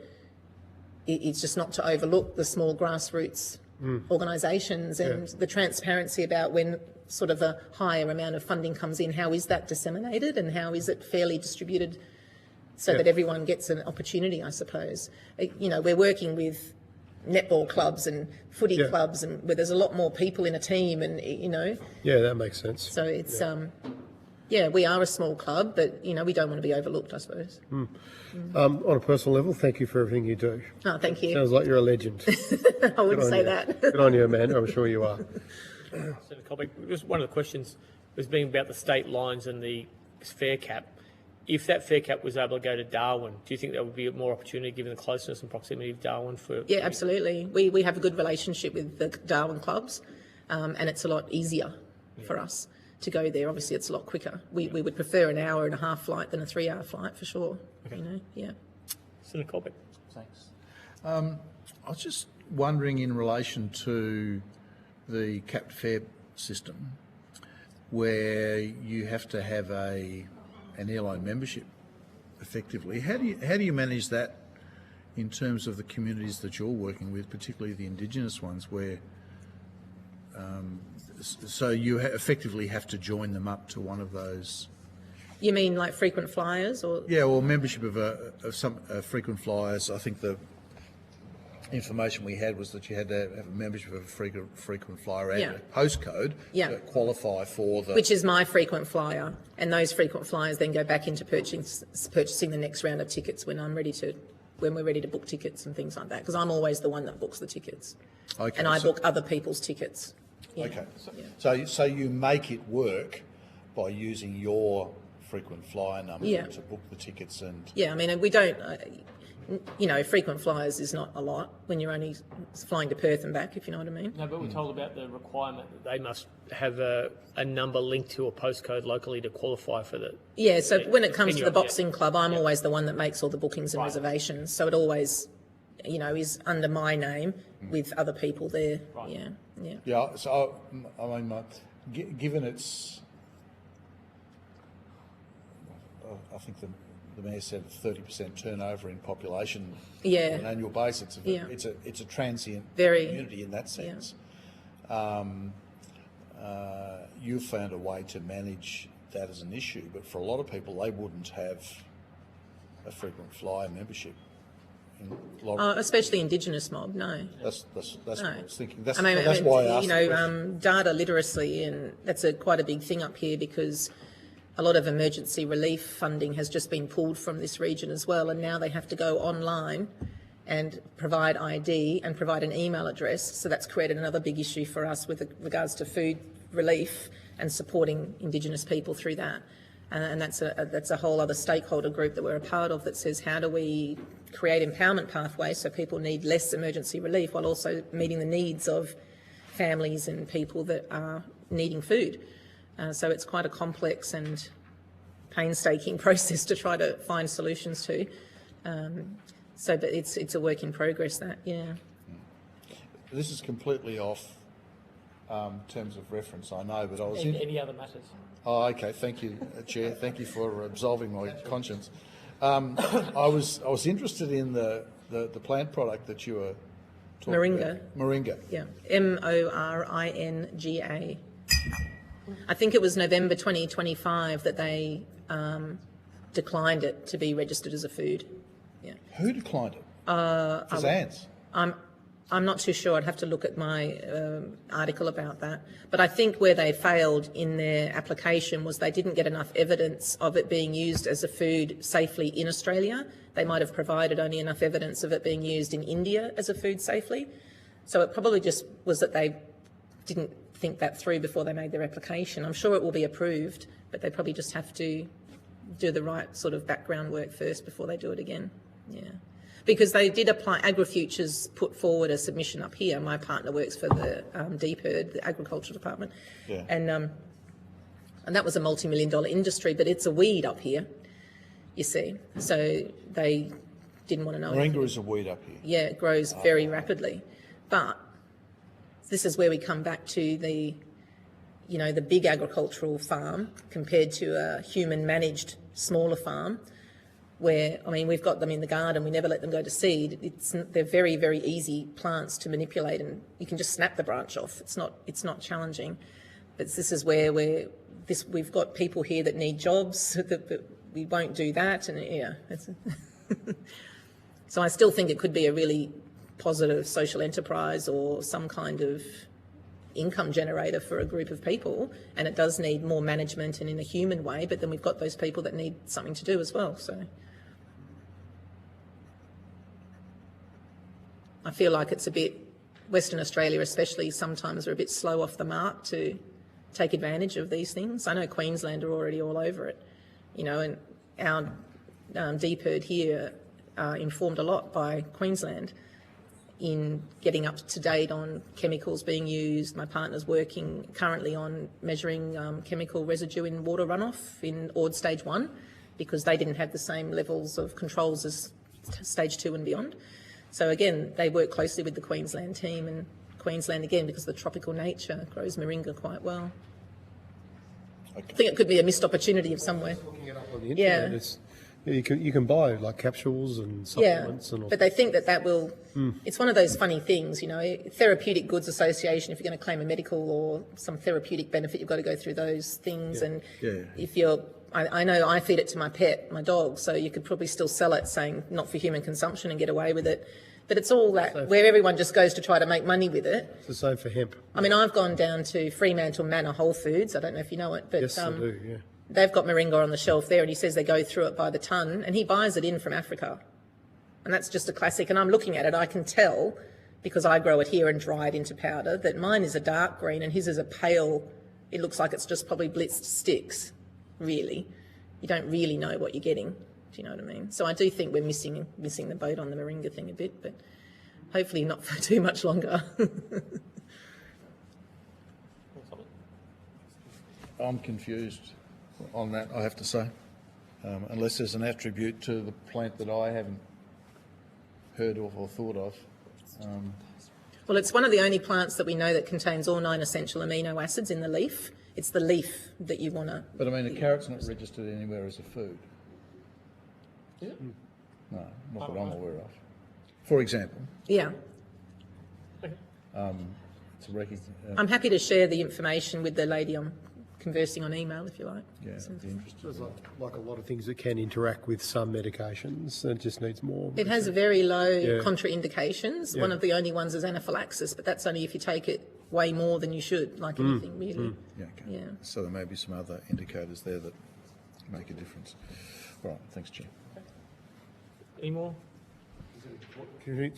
it's just not to overlook the small grassroots organisations and the transparency about when sort of a higher amount of funding comes in, how is that disseminated and how is it fairly distributed so that everyone gets an opportunity, I suppose. We're working with netball clubs and footy clubs and where there's a lot more people in a team and, Yeah, that makes sense. So it's, we are a small club, but, we don't want to be overlooked, I suppose. On a personal level, thank you for everything you do. Oh, thank you. Sounds like you're a legend. I wouldn't say that. Good on you, Amanda. I'm sure you are. Senator Colbeck, just one of the questions was being about the state lines and the fare cap. If that fare cap was able to go to Darwin, do you think there would be more opportunity given the closeness and proximity of Darwin for... Yeah, absolutely. We have a good relationship with the Darwin clubs and it's a lot easier for us to go there. Obviously, it's a lot quicker. We would prefer an 1.5-hour flight than a 3-hour flight for sure. Okay. Senator Colbeck. Thanks. I was just wondering in relation to the capped fare system, where you have to have an airline membership, effectively. How do you manage that in terms of the communities that you're working with, particularly the Indigenous ones, where so you effectively have to join them up to one of those? You mean like frequent flyers, or? Yeah, or membership of some frequent flyers. I think information we had was that you had to have a membership of a frequent flyer and Yeah. a postcode Yeah. to qualify for the... Which is my frequent flyer, and those frequent flyers then go back into purchasing the next round of tickets when we're ready to book tickets and things like that, because I'm always the one that books the tickets. Okay, And I so- book other people's tickets. Yeah. Okay, so you make it work by using your frequent flyer number Yeah. to book the tickets and... Yeah, I mean, we don't, frequent flyers is not a lot when you're only flying to Perth and back, if you know what I mean. No, but we're told about the requirement that they must have a number linked to a postcode locally to qualify for the... Yeah, so when it comes to the Venue, yeah. boxing club, I'm always the one that makes all the bookings and reservations. So it always, is under my name with other people there. Right. Yeah, yeah. Yeah, so, I mean, given its... I think the mayor said 30% turnover in population Yeah. on an annual basis. Yeah. It's a transient Very. community in that sense. You've found a way to manage that as an issue, but for a lot of people, they wouldn't have a frequent flyer membership. In a lot of, Especially Indigenous mob, no. that's what I was thinking. That's why I asked the question. data literacy, and that's quite a big thing up here because a lot of emergency relief funding has just been pulled from this region as well, and now they have to go online and provide ID and provide an email address. So that's created another big issue for us with regards to food relief and supporting Indigenous people through that. And that's a whole other stakeholder group that we're a part of that says, how do we create empowerment pathways so people need less emergency relief while also meeting the needs of families and people that are needing food. So it's quite a complex and painstaking process to try to find solutions to. But it's a work in progress, that, yeah. This is completely off terms of reference, I know, but I was Any other matters? Oh, okay. Thank you, Chair. Thank you for absolving my conscience. I was interested in the plant product that you were talking Moringa. about. Moringa. Yeah, Moringa. I think it was November 2025 that they declined it to be registered as a food. Yeah. Who declined it? Fazans. I'm not too sure. I'd have to look at my article about that. But I think where they failed in their application was they didn't get enough evidence of it being used as a food safely in Australia. They might have provided only enough evidence of it being used in India as a food safely. So it probably just was that they didn't think that through before they made their application. I'm sure it will be approved, but they probably just have to do the right sort of background work first before they do it again. Yeah. Because they did apply, AgriFutures put forward a submission up here. My partner works for the DPIRD, the Agriculture Department. Yeah. And that was a multi-million-dollar industry, but it's a weed up here, you see. So they didn't want to know. Moringa is a weed up here. Yeah, it grows very rapidly. But this is where we come back to the big agricultural farm compared to a human-managed smaller farm, where, we've got them in the garden, we never let them go to seed. They're very, very easy plants to manipulate, and you can just snap the branch off. It's not challenging. But this is where we've got people here that need jobs, that we won't do that, and yeah. So I still think it could be a really positive social enterprise or some kind of income generator for a group of people, and it does need more management and in a human way, but then we've got those people that need something to do as well. So I feel like it's a bit, Western Australia especially, sometimes are a bit slow off the mark to take advantage of these things. I know Queensland are already all over it, and our DPIRD here are informed a lot by Queensland in getting up to date on chemicals being used. My partner's working currently on measuring chemical residue in water runoff in Ord Stage 1 because they didn't have the same levels of controls as Stage 2 and beyond. So again, they work closely with the Queensland team, and Queensland, again, because of the tropical nature, grows moringa quite well. Okay. I think it could be a missed opportunity of somewhere. Looking it up on the internet, you can buy like capsules and supplements. Yeah, but they think that will... It's one of those funny things, Therapeutic Goods Association, if you're going to claim a medical or some therapeutic benefit, you've got to go through those things. Yeah. And yeah. if you're... I know I feed it to my pet, my dog, so you could probably still sell it saying not for human consumption and get away with it. But it's all that, where everyone just goes to try to make money with it. It's the same for hemp. I mean, I've gone down to Fremantle Manor Whole Foods. I don't know if you know it, but Yes, I do, yeah. they've got moringa on the shelf there, and he says they go through it by the tonne, and he buys it in from Africa. And that's just a classic. And I'm looking at it, I can tell, because I grow it here and dry it into powder, that mine is a dark green and his is a pale, it looks like it's just probably blitzed sticks, really. You don't really know what you're getting, do you know what I mean? So I do think we're missing the boat on the moringa thing a bit, but hopefully not for too much longer. I'm confused on that, I have to say, unless there's an attribute to the plant that I haven't heard of or thought of. Well, it's one of the only plants that we know that contains all 9 essential amino acids in the leaf. It's the leaf that you want to... But I mean, the carrot's not registered anywhere as a food. Is it? No, not that I'm aware of. For example, Yeah. it's a I'm happy to share the information with the lady I'm conversing on email, if you like. yeah, it'd be interesting. There's like a lot of things that can interact with some medications. It just needs more. It has very low Yeah. contraindications. Yeah. One of the only ones is anaphylaxis, but that's only if you take it way more than you should, like anything really. Yeah, okay. Yeah. So there may be some other indicators there that make a difference. All right, thanks, Chair. Any more?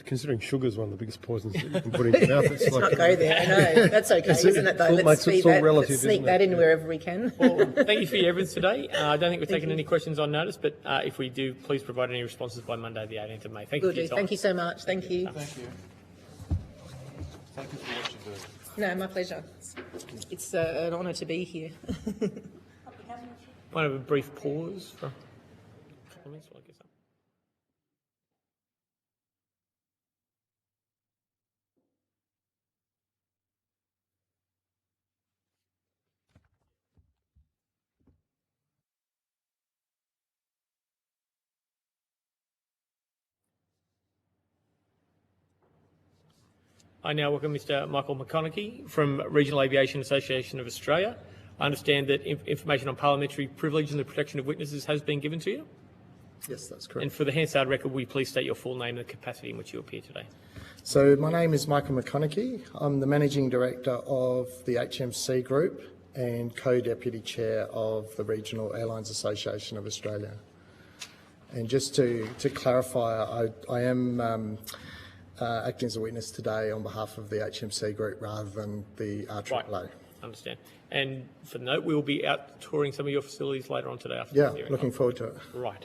Considering sugar is one of the biggest poisons that you can put in your mouth, it's Let's like, not go there. I know. That's okay, isn't it, though? It's all- Let's it's feed all that. relative, Let's sneak isn't that it? in wherever we can. Well, thank you for your evidence today. I don't think we've taken any questions on notice, but if we do, please provide any responses by Monday, the 18th of May. Thank you Will for your do. time. Thank you so much. Thank you. Thank you. Thank you for what you do. No, my pleasure. It's an honour to be here. Want to have a brief pause for a couple of minutes while I get some? I now welcome Mr. Michael McConaughey from Regional Aviation Association of Australia. I understand that information on parliamentary privilege and the protection of witnesses has been given to you. Yes, that's And correct. for the Hansard record, will you please state your full name and the capacity in which you appear today? So my name is Michael McConaughey. I'm the Managing Director of the HMC Group and Co-Deputy Chair of the Regional Airlines Association of Australia. And just to clarify, I am acting as a witness today on behalf of the HMC Group rather than the RAAA. Right. Understand. And for the note, we will be out touring some of your facilities later on today after Yeah, the hearing. looking forward to it. Right.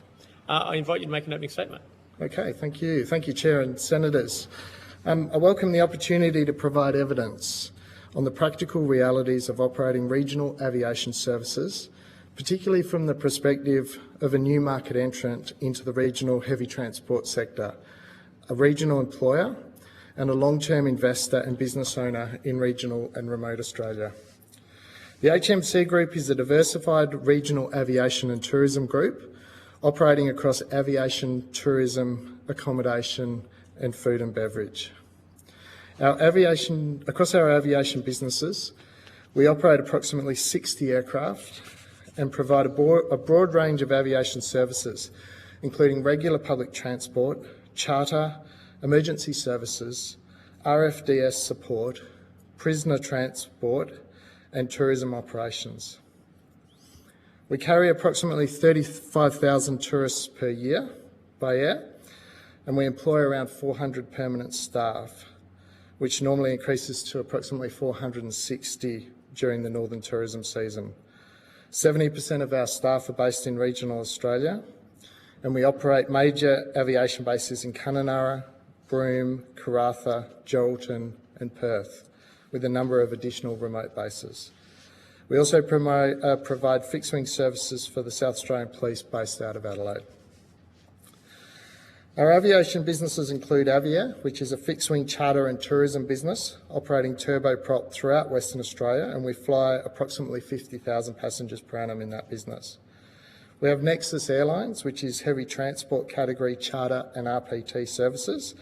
I invite you to make an opening statement. Okay, thank you. Thank you, Chair and Senators. I welcome the opportunity to provide evidence on the practical realities of operating regional aviation services, particularly from the perspective of a new market entrant into the regional heavy transport sector, a regional employer and a long-term investor and business owner in regional and remote Australia. The HMC Group is a diversified regional aviation and tourism group operating across aviation, tourism, accommodation and food and beverage. Across our aviation businesses, we operate approximately 60 aircraft and provide a broad range of aviation services, including regular public transport, charter, emergency services, RFDS support, prisoner transport and tourism operations. We carry approximately 35,000 tourists per year by air, and we employ around 400 permanent staff, which normally increases to approximately 460 during the northern tourism season. 70% of our staff are based in regional Australia, and we operate major aviation bases in Kununurra, Broome, Karratha, Geraldton and Perth, with a number of additional remote bases. We also provide fixed-wing services for the South Australian Police based out of Adelaide. Our aviation businesses include Avia, which is a fixed-wing charter and tourism business operating turboprop throughout Western Australia, and we fly approximately 50,000 passengers per annum in that business. We have Nexus Airlines, which is heavy transport category charter and RPT services,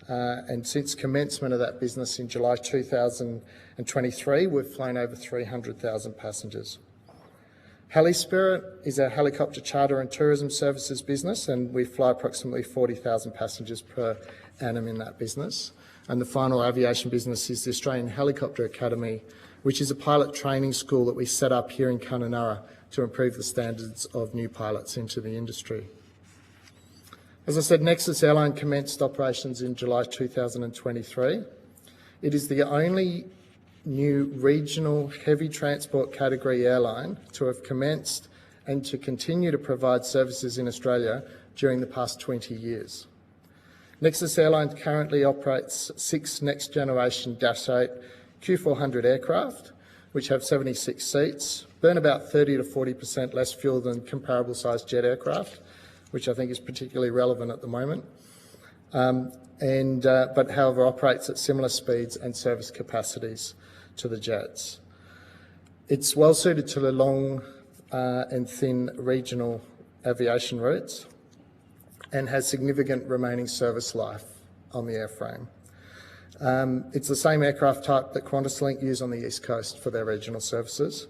and since commencement of that business in July 2023, we've flown over 300,000 passengers. Helispirit is our helicopter charter and tourism services business, and we fly approximately 40,000 passengers per annum in that business. And the final aviation business is the Australian Helicopter Academy, which is a pilot training school that we set up here in Kununurra to improve the standards of new pilots into the industry. As I said, Nexus Airline commenced operations in July 2023. It is the only new regional heavy transport category airline to have commenced and to continue to provide services in Australia during the past 20 years. Nexus Airlines currently operates 6 next-generation Dash 8 Q400 aircraft, which have 76 seats, burn about 30 to 40% less fuel than comparable-sized jet aircraft, which I think is particularly relevant at the moment, but however operates at similar speeds and service capacities to the jets. It's well suited to the long and thin regional aviation routes and has significant remaining service life on the airframe. It's the same aircraft type that QantasLink use on the East Coast for their regional services.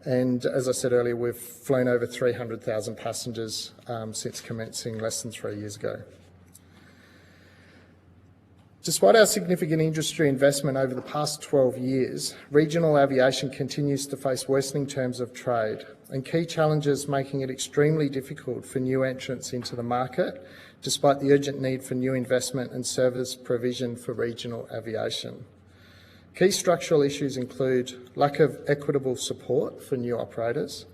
And as I said earlier, we've flown over 300,000 passengers since commencing less than 3 years ago. Despite our significant industry investment over the past 12 years, regional aviation continues to face worsening terms of trade and key challenges making it extremely difficult for new entrants into the market, despite the urgent need for new investment and service provision for regional aviation. Key structural issues include lack of equitable support for new operators,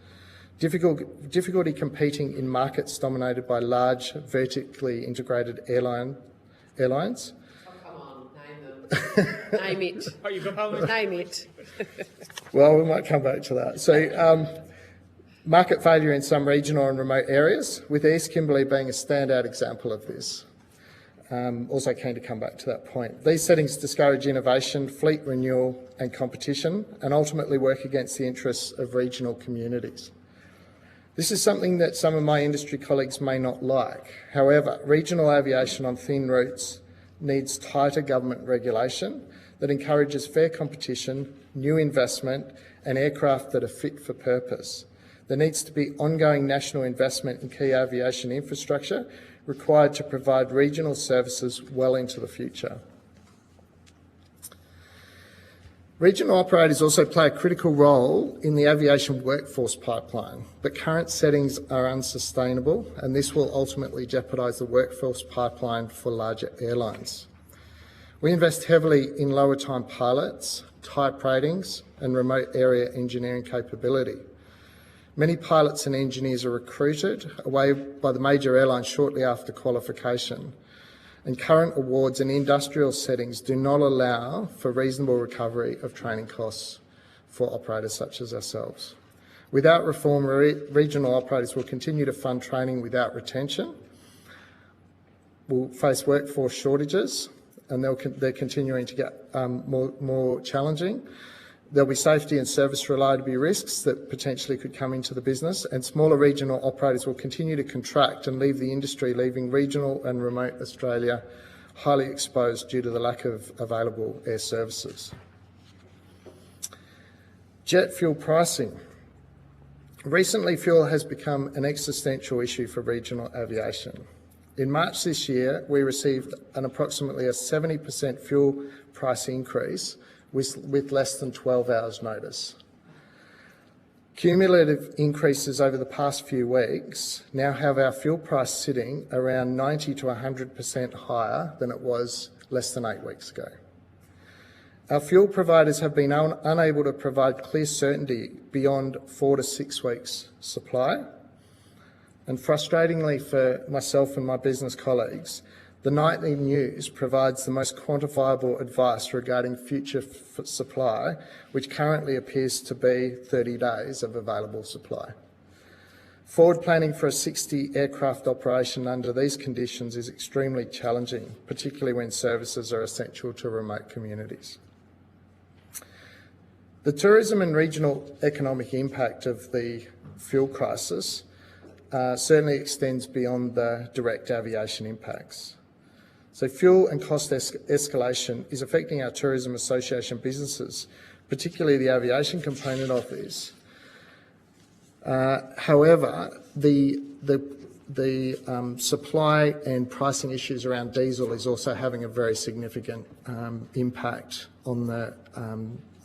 difficulty competing in markets dominated by large, vertically integrated airlines. Name it. Oh, you've got Parliament? Name it. Well, we might come back to that. So, market failure in some regional and remote areas, with East Kimberley being a standout example of this. Also keen to come back to that point. These settings discourage innovation, fleet renewal and competition, and ultimately work against the interests of regional communities. This is something that some of my industry colleagues may not like. However, regional aviation on thin routes needs tighter government regulation that encourages fair competition, new investment and aircraft that are fit for purpose. There needs to be ongoing national investment in key aviation infrastructure required to provide regional services well into the future. Regional operators also play a critical role in the aviation workforce pipeline, but current settings are unsustainable and this will ultimately jeopardise the workforce pipeline for larger airlines. We invest heavily in lower time pilots, type ratings and remote area engineering capability. Many pilots and engineers are recruited away by the major airlines shortly after qualification, and current awards in industrial settings do not allow for reasonable recovery of training costs for operators such as ourselves. Without reform, regional operators will continue to fund training without retention, will face workforce shortages, and they're continuing to get more challenging. There'll be safety and service reliability risks that potentially could come into the business, and smaller regional operators will continue to contract and leave the industry, leaving regional and remote Australia highly exposed due to the lack of available air services. Jet fuel pricing. Recently, fuel has become an existential issue for regional aviation. In March this year, we received an approximately a 70% fuel price increase with less than 12 hours notice. Cumulative increases over the past few weeks now have our fuel price sitting around 90 to 100% higher than it was less than 8 weeks ago. Our fuel providers have been unable to provide clear certainty beyond 4 to 6 weeks supply. And frustratingly for myself and my business colleagues, the nightly news provides the most quantifiable advice regarding future supply, which currently appears to be 30 days of available supply. Forward planning for a 60 aircraft operation under these conditions is extremely challenging, particularly when services are essential to remote communities. The tourism and regional economic impact of the fuel crisis certainly extends beyond the direct aviation impacts. So fuel and cost escalation is affecting our tourism association businesses, particularly the aviation component of this. However, the supply and pricing issues around diesel is also having a very significant impact on the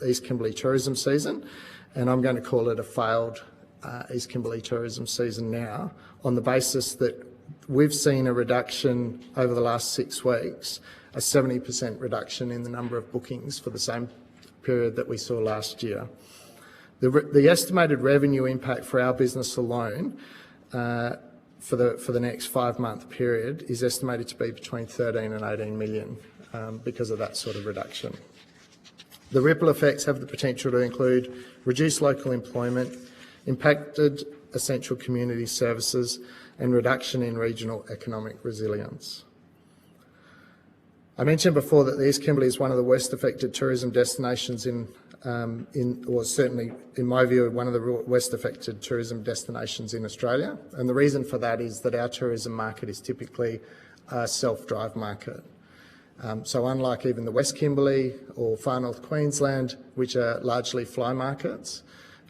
East Kimberley tourism season, and I'm going to call it a failed East Kimberley tourism season now, on the basis that we've seen a reduction over the last 6 weeks, a 70% reduction in the number of bookings for the same period that we saw last year. The estimated revenue impact for our business alone for the next 5-month period is estimated to be between 13 and 18 million because of that sort of reduction. The ripple effects have the potential to include reduced local employment, impacted essential community services, and reduction in regional economic resilience. I mentioned before that the East Kimberley is one of the worst affected tourism destinations or certainly in my view, one of the worst affected tourism destinations in Australia. And the reason for that is that our tourism market is typically a self-drive market. So unlike even the West Kimberley or Far North Queensland, which are largely fly markets,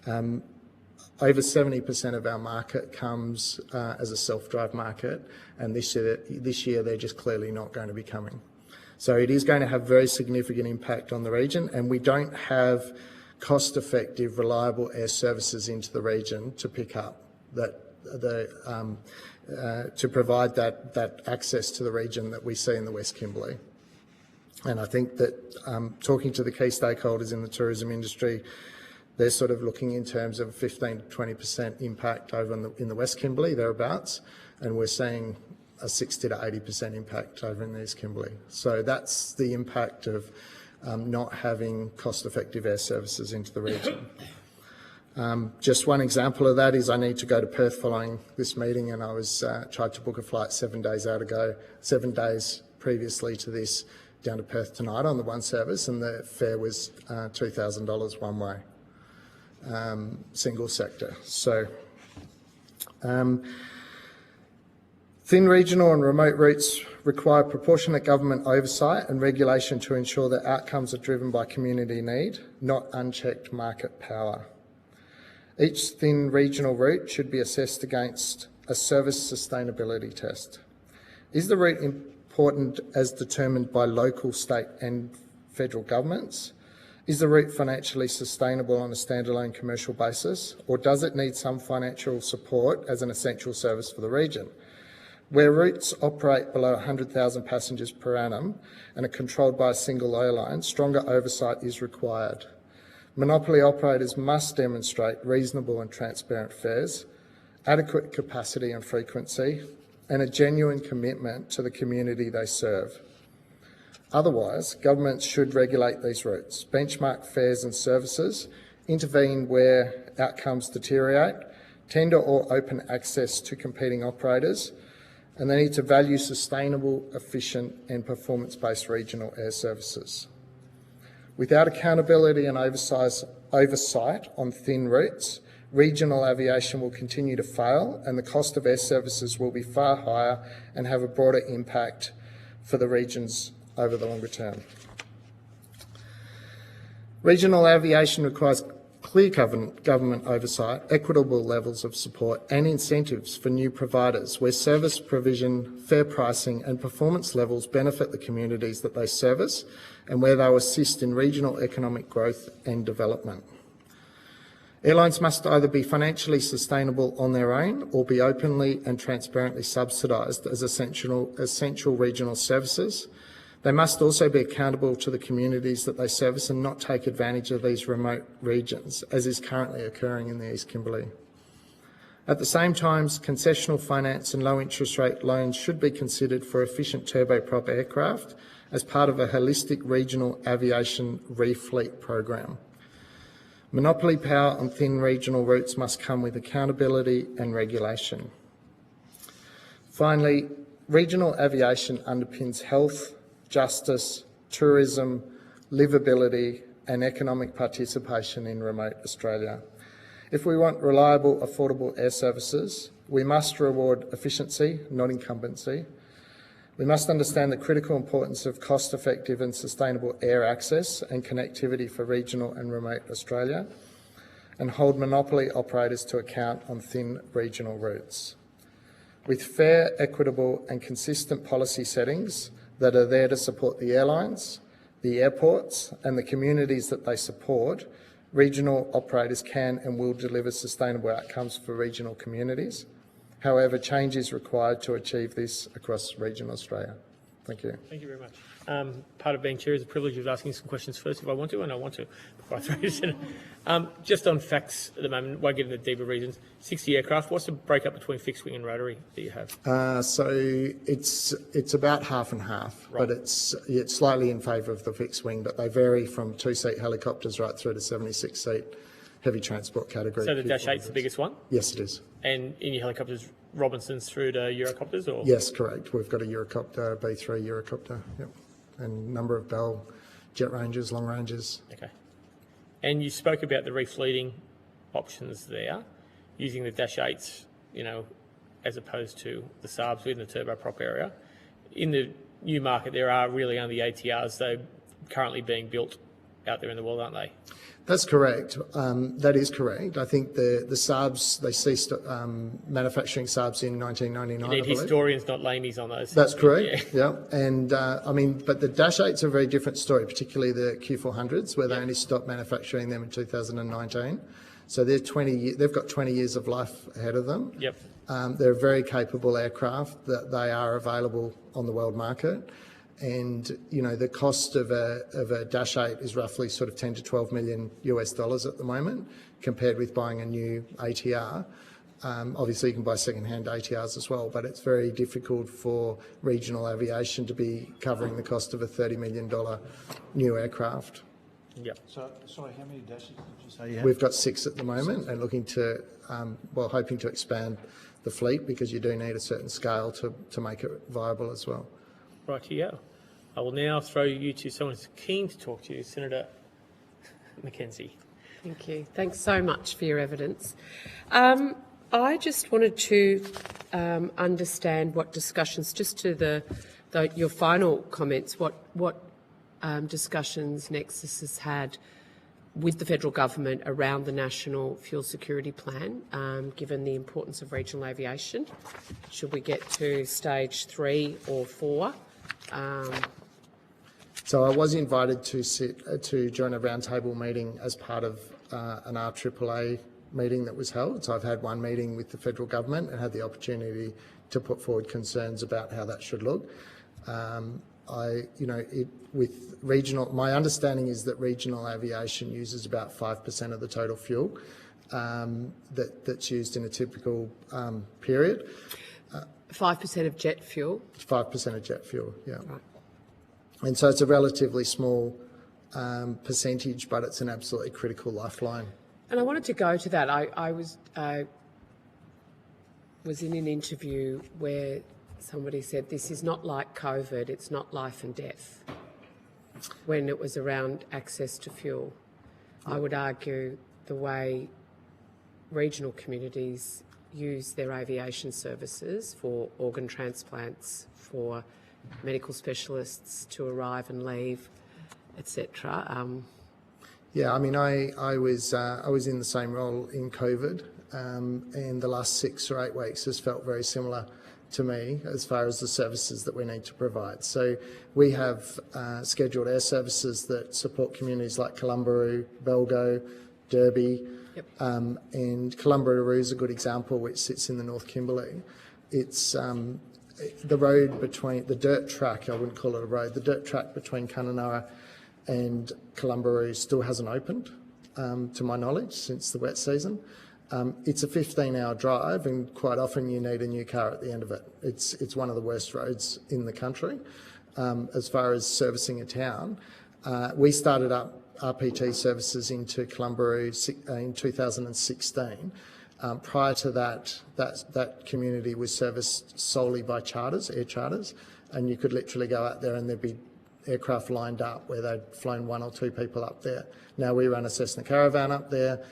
over 70% of our market comes as a self-drive market, and this year they're just clearly not going to be coming. So it is going to have very significant impact on the region, and we don't have cost-effective, reliable air services into the region to pick up to provide that access to the region that we see in the West Kimberley. And I think that talking to the key stakeholders in the tourism industry, they're sort of looking in terms of 15 to 20% impact over in the West Kimberley, thereabouts, and we're seeing a 60 to 80% impact over in the East Kimberley. So that's the impact of not having cost-effective air services into the region. Just one example of that is I need to go to Perth following this meeting, and I was tried to book a flight 7 days previously to this, down to Perth tonight on the one service, and the fare was $2,000 one way, single sector. So thin regional and remote routes require proportionate government oversight and regulation to ensure that outcomes are driven by community need, not unchecked market power. Each thin regional route should be assessed against a service sustainability test. Is the route important as determined by local, state and federal governments? Is the route financially sustainable on a standalone commercial basis, or does it need some financial support as an essential service for the region? Where routes operate below 100,000 passengers per annum and are controlled by a single airline, stronger oversight is required. Monopoly operators must demonstrate reasonable and transparent fares, adequate capacity and frequency, and a genuine commitment to the community they serve. Otherwise, governments should regulate these routes, benchmark fares and services, intervene where outcomes deteriorate, tender or open access to competing operators, and they need to value sustainable, efficient and performance-based regional air services. Without accountability and oversight on thin routes, regional aviation will continue to fail, and the cost of air services will be far higher and have a broader impact for the regions over the longer term. Regional aviation requires clear government oversight, equitable levels of support and incentives for new providers where service provision, fair pricing and performance levels benefit the communities that they service and where they will assist in regional economic growth and development. Airlines must either be financially sustainable on their own or be openly and transparently subsidised as essential regional services. They must also be accountable to the communities that they service and not take advantage of these remote regions, as is currently occurring in the East Kimberley. At the same time, concessional finance and low interest rate loans should be considered for efficient turboprop aircraft as part of a holistic regional aviation refleet program. Monopoly power on thin regional routes must come with accountability and regulation. Finally, regional aviation underpins health, justice, tourism, livability and economic participation in remote Australia. If we want reliable, affordable air services, we must reward efficiency, not incumbency. We must understand the critical importance of cost-effective and sustainable air access and connectivity for regional and remote Australia. and hold monopoly operators to account on thin regional routes. With fair, equitable and consistent policy settings that are there to support the airlines, the airports and the communities that they support, regional operators can and will deliver sustainable outcomes for regional communities. However, change is required to achieve this across regional Australia. Thank you. Thank you very much. Part of being chair is the privilege of asking some questions first if I want to, and I want to before I throw you to Senator. Just on facts at the moment, won't get into deeper reasons. 60 aircraft, what's the breakup between fixed wing and rotary that you have? So it's about half and half, Right. but it's slightly in favour of the fixed wing, but they vary from 2-seat helicopters right through to 76-seat heavy transport category. So the Dash 8's the biggest one? Yes, it is. And in your helicopters, Robinsons through to Eurocopters? Or? Yes, correct. We've got a Eurocopter, B3 Eurocopter, yep, and a number of Bell jet ranges, long ranges. Okay. And you spoke about the refleeting options there, using the Dash 8s, as opposed to the Saabs within the turboprop area. In the new market, there are really only ATRs, though, currently being built out there in the world, aren't they? That's correct. That is correct. I think the Saabs, they ceased manufacturing Saabs in 1999. You need historians, not lamies on those. That's correct, yeah. And but the Dash 8's are a very different story, particularly the Q400s, where they only stopped manufacturing them in 2019. So they've got 20 years of life ahead of them. Yep. They're a very capable aircraft that they are available on the world market. And, the cost of a Dash 8 is roughly sort of 10 to 12 million US dollars at the moment, compared with buying a new ATR. Obviously, you can buy second-hand ATRs as well, but it's very difficult for regional aviation to be covering the cost of a $30 million new aircraft. Yep. So, sorry, how many Dashes did you say you have? We've got 6 at the moment and looking to, hoping to expand the fleet, because you do need a certain scale to make it viable as well. Right here. I will now throw you to someone who's keen to talk to you, Senator Mackenzie. Thank you. Thanks so much for your evidence. I just wanted to understand what discussions, just to your final comments, what discussions Nexus has had with the federal government around the National Fuel Security Plan, given the importance of regional aviation. Should we get to stage 3 or 4? So I was invited to join a roundtable meeting as part of an RAAA meeting that was held. So I've had one meeting with the federal government and had the opportunity to put forward concerns about how that should look. With regional, my understanding is that regional aviation uses about 5% of the total fuel that's used in a typical period. 5% of jet fuel? 5% of jet fuel, yeah. Right. And so it's a relatively small percentage, but it's an absolutely critical lifeline. And I wanted to go to that. I was in an interview where somebody said, this is not like COVID, it's not life and death, when it was around access to fuel. I would argue the way regional communities use their aviation services for organ transplants, for medical specialists to arrive and leave, etc. Yeah, I mean, I was in the same role in COVID, and the last 6 or 8 weeks has felt very similar to me as far as the services that we need to provide. So we have scheduled air services that support communities like Columbaroo, Belgo, Derby, Yep. And Columbaroo is a good example, which sits in the North Kimberley. It's the road between, the dirt track, I wouldn't call it a road, the dirt track between Kununurra and Columbaroo still hasn't opened, to my knowledge, since the wet season. It's a 15-hour drive, and quite often you need a new car at the end of it. It's one of the worst roads in the country as far as servicing a town. We started up RPT services into Columbaroo in 2016. Prior to that community was serviced solely by charters, air charters, and you could literally go out there and there'd be aircraft lined up where they'd flown 1 or 2 people up there. Now we run a Cessna Caravan up there.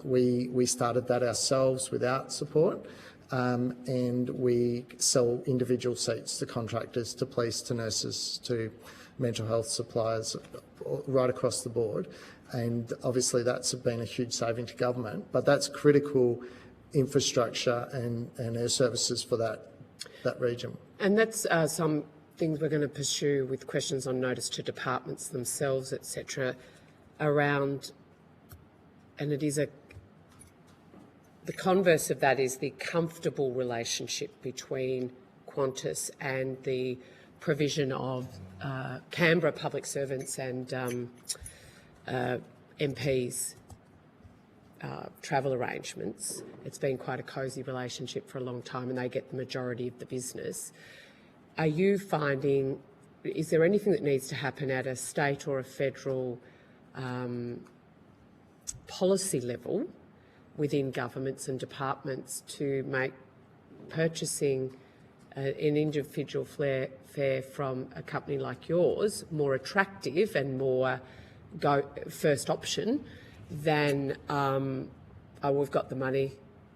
We started that ourselves without support, and we sell individual seats to contractors, to police, to nurses, to mental health suppliers right across the board. And obviously that's been a huge saving to government, but that's critical infrastructure and air services for that region. And that's some things we're going to pursue with questions on notice to departments themselves, etc., around, and it is the converse of that is the comfortable relationship between Qantas and the provision of Canberra public servants and MPs travel arrangements. It's been quite a cosy relationship for a long time and they get the majority of the business. Are you finding, is there anything that needs to happen at a state or a federal policy level within governments and departments to make purchasing an individual fare from a company like yours more attractive and more first option than we've got the money,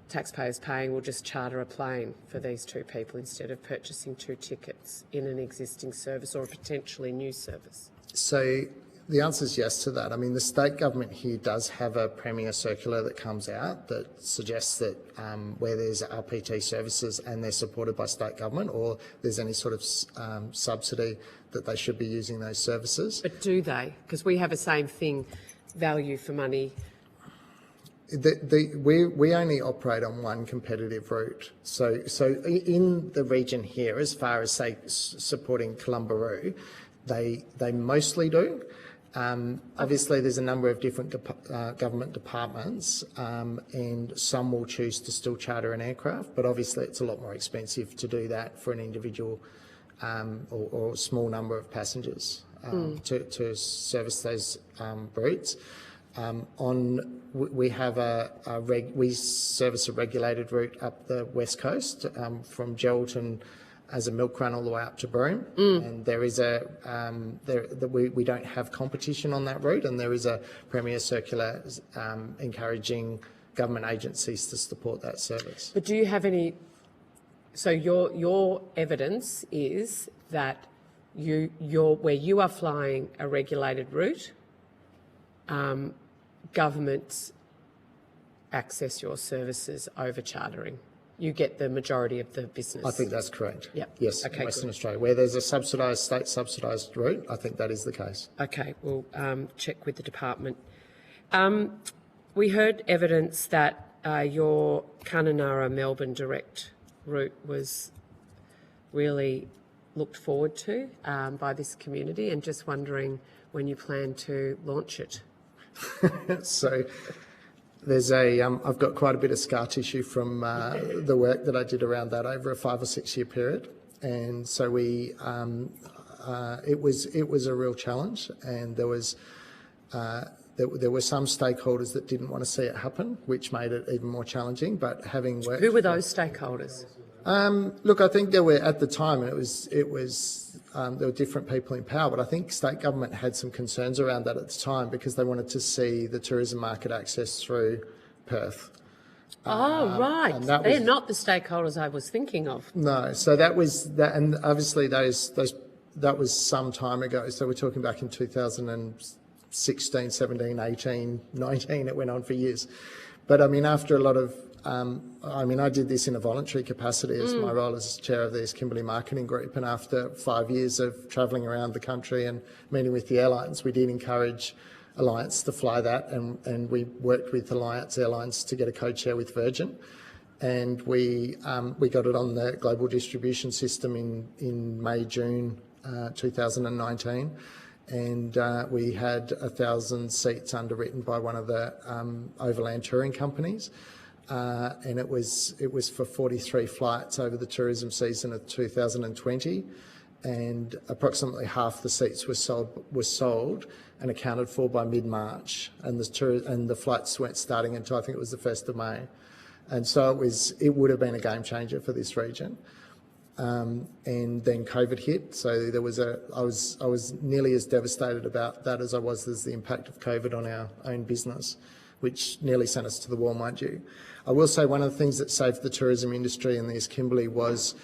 taxpayers paying, we'll just charter a plane for these two people instead of purchasing two tickets in an existing service or a potentially new service? So the answer is yes to that. I mean, the state government here does have a Premier circular that comes out that suggests that where there's RPT services and they're supported by state government or there's any sort of subsidy that they should be using those services. But do they? Because we have the same thing, value for money. We only operate on one competitive route. So in the region here, as far as, say, supporting Colombaroo, they mostly do. Obviously, there's a number of different government departments and some will choose to still charter an aircraft, but obviously it's a lot more expensive to do that for an individual or a small number of passengers to service those routes. We service a regulated route up the west coast from Geraldton as a milk run all the way up to Broome, and there is we don't have competition on that route, and there is a Premier circular encouraging government agencies to support that service. But do you have any? So your evidence is that where you are flying a regulated route, governments access your services over chartering. You get the majority of the business. I think that's correct. Yep. Yes, okay, in Western good. Australia. Where there's a state subsidised route, I think that is the case. Okay, we'll check with the department. We heard evidence that your Kununurra Melbourne direct route was really looked forward to by this community, and just wondering when you plan to launch it. So there's I've got quite a bit of scar tissue from the work that I did around that over a 5 or 6 year period, and so it was a real challenge, and there were some stakeholders that didn't want to see it happen, which made it even more challenging. But having worked, who were those stakeholders? Look, I think there were at the time, and there were different people in power, but I think state government had some concerns around that at the time because they wanted to see the tourism market access through Perth. Oh, right. They're not the stakeholders I was thinking of. No, so that was that, and obviously that was some time ago. So we're talking back in 2016, 17, 18, 19. It went on for years, but I mean, after a lot of I did this in a voluntary capacity as my role as chair of the East Kimberley Marketing Group, and after 5 years of travelling around the country and meeting with the airlines, we did encourage Alliance to fly that, and we worked with Alliance Airlines to get a code share with Virgin, and we got it on the global distribution system in May, June 2019. And we had 1,000 seats underwritten by one of the overland touring companies. And it was for 43 flights over the tourism season of 2020, and approximately half the seats were sold and accounted for by mid-March, and the flights weren't starting until I think it was the 1st of May, and so it would have been a game changer for this region. And then COVID hit, so I was nearly as devastated about that as I was the impact of COVID on our own business, which nearly sent us to the wall, mind you. I will say one of the things that saved the tourism industry in the East Kimberley was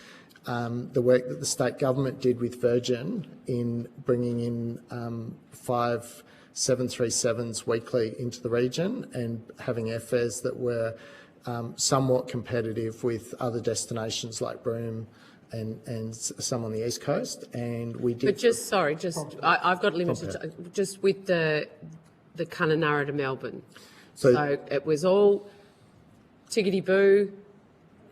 the work that the state government did with Virgin in bringing in 5 737s weekly into the region and having airfares that were somewhat competitive with other destinations like Broome and some on the East Coast. And we did... But I've got limited... Just with the Kununurra to Melbourne. So it was all tickety-boo.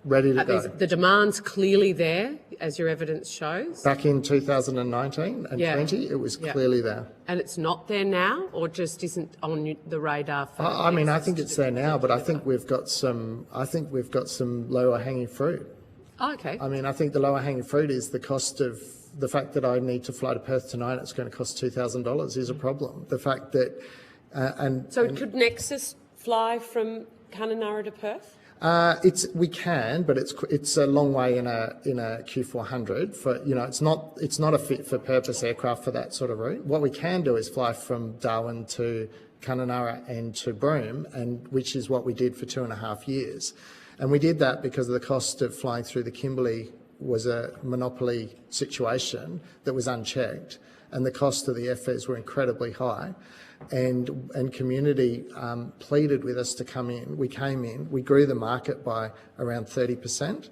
Ready to go. The demand's clearly there, as your evidence shows. Back in 2019 and 20, it was clearly there. And it's not there now, or just isn't on the radar for... I mean, I think it's there now, but I think we've got some lower hanging fruit. Oh, okay. I mean, I think the lower hanging fruit is the cost of the fact that I need to fly to Perth tonight, it's going to cost $2,000 is a problem. The fact that... could Nexus fly from Kununurra to Perth? We can, but it's a long way in a Q400. It's not a fit for purpose aircraft for that sort of route. What we can do is fly from Darwin to Kununurra and to Broome, which is what we did for 2.5 years. And we did that because of the cost of flying through the Kimberley was a monopoly situation that was unchecked, and the cost of the airfares were incredibly high. And community pleaded with us to come in. We came in. We grew the market by around 30%.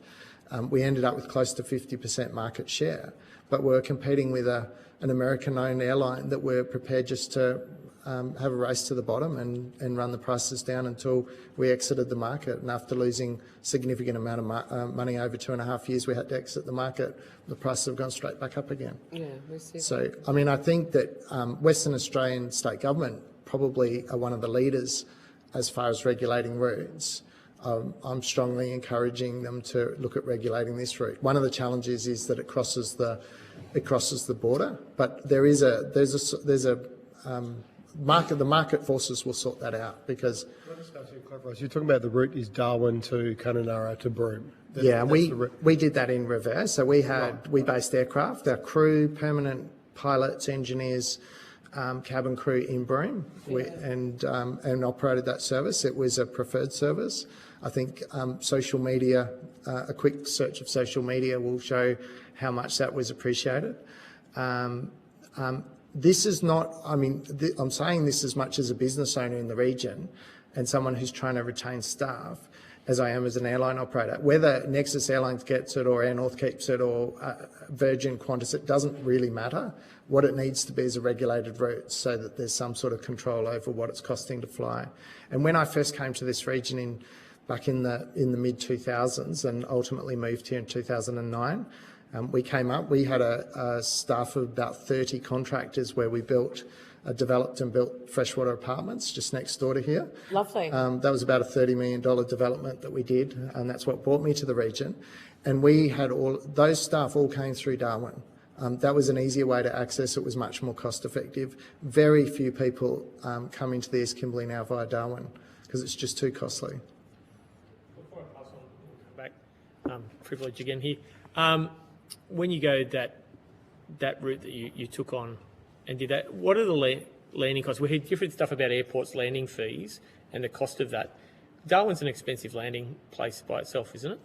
We ended up with close to 50% market share, but we're competing with an American-owned airline that we're prepared just to have a race to the bottom and run the prices down until we exited the market. And after losing a significant amount of money over 2.5 years, we had to exit the market. The prices have gone straight back up again. Yeah, we see. So, I mean, I think that Western Australian state government probably are one of the leaders as far as regulating routes. I'm strongly encouraging them to look at regulating this route. One of the challenges is that it crosses the border, but there's a market. The market forces will sort that out because. You're talking about the route is Darwin to Kununurra to Broome. We did that in reverse. So we based aircraft, our crew, permanent pilots, engineers, cabin crew in Broome, and operated that service. It was a preferred service. I think social media, a quick search of social media will show how much that was appreciated. This is not, I'm saying this as much as a business owner in the region and someone who's trying to retain staff as I am as an airline operator. Whether Nexus Airlines gets it or Air North keeps it or Virgin, Qantas, it doesn't really matter. What it needs to be is a regulated route so that there's some sort of control over what it's costing to fly. And when I first came to this region back in the mid-2000s and ultimately moved here in 2009, we had a staff of about 30 contractors where we developed and built freshwater apartments just next door to here. Lovely. That was about a $30 million development that we did, and that's what brought me to the region. And we had those staff all came through Darwin. That was an easier way to access. It was much more cost effective. Very few people come into the East Kimberley now via Darwin because it's just too costly. Before I pass on, we'll come back. Privilege again here. When you go that route that you took on and did that, what are the landing costs? We heard different stuff about airports landing fees and the cost of that. Darwin's an expensive landing place by itself, isn't it?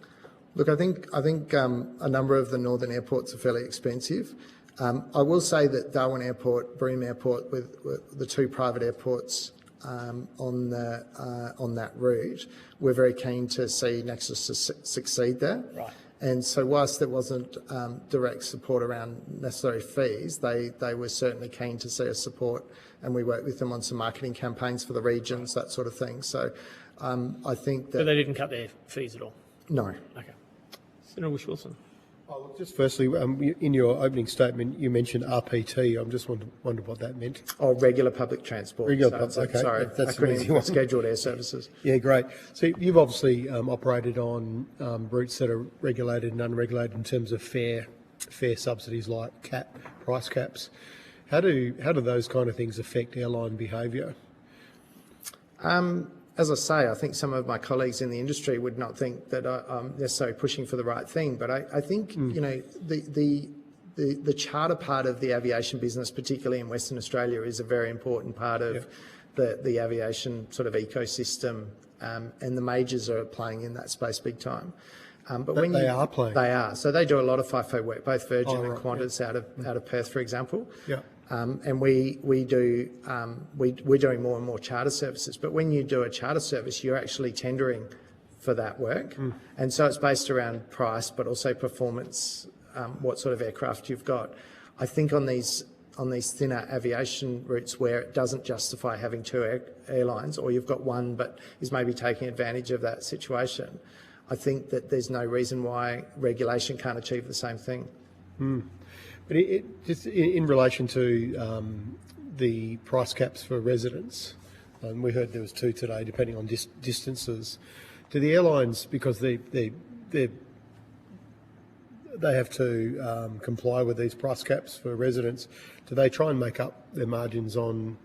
Look, I think a number of the northern airports are fairly expensive. I will say that Darwin Airport, Broome Airport, with the two private airports on that route, we're very keen to see Nexus succeed there. Right. And so whilst there wasn't direct support around necessary fees, they were certainly keen to see us support, and we worked with them on some marketing campaigns for the regions, that sort of thing. So I think that... So they didn't cut their fees at all? No. Okay. Senator Wish-Wilson. Just firstly, in your opening statement, you mentioned RPT. I'm just wondered what that meant. Oh, regular public transport. Okay. Sorry, That's an easy one. Scheduled air services. Yeah, great. So you've obviously operated on routes that are regulated and unregulated in terms of fare subsidies like price caps. How do those kind of things affect airline behaviour? As I say, I think some of my colleagues in the industry would not think that I'm necessarily pushing for the right thing, but I think the charter part of the aviation business, particularly in Western Australia, is a very important part of the aviation sort of ecosystem, and the majors are playing in that space big time. But when they are playing. They are. So they do a lot of FIFO work, both Virgin and right, Qantas out of Perth, for example. Yeah. And we're doing more and more charter services. But when you do a charter service, you're actually tendering for that work. And so it's based around price, but also performance, what sort of aircraft you've got. I think on these thinner aviation routes where it doesn't justify having two airlines, or you've got one but is maybe taking advantage of that situation, I think that there's no reason why regulation can't achieve the same thing. But just in relation to the price caps for residents, we heard there was 2 today, depending on distances. Do the airlines, because they have to comply with these price caps for residents, do they try and make up their margins on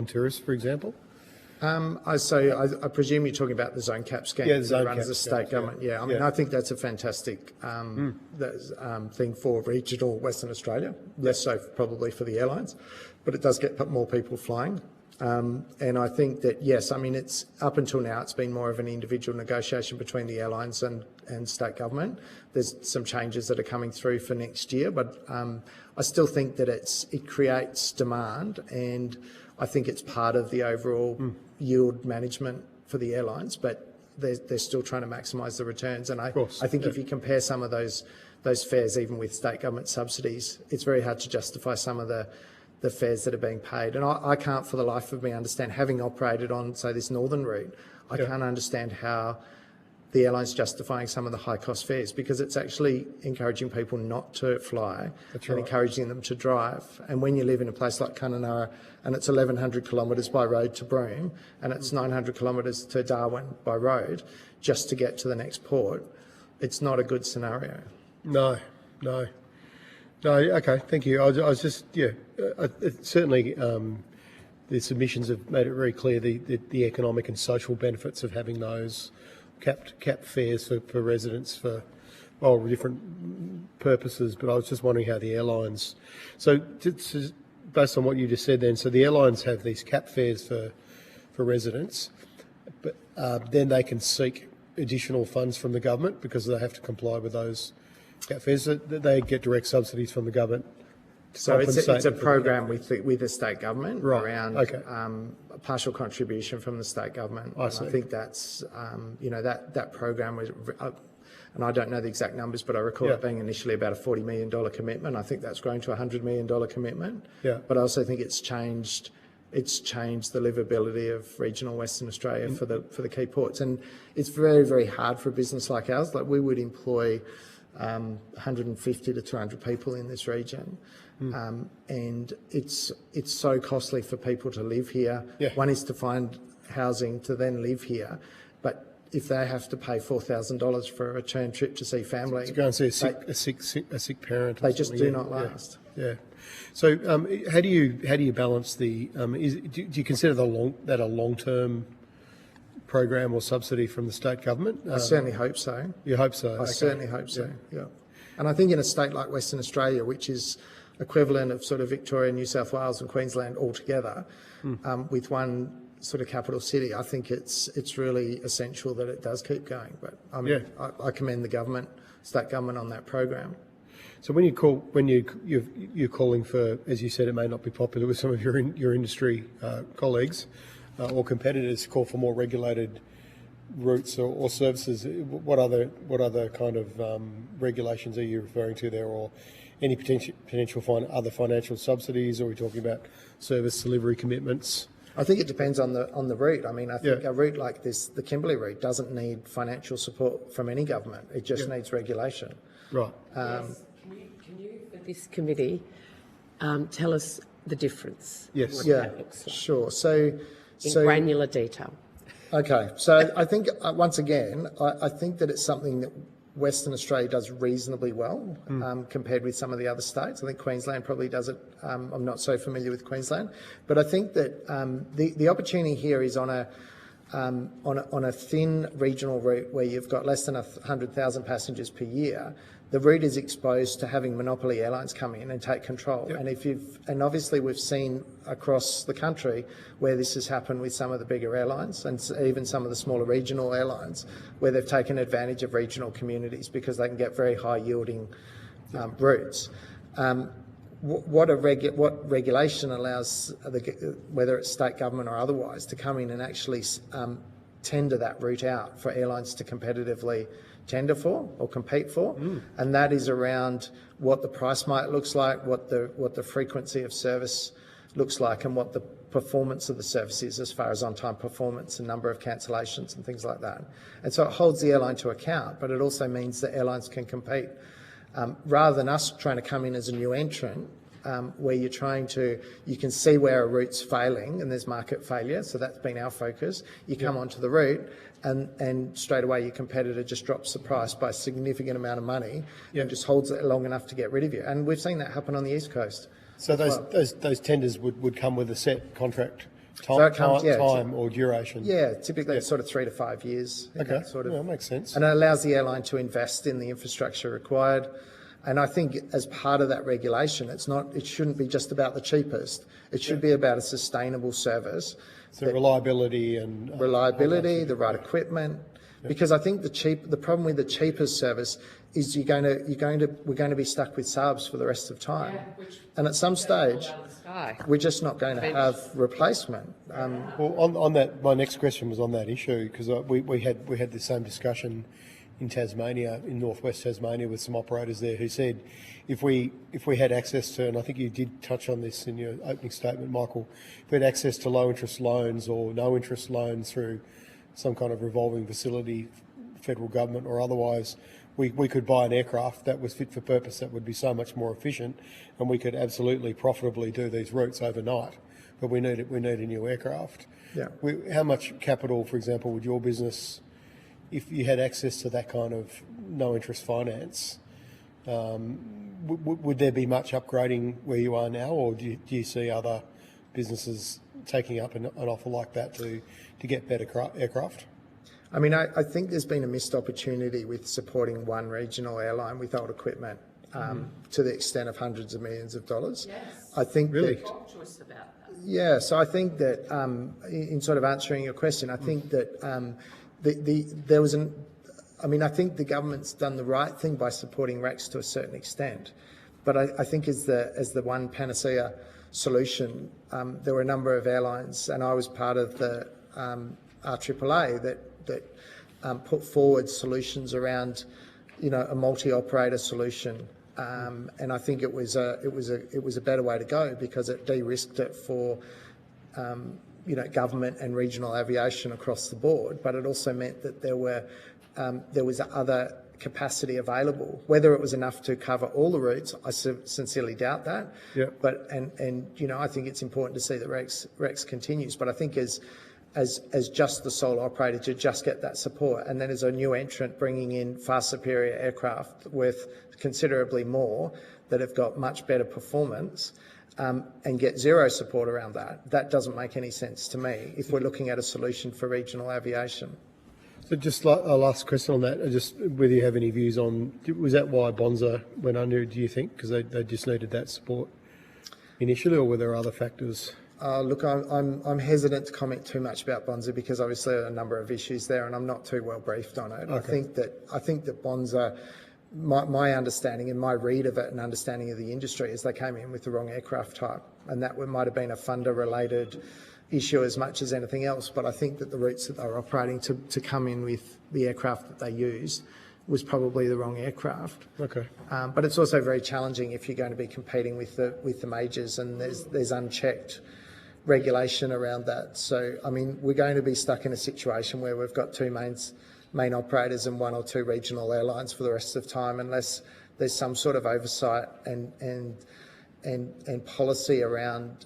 tourists, for example? I presume you're talking about the zone cap scheme that runs the state government. Yeah, I mean, I think that's a fantastic thing for regional Western Australia, less so probably for the airlines, but it does get more people flying. And I think that, yes, I mean, it's up until now, it's been more of an individual negotiation between the airlines and state government. There's some changes that are coming through for next year, but I still think that it creates demand, and I think it's part of the overall yield management for the airlines, but they're still trying to maximise the returns. And I think if you compare some of those fares, even with state government subsidies, it's very hard to justify some of the fares that are being paid. And I can't for the life of me understand, having operated on, say, this northern route, I can't understand how the airline's justifying some of the high-cost fares, because it's actually encouraging people not to fly and encouraging them to drive. And when you live in a place like Kununurra and it's 1,100 kilometres by road to Broome and it's 900 kilometres to Darwin by road just to get to the next port, it's not a good scenario. No. Okay, thank you. I was just, certainly the submissions have made it very clear the economic and social benefits of having those capped fares for residents for different purposes. But I was just wondering how the airlines. So based on what you just said, then, so the airlines have these capped fares for residents, but then they can seek additional funds from the government because they have to comply with those capped fares. So they get direct subsidies from the government. So it's a program with the state government around a partial contribution from the state government. I think that's that program was, and I don't know the exact numbers, but I recall it being initially about a $40 million commitment. I think that's grown to a $100 million commitment. Yeah. But I also think it's changed the livability of regional Western Australia for the key ports, and it's very, very hard for a business like ours. Like, we would employ 150 to 200 people in this region. And it's so costly for people to live here. One is to find housing to then live here, but if they have to pay $4,000 for a return trip to see family, to go and see a sick parent, they just do not last. Yeah. So how do you balance the? Do you consider that a long-term program or subsidy from the state government? I certainly hope so. You hope so? I certainly hope so. Yeah. And I think in a state like Western Australia, which is equivalent of sort of Victoria, New South Wales and Queensland all together, with one sort of capital city, I think it's really essential that it does keep going. But I commend the government, state government, on that program. So when you're calling for, as you said, it may not be popular with some of your industry colleagues or competitors, call for more regulated routes or services. What other kind of regulations are you referring to there, or any potential other financial subsidies? Or are we talking about service delivery commitments? I think it depends on the route. I mean, I think a route like this, the Kimberley route, doesn't need financial support from any government. It just needs regulation. Right. Can you, for this committee, tell us the difference? Yes. Yeah, sure. So granular detail. Okay. So I think, once again, I think that it's something that Western Australia does reasonably well compared with some of the other states. I think Queensland probably does it. I'm not so familiar with Queensland, but I think that the opportunity here is on on a thin regional route where you've got less than 100,000 passengers per year, the route is exposed to having monopoly airlines come in and take control. Yep. And obviously we've seen across the country where this has happened with some of the bigger airlines and even some of the smaller regional airlines, where they've taken advantage of regional communities because they can get very high yielding routes. What regulation allows, whether it's state government or otherwise, to come in and actually tender that route out for airlines to competitively tender for or compete for, and that is around what the price might looks like, what the frequency of service looks like, and what the performance of the service is as far as on-time performance and number of cancellations and things like that. And so it holds the airline to account, but it also means that airlines can compete. Rather than us trying to come in as a new entrant, where you can see where a route's failing and there's market failure, so that's been our focus. You come onto the route and straight away your competitor just drops the price by a significant amount of money and just holds it long enough to get rid of you. And we've seen that happen on the East Coast. So those tenders would come with a set contract time or duration? Yeah, typically it's sort of 3 to 5 years. Okay, that makes sense. And it allows the airline to invest in the infrastructure required. And I think as part of that regulation, it shouldn't be just about the cheapest. It should be about a sustainable service. So reliability, the right equipment. Yep. Because I think the problem with the cheapest service is we're going to be stuck with subs for the rest of time. And at some stage, we're just not going to have replacement. Well, on that, my next question was on that issue, because we had the same discussion in Tasmania, in northwest Tasmania, with some operators there who said if we had access to, and I think you did touch on this in your opening statement, Michael, if we had access to low interest loans or no interest loans through some kind of revolving facility, federal government or otherwise, we could buy an aircraft that was fit for purpose that would be so much more efficient, and we could absolutely profitably do these routes overnight. But we need a new aircraft. Yeah. How much capital, for example, would your business, if you had access to that kind of no interest finance, would there be much upgrading where you are now, or do you see other businesses taking up an offer like that to get better aircraft? I mean, I think there's been a missed opportunity with supporting one regional airline with old equipment to the extent of hundreds of millions of dollars. Yes. I think really? Choice about that. Yeah, so I think that in sort of answering your question, I think that there was I think the government's done the right thing by supporting REX to a certain extent, but I think as the one panacea solution, there were a number of airlines, and I was part of the RAAA that put forward solutions around, a multi-operator solution, and I think it was a better way to go because it de-risked it for government and regional aviation across the board, but it also meant that there was other capacity available. Whether it was enough to cover all the routes, I sincerely doubt that. Yeah. But I think it's important to see that REX continues. But I think as just the sole operator to just get that support, and then as a new entrant bringing in far superior aircraft worth considerably more that have got much better performance, and get zero support around that doesn't make any sense to me if we're looking at a solution for regional aviation. So just a last question on that, just whether you have any views on, was that why Bonza went under, do you think, because they just needed that support initially, or were there other factors? Look, I'm hesitant to comment too much about Bonza because obviously there are a number of issues there, and I'm not too well briefed on it. Okay. I think that Bonza, my understanding and my read of it and understanding of the industry is they came in with the wrong aircraft type, and that might have been a funder-related issue as much as anything else. But I think that the routes that they were operating to come in with the aircraft that they used was probably the wrong aircraft. Okay. But it's also very challenging if you're going to be competing with the majors, and there's unchecked regulation around that. So, I mean, we're going to be stuck in a situation where we've got two main operators and one or two regional airlines for the rest of time, unless there's some sort of oversight and policy around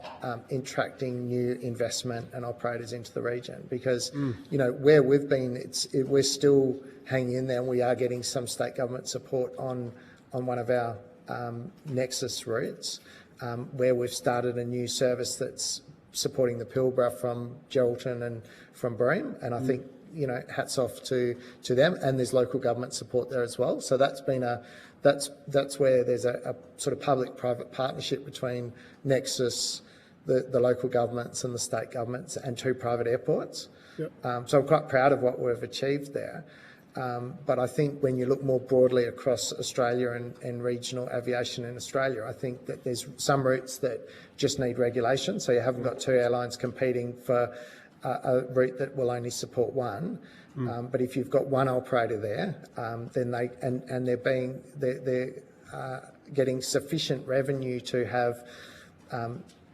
attracting new investment and operators into the region. Because where we've been, we're still hanging in there, and we are getting some state government support on one of our Nexus routes, where we've started a new service that's supporting the Pilbara from Geraldton and from Bream, and I think, you know, hats off to them, and there's local government support there as well. So that's been that's where there's a sort of public-private partnership between Nexus, the local governments and the state governments, and 2 private airports. Yep. So I'm quite proud of what we've achieved there. But I think when you look more broadly across Australia and regional aviation in Australia, I think that there's some routes that just need regulation. So you haven't got 2 airlines competing for a route that will only support one. But if you've got one operator there, then they're getting sufficient revenue to have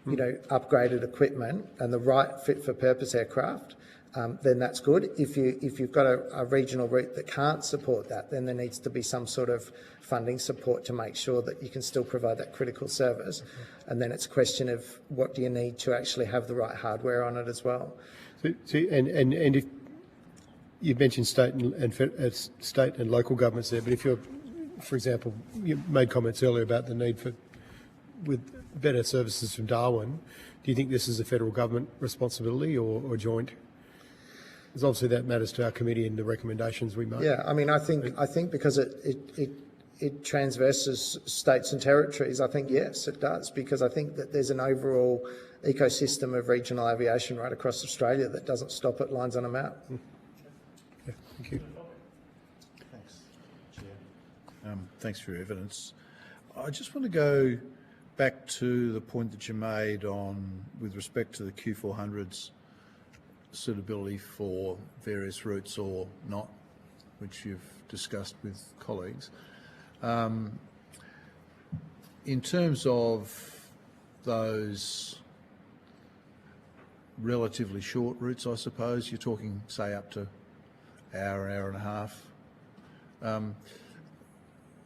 you know, upgraded equipment and the right fit for purpose aircraft, then that's good. If you've got a regional route that can't support that, then there needs to be some sort of funding support to make sure that you can still provide that critical service. And then it's a question of what do you need to actually have the right hardware on it as well. So and if you mentioned state and local governments there, but if you're, for example, you made comments earlier about the need for with better services from Darwin. Do you think this is a federal government responsibility or joint? Because obviously that matters to our committee and the recommendations we make. Yeah, I mean, I think because it transverses states and territories, I think yes, it does, because I think that there's an overall ecosystem of regional aviation right across Australia that doesn't stop at lines on a map. Yeah, thank you. Thanks, Chair. Thanks for your evidence. I just want to go back to the point that you made with respect to the Q400's suitability for various routes or not, which you've discussed with colleagues. In terms of those relatively short routes, I suppose, you're talking, say, up to hour and a half.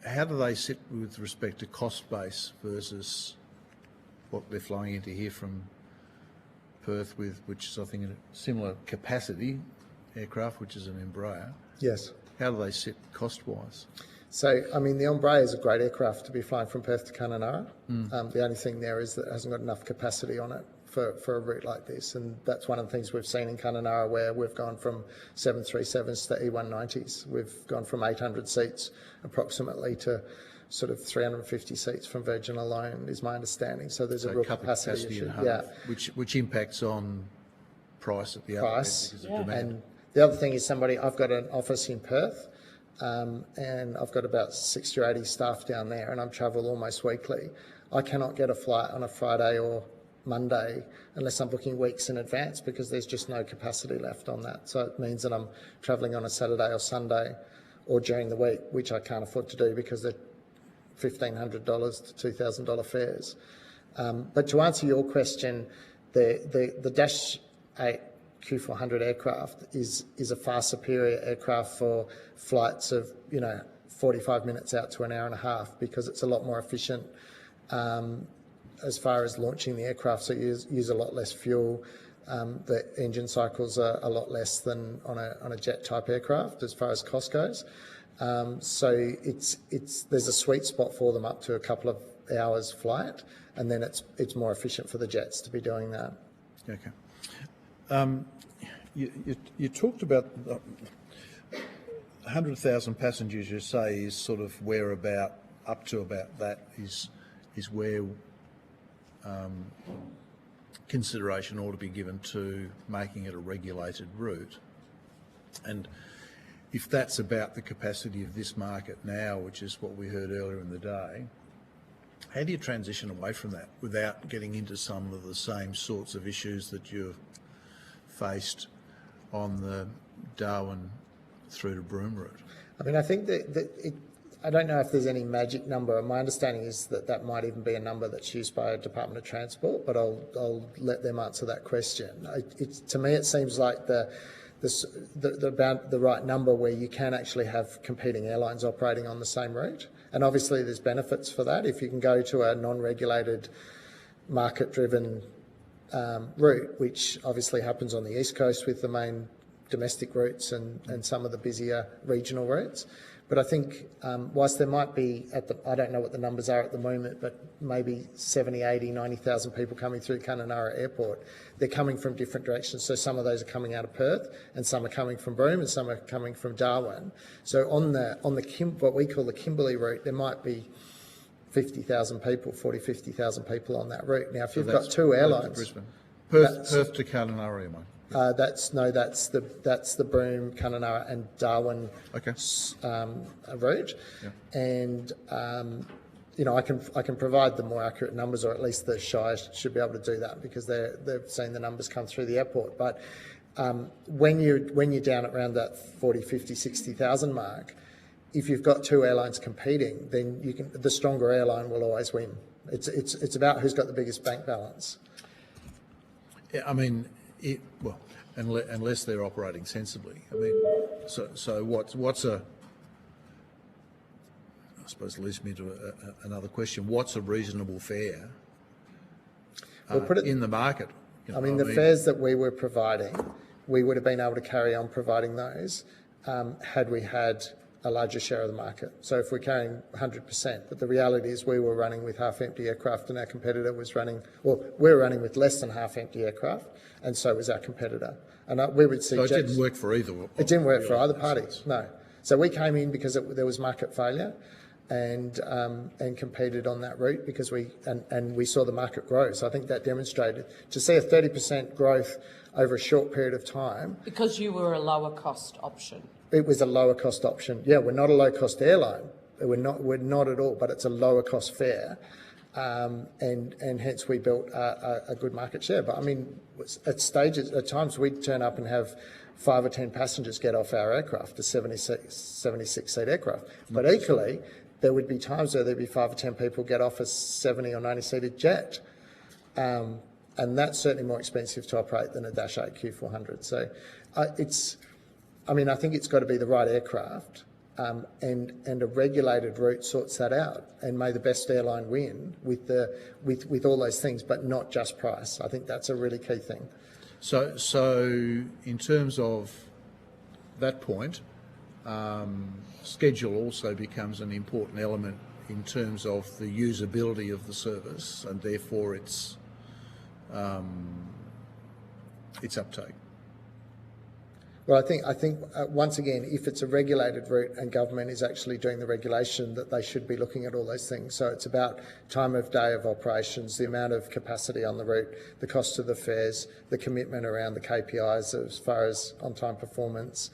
How do they sit with respect to cost base versus what they're flying into here from Perth with, which is, I think, a similar capacity aircraft, which is an Embraer? Yes. How do they sit cost-wise? So, I mean, the Embraer is a great aircraft to be flying from Perth to Kununurra. The only thing there is that it hasn't got enough capacity on it for a route like this, and that's one of the things we've seen in Kununurra, where we've gone from 737s to E190s. We've gone from 800 seats approximately to sort of 350 seats from Virgin alone, is my understanding. So there's a real capacity issue. Yeah, which impacts on price at the price. Because of demand. And the other thing is I've got an office in Perth, and I've got about 60 or 80 staff down there, and I'm travel almost weekly. I cannot get a flight on a Friday or Monday unless I'm booking weeks in advance, because there's just no capacity left on that. So it means that I'm travelling on a Saturday or Sunday or during the week, which I can't afford to do because they're $1,500 to $2,000 fares. But to answer your question, the Dash 8 Q400 aircraft is a far superior aircraft for flights of 45 minutes out to an hour and a half, because it's a lot more efficient as far as launching the aircraft. So you use a lot less fuel. The engine cycles are a lot less than on a jet type aircraft as far as cost goes. So there's a sweet spot for them up to a couple of hours flight, and then it's more efficient for the jets to be doing that. Okay. You talked about 100,000 passengers. You say is sort of up to about that is where consideration ought to be given to making it a regulated route. And if that's about the capacity of this market now, which is what we heard earlier in the day, how do you transition away from that without getting into some of the same sorts of issues that you've faced on the Darwin through to Broome route? I mean, I think I don't know if there's any magic number. My understanding is that might even be a number that's used by a Department of Transport, but I'll let them answer that question. To me, it seems like the right number where you can actually have competing airlines operating on the same route. And obviously there's benefits for that. If you can go to a non-regulated, market-driven route, which obviously happens on the East Coast with the main domestic routes and some of the busier regional routes. But I think whilst there might be, I don't know what the numbers are at the moment, but maybe 70, 80, 90,000 people coming through Kununurra Airport, they're coming from different directions. So some of those are coming out of Perth, and some are coming from Broome, and some are coming from Darwin. So on the what we call the Kimberley route, there might be 50,000 people, 50,000 people on that route. Now, if you've got two airlines, Perth to Kununurra, am I? that's the Broome, Kununurra, and Darwin route, and I can provide the more accurate numbers, or at least the Shire should be able to do that because they've seen the numbers come through the airport. But when you're down around that 40, 50, 60,000 mark, if you've got two airlines competing, then the stronger airline will always win. It's about who's got the biggest bank balance. Yeah, I mean, unless they're operating sensibly. I mean, so what's a? I suppose leads me to another question. What's a reasonable fare in the market? I mean, the fares that we were providing, we would have been able to carry on providing those had we had a larger share of the market. So if we're carrying 100%, but the reality is we were running with half-empty aircraft and our competitor was running, well, we were running with less than half-empty aircraft, and so was our competitor. And we would see. So it didn't work for either. It didn't work for either party. No. So we came in because there was market failure, and competed on that route because we saw the market grow. So I think that demonstrated to see a 30% growth over a short period of time. Because you were a lower cost option. It was a lower cost option. Yeah, we're not a low cost airline. We're not at all, but it's a lower cost fare. And hence we built a good market share. But I mean, at times we'd turn up and have 5 or 10 passengers get off our aircraft, the 76-seat aircraft. But equally, there would be times where there'd be 5 or 10 people get off a 70 or 90-seated jet. And that's certainly more expensive to operate than a Dash 8 Q400. So I think it's got to be the right aircraft. And a regulated route sorts that out, and may the best airline win with all those things, but not just price. I think that's a really key thing. So in terms of that point, schedule also becomes an important element in terms of the usability of the service, and therefore its uptake. Well, I think once again, if it's a regulated route and government is actually doing the regulation, that they should be looking at all those things. So it's about time of day of operations, the amount of capacity on the route, the cost of the fares, the commitment around the KPIs as far as on-time performance,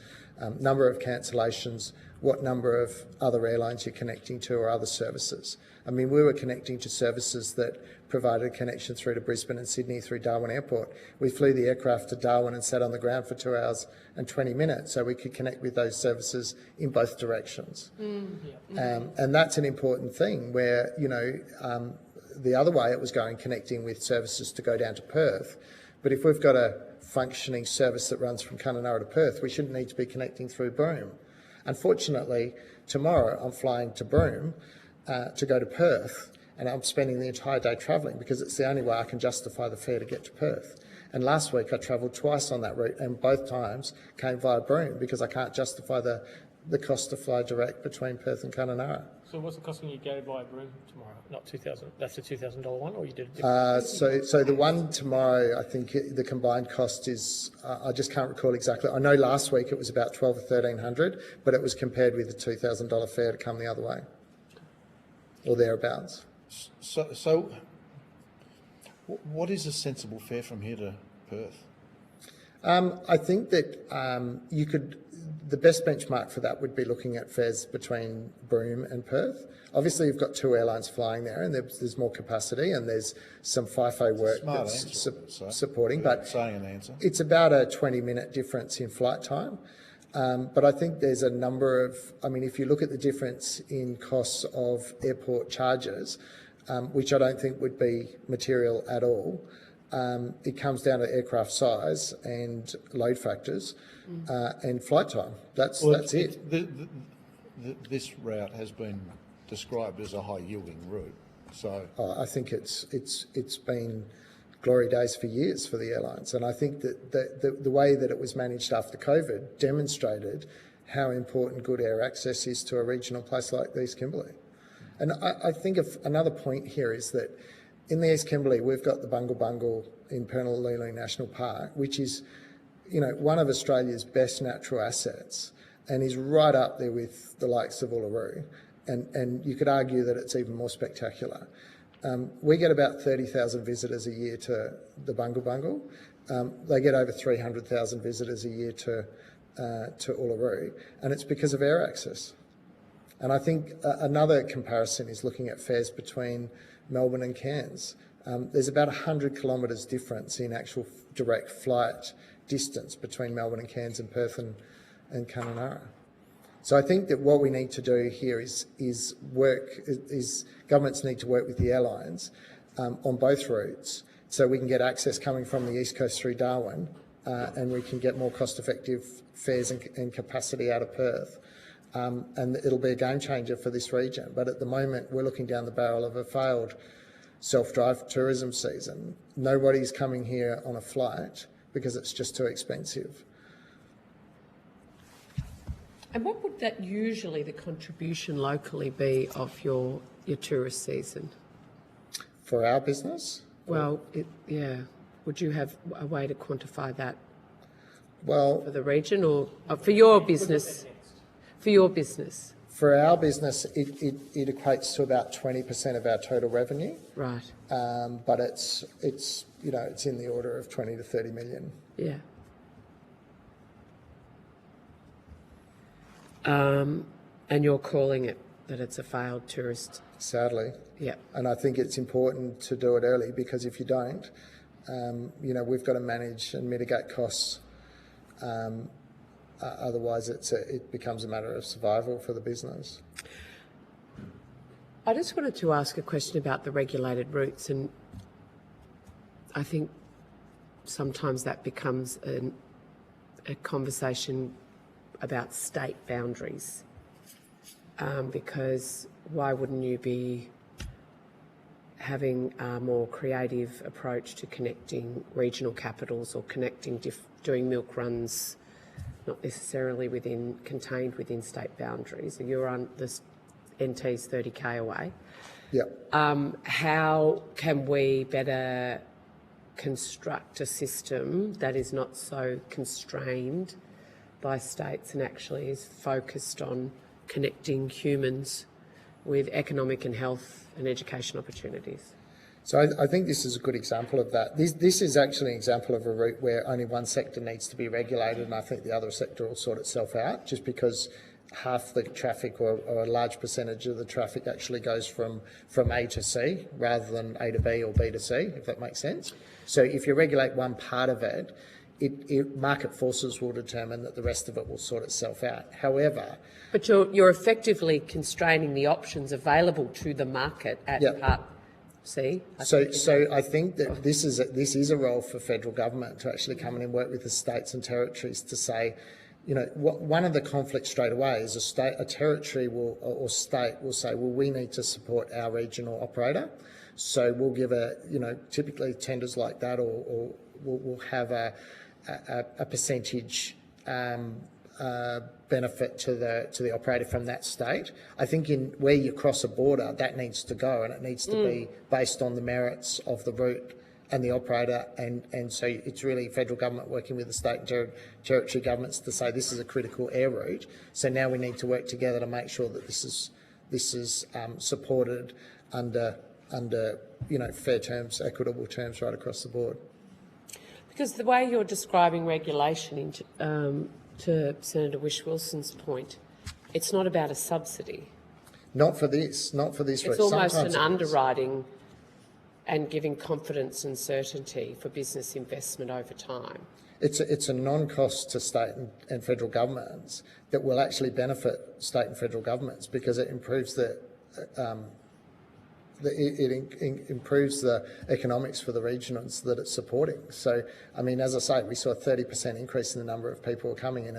number of cancellations, what number of other airlines you're connecting to or other services. I mean, we were connecting to services that provided a connection through to Brisbane and Sydney through Darwin Airport. We flew the aircraft to Darwin and sat on the ground for 2 hours and 20 minutes so we could connect with those services in both directions. And that's an important thing where, the other way it was going, connecting with services to go down to Perth. But if we've got a functioning service that runs from Kununurra to Perth, we shouldn't need to be connecting through Broome. Unfortunately, tomorrow I'm flying to Broome to go to Perth, and I'm spending the entire day travelling because it's the only way I can justify the fare to get to Perth. And last week I travelled twice on that route, and both times came via Broome because I can't justify the cost to fly direct between Perth and Kununurra. So what's the costing you go via Broome tomorrow? Not 2,000. That's the $2,000 one, or you did a different? So the one tomorrow, I think the combined cost is, I just can't recall exactly. I know last week it was about $1,200 or $1,300, but it was compared with the $2,000 fare to come the other way, or thereabouts. So what is a sensible fare from here to Perth? I think that the best benchmark for that would be looking at fares between Broome and Perth. Obviously, you've got two airlines flying there, and there's more capacity, and there's some FIFO work that's supporting. But saying an answer. It's about a 20-minute difference in flight time. But I think there's a number of, if you look at the difference in costs of airport charges, which I don't think would be material at all, it comes down to aircraft size and load factors and flight time. That's it. This route has been described as a high-yielding route. So I think it's been glory days for years for the airlines, and I think that the way that it was managed after COVID demonstrated how important good air access is to a regional place like the East Kimberley. And I think of another point here is that in the East Kimberley, we've got the Bungle Bungle in Pernalulu National Park, which is, one of Australia's best natural assets and is right up there with the lakes of Uluru. And you could argue that it's even more spectacular. We get about 30,000 visitors a year to the Bungle Bungle. They get over 300,000 visitors a year to Uluru, and it's because of air access. And I think another comparison is looking at fares between Melbourne and Cairns. There's about 100 kilometres difference in actual direct flight distance between Melbourne and Cairns and Perth and Kununurra. So I think that what we need to do here is governments need to work with the airlines on both routes so we can get access coming from the East Coast through Darwin and we can get more cost-effective fares and capacity out of Perth. And it'll be a game changer for this region. But at the moment, we're looking down the barrel of a failed self-drive tourism season. Nobody's coming here on a flight because it's just too expensive. And what would that usually the contribution locally be of your tourist season? For our business? Well, would you have a way to quantify that? Well, for the region or for your business? For your business? For our business, it equates to about 20% of our total revenue. Right. But it's in the order of 20 to 30 million. Yeah. And you're calling it that it's a failed tourist? Sadly. Yeah. And I think it's important to do it early because if you don't, we've got to manage and mitigate costs. Otherwise, it becomes a matter of survival for the business. I just wanted to ask a question about the regulated routes, and I think sometimes that becomes a conversation about state boundaries, because why wouldn't you be having a more creative approach to connecting regional capitals or doing milk runs, not necessarily contained within state boundaries? You're on this NT's 30k away. Yeah. How can we better construct a system that is not so constrained by states and actually is focused on connecting humans with economic and health and education opportunities? So I think this is a good example of that. This is actually an example of a route where only one sector needs to be regulated, and I think the other sector will sort itself out, just because half the traffic or a large percentage of the traffic actually goes from A to C rather than A to B or B to C, if that makes sense. So if you regulate one part of it, market forces will determine that the rest of it will sort itself out. However... But you're effectively constraining the options available to the market at Part C. So I think that this is a role for federal government to actually come in and work with the states and territories to say, one of the conflicts straight away is a territory or state will say, well, we need to support our regional operator. So we'll give typically tenders like that, or we'll have a percentage benefit to the operator from that state. I think where you cross a border, that needs to go, and it needs to be based on the merits of the route and the operator, and so it's really federal government working with the state and territory governments to say this is a critical air route. So now we need to work together to make sure that this is supported under fair terms, equitable terms right across the board. Because the way you're describing regulation, to Senator Whish-Wilson's point, it's not about a subsidy. Not for this route. It's almost an underwriting and giving confidence and certainty for business investment over time. It's a non-cost to state and federal governments that will actually benefit state and federal governments because it improves improves the economics for the regions that it's supporting. So, I mean, as I say, we saw a 30% increase in the number of people coming in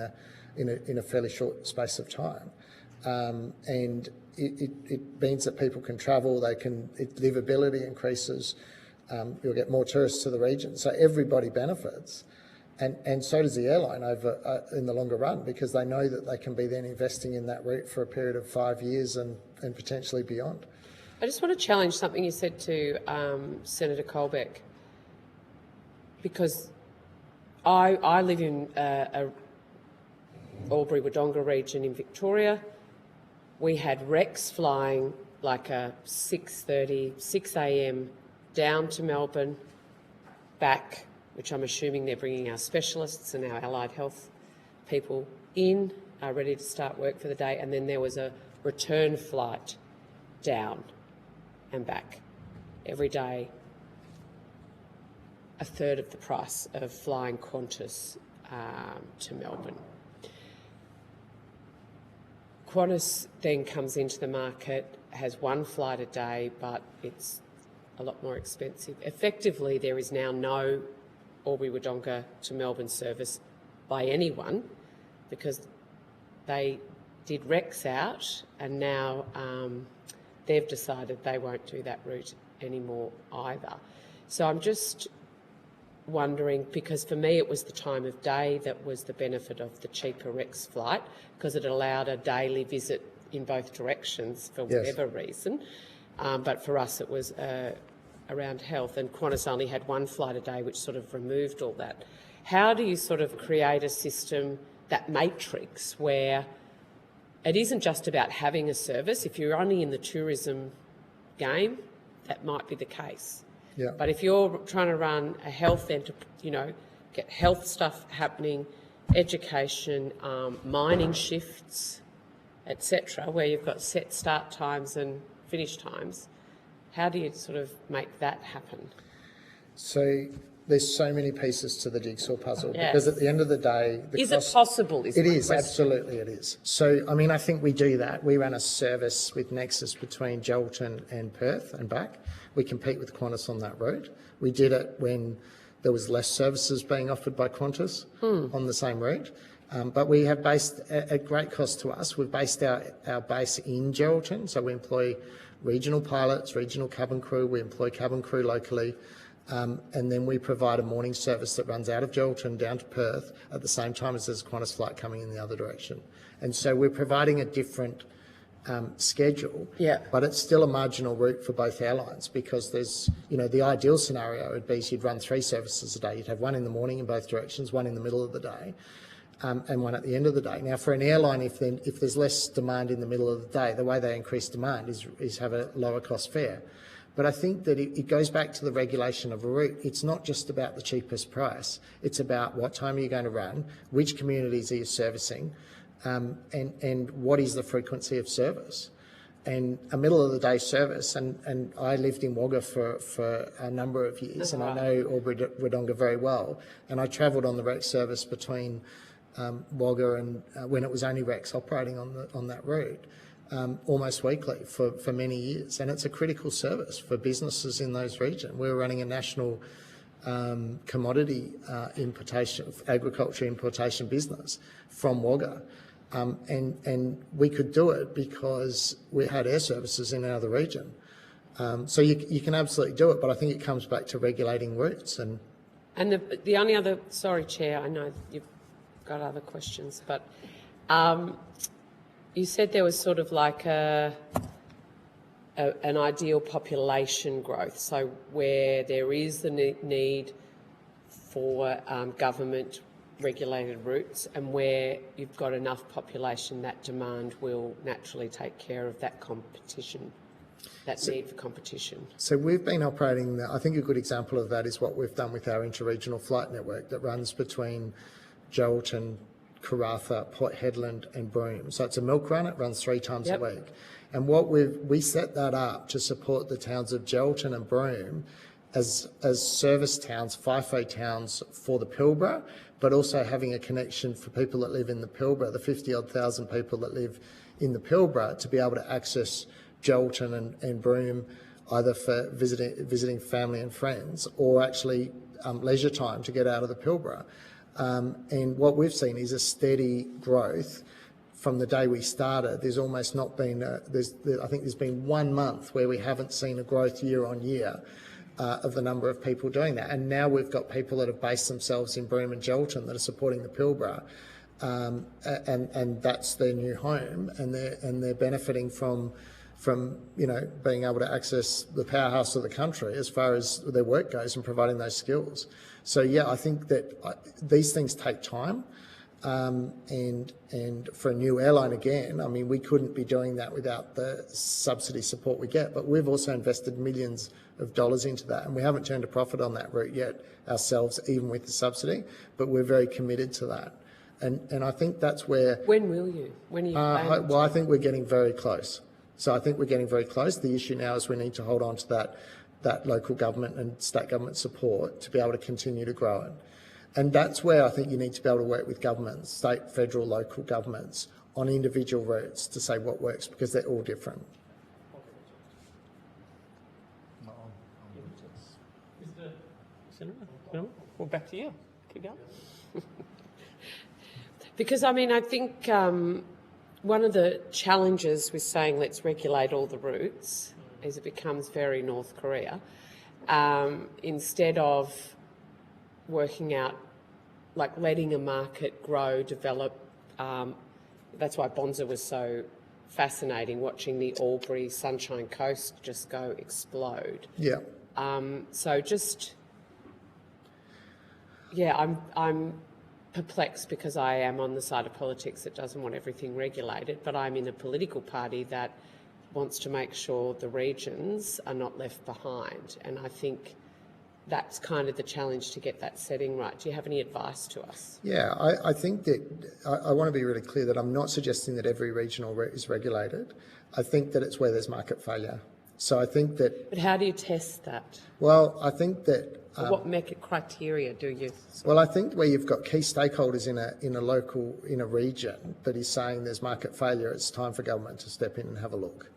a fairly short space of time, and it means that people can travel. Livability increases. You'll get more tourists to the region, so everybody benefits. And so does the airline over in the longer run, because they know that they can be then investing in that route for a period of 5 years and potentially beyond. I just want to challenge something you said to Senator Colbeck, because I live in a Albury-Wodonga region in Victoria. We had Rex flying like a 6:30, 6 a.m. down to Melbourne, back, which I'm assuming they're bringing our specialists and our allied health people in, ready to start work for the day, and then there was a return flight down and back every day, a third of the price of flying Qantas to Melbourne. Qantas then comes into the market, has one flight a day, but it's a lot more expensive. Effectively, there is now no Albury-Wodonga to Melbourne service by anyone, because they did Rex out, and now they've decided they won't do that route anymore either. So I'm just wondering, because for me it was the time of day that was the benefit of the cheaper Rex flight, because it allowed a daily visit in both directions for whatever reason. But for us it was around health, and Qantas only had one flight a day, which sort of removed all that. How do you sort of create a system, that matrix, where it isn't just about having a service? If you're only in the tourism game, that might be the case. Yeah. But if you're trying to run a health get health stuff happening, education, mining shifts, etc., where you've got set start times and finish times, how do you sort of make that happen? So there's so many pieces to the jigsaw puzzle, Yes. because at the end of the day, Is it possible? It is, absolutely it is. So, I mean, I think we do that. We run a service with Nexus between Geraldton and Perth and back. We compete with Qantas on that route. We did it when there was less services being offered by Qantas on the same route. But we have based, at great cost to us, we've based our base in Geraldton. So we employ regional pilots, regional cabin crew, we employ cabin crew locally. And then we provide a morning service that runs out of Geraldton down to Perth at the same time as there's a Qantas flight coming in the other direction. And so we're providing a different schedule, but it's still a marginal route for both airlines, because there's, the ideal scenario would be you'd run 3 services a day. You'd have one in the morning in both directions, one in the middle of the day, and one at the end of the day. Now, for an airline, if there's less demand in the middle of the day, the way they increase demand is have a lower cost fare. But I think that it goes back to the regulation of a route. It's not just about the cheapest price. It's about what time are you going to run, which communities are you servicing, and what is the frequency of service. And a middle-of-the-day service, and I lived in Wagga for a number of years, and I know Albury-Wodonga very well, and I travelled on the Rex service between Wagga and when it was only Rex operating on that route. Almost weekly for many years, and it's a critical service for businesses in those regions. We're running a national commodity importation, agriculture importation business from Wagga, and we could do it because we had air services in another region. So you can absolutely do it, but I think it comes back to regulating routes. And the only other, sorry, Chair, I know you've got other questions, but you said there was sort of like an ideal population growth, so where there is the need for government regulated routes, and where you've got enough population, that demand will naturally take care of that competition, that need for competition. So we've been operating, I think a good example of that is what we've done with our interregional flight network that runs between Geraldton, Karratha, Port Hedland and Broome. So it's a milk run, it runs 3 times a week. And what we set that up to support the towns of Geraldton and Broome as service towns, FIFO towns for the Pilbara, but also having a connection for people that live in the Pilbara, the 50-odd thousand people that live in the Pilbara, to be able to access Geraldton and Broome, either for visiting family and friends, or actually leisure time to get out of the Pilbara. And what we've seen is a steady growth from the day we started. There's almost not been, I think there's been 1 month where we haven't seen a growth year on year. of the number of people doing that. And now we've got people that have based themselves in Broome and Gelton that are supporting the Pilbara, and that's their new home, and they're benefiting from being able to access the powerhouse of the country as far as their work goes and providing those skills. So yeah, I think that these things take time. And for a new airline, again, I mean, we couldn't be doing that without the subsidy support we get, but we've also invested millions of dollars into that, and we haven't turned a profit on that route yet ourselves, even with the subsidy, but we're very committed to that. And I think that's where... When will you? When are you planning? Well, I think we're getting very close. So I think we're getting very close. The issue now is we need to hold on to that local government and state government support to be able to continue to grow it. And that's where I think you need to be able to work with governments, state, federal, local governments, on individual routes to say what works, because they're all different. Senator, well, back to you. Keep going. Because, I mean, I think one of the challenges with saying let's regulate all the routes is it becomes very North Korea. Instead of working out, like letting a market grow, develop. That's why Bonza was so fascinating, watching the Albury Sunshine Coast just go explode. Yeah. So just, yeah, I'm perplexed because I am on the side of politics that doesn't want everything regulated, but I'm in a political party that wants to make sure the regions are not left behind. And I think that's kind of the challenge to get that setting right. Do you have any advice to us? Yeah, I think that I want to be really clear that I'm not suggesting that every regional route is regulated. I think that it's where there's market failure. So I think that... But how do you test that? Well, I think that... what criteria do you... Well, I think where you've got key stakeholders in a region that is saying there's market failure, it's time for government to step in and have a look,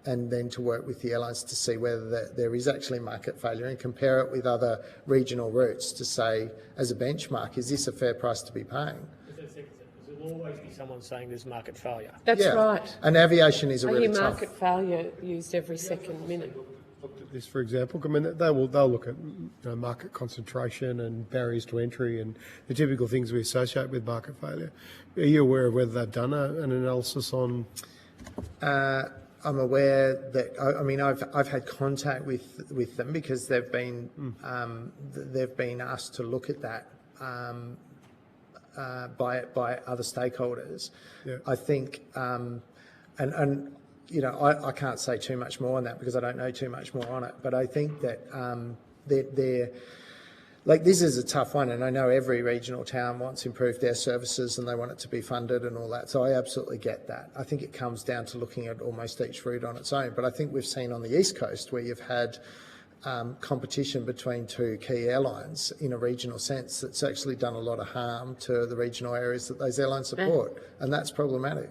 and then to work with the airlines to see whether there is actually market failure and compare it with other regional routes to say, as a benchmark, is this a fair price to be paying? There will always be someone saying there's market failure. That's right. And aviation is a really I hear tough... market failure used every second minute. Looked at this, for example. I mean, they'll look at market concentration and barriers to entry and the typical things we associate with market failure. Are you aware of whether they've done an analysis on? I'm aware that I've had contact with them because they've been asked to look at that by other stakeholders. Yeah. I think I can't say too much more on that because I don't know too much more on it. But I think that they're like, this is a tough one, and I know every regional town wants improved their services and they want it to be funded and all that. So I absolutely get that. I think it comes down to looking at almost each route on its own. But I think we've seen on the East Coast where you've had competition between two key airlines in a regional sense that's actually done a lot of harm to the regional areas that those airlines support, and that's problematic.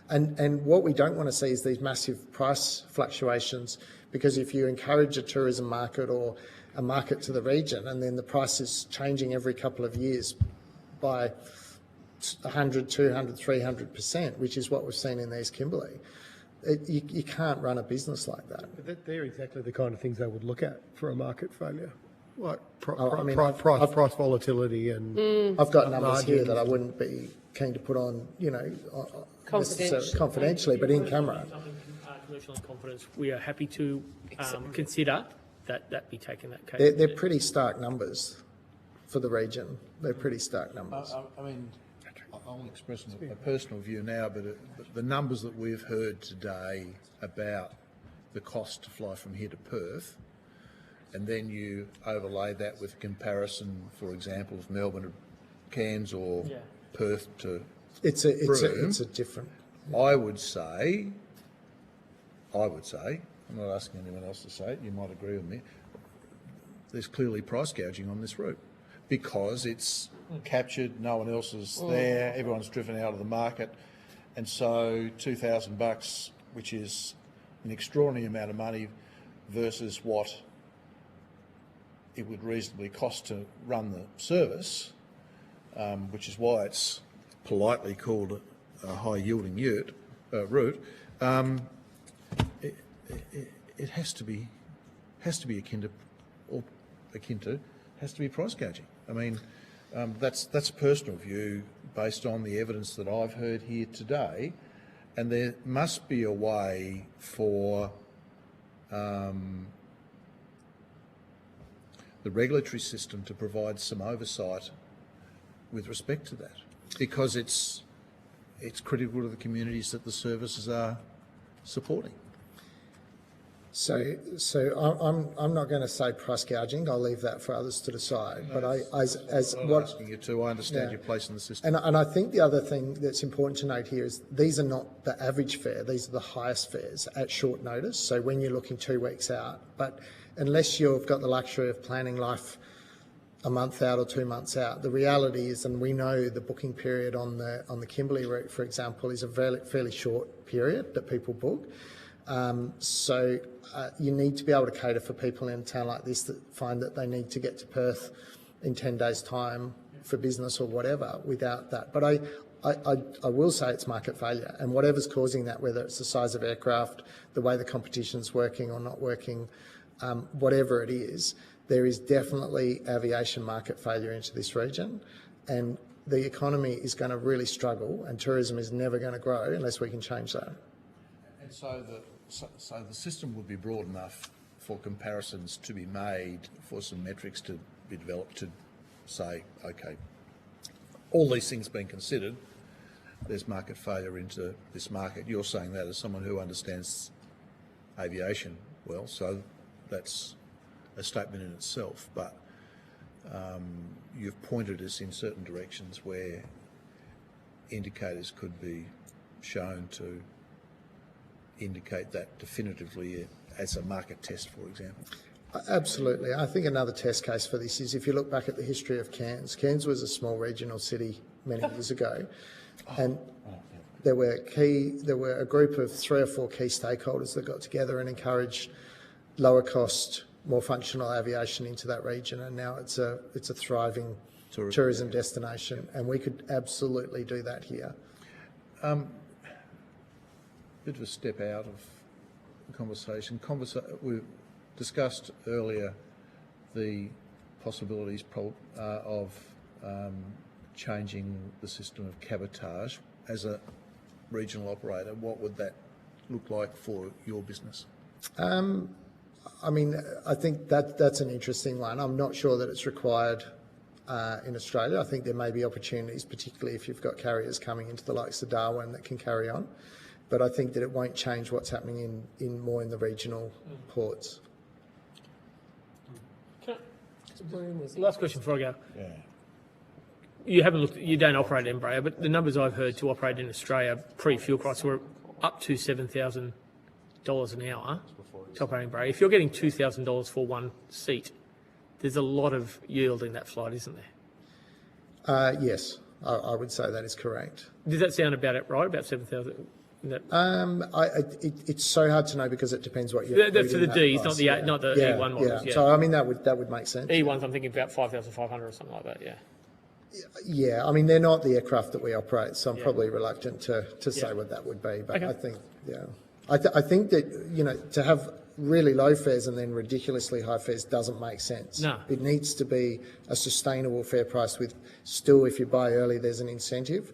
And what we don't want to see is these massive price fluctuations, because if you encourage a tourism market or a market to the region and then the price is changing every couple of years by 100, 200, 300%, which is what we've seen in the East Kimberley, you can't run a business like that. But they're exactly the kind of things they would look at for a market failure, like price volatility and... I've got numbers here that I wouldn't be keen to put on, confidentially, but in camera. Commercial in confidence, we are happy to consider that be taken that case. They're pretty stark numbers for the region. They're pretty stark numbers. I mean, I'll express a personal view now, but the numbers that we've heard today about the cost to fly from here to Perth, and then you overlay that with comparison, for example, of Melbourne to Cairns or Perth to It's a different... I would say, I'm not asking anyone else to say it, you might agree with me, there's clearly price gouging on this route because it's captured, no one else is there, everyone's driven out of the market, and so $2,000, which is an extraordinary amount of money versus what it would reasonably cost to run the service, which is why it's politely called a high-yielding route. It has to be akin to or akin to, has to be price gouging. I mean, that's a personal view based on the evidence that I've heard here today, and there must be a way for the regulatory system to provide some oversight with respect to that, because it's critical to the communities that the services are supporting. So I'm not going to say price gouging. I'll leave that for others to decide. But I'm asking you to. I understand your place in the system. And I think the other thing that's important to note here is these are not the average fare. These are the highest fares at short notice. So when you're looking 2 weeks out, but unless you've got the luxury of planning life a month out or 2 months out, the reality is, and we know the booking period on the Kimberley route, for example, is a fairly short period that people book. So you need to be able to cater for people in a town like this that find that they need to get to Perth in 10 days' time for business or whatever without that. But I will say it's market failure, and whatever's causing that, whether it's the size of aircraft, the way the competition's working or not working, whatever it is, there is definitely aviation market failure into this region, and the economy is going to really struggle, and tourism is never going to grow unless we can change that. And so the system would be broad enough for comparisons to be made, for some metrics to be developed to say, okay, all these things being considered, there's market failure into this market. You're saying that as someone who understands aviation well, so that's a statement in itself, but you've pointed us in certain directions where indicators could be shown to indicate that definitively as a market test, for example. Absolutely. I think another test case for this is if you look back at the history of Cairns. Cairns was a small regional city many years ago, and there were a group of 3 or 4 key stakeholders that got together and encouraged lower cost, more functional aviation into that region, and now it's a thriving tourism destination, and we could absolutely do that here. Bit of a step out of the conversation. We discussed earlier the possibilities of changing the system of cabotage. As a regional operator, what would that look like for your business? I mean, I think that's an interesting one. I'm not sure that it's required in Australia. I think there may be opportunities, particularly if you've got carriers coming into the likes of Darwin that can carry on. But I think that it won't change what's happening in more in the regional ports. Last question before I go. Yeah. You don't operate Embraer, but the numbers I've heard to operate in Australia pre-fuel crisis were up to $7,000 an hour to operate Embraer. If you're getting $2,000 for one seat, there's a lot of yield in that flight, isn't there? Yes, I would say that is correct. Does that sound about it right, about 7,000? It's so hard to know because it depends what you're. For the Ds, not the E1 models. Yeah. So I mean that would make sense. E1s, I'm thinking about 5,500 or something like that. Yeah. Yeah, I mean they're not the aircraft that we operate, so I'm probably reluctant to say what that would be. But okay. I think that to have really low fares and then ridiculously high fares doesn't make sense. No. It needs to be a sustainable fare price with still, if you buy early, there's an incentive.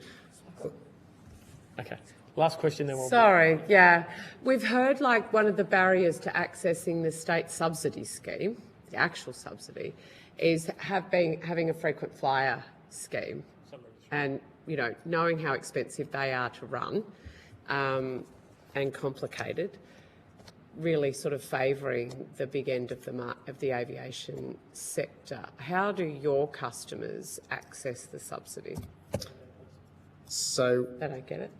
Okay. Last question, then we'll... Sorry, yeah. We've heard like one of the barriers to accessing the state subsidy scheme, the actual subsidy, is having a frequent flyer scheme and, knowing how expensive they are to run and complicated, really sort of favouring the big end of the aviation sector. How do your customers access the subsidy? So... They don't get it?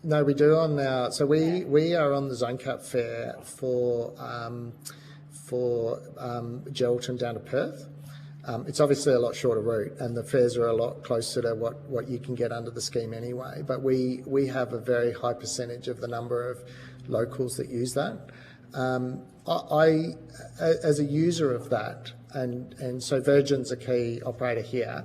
No, we do on our. So we are on the Zone Cap fare for Geraldton down to Perth. It's obviously a lot shorter route, and the fares are a lot closer to what you can get under the scheme anyway. But we have a very high percentage of the number of locals that use that. I as a user of that, and so Virgin's a key operator here.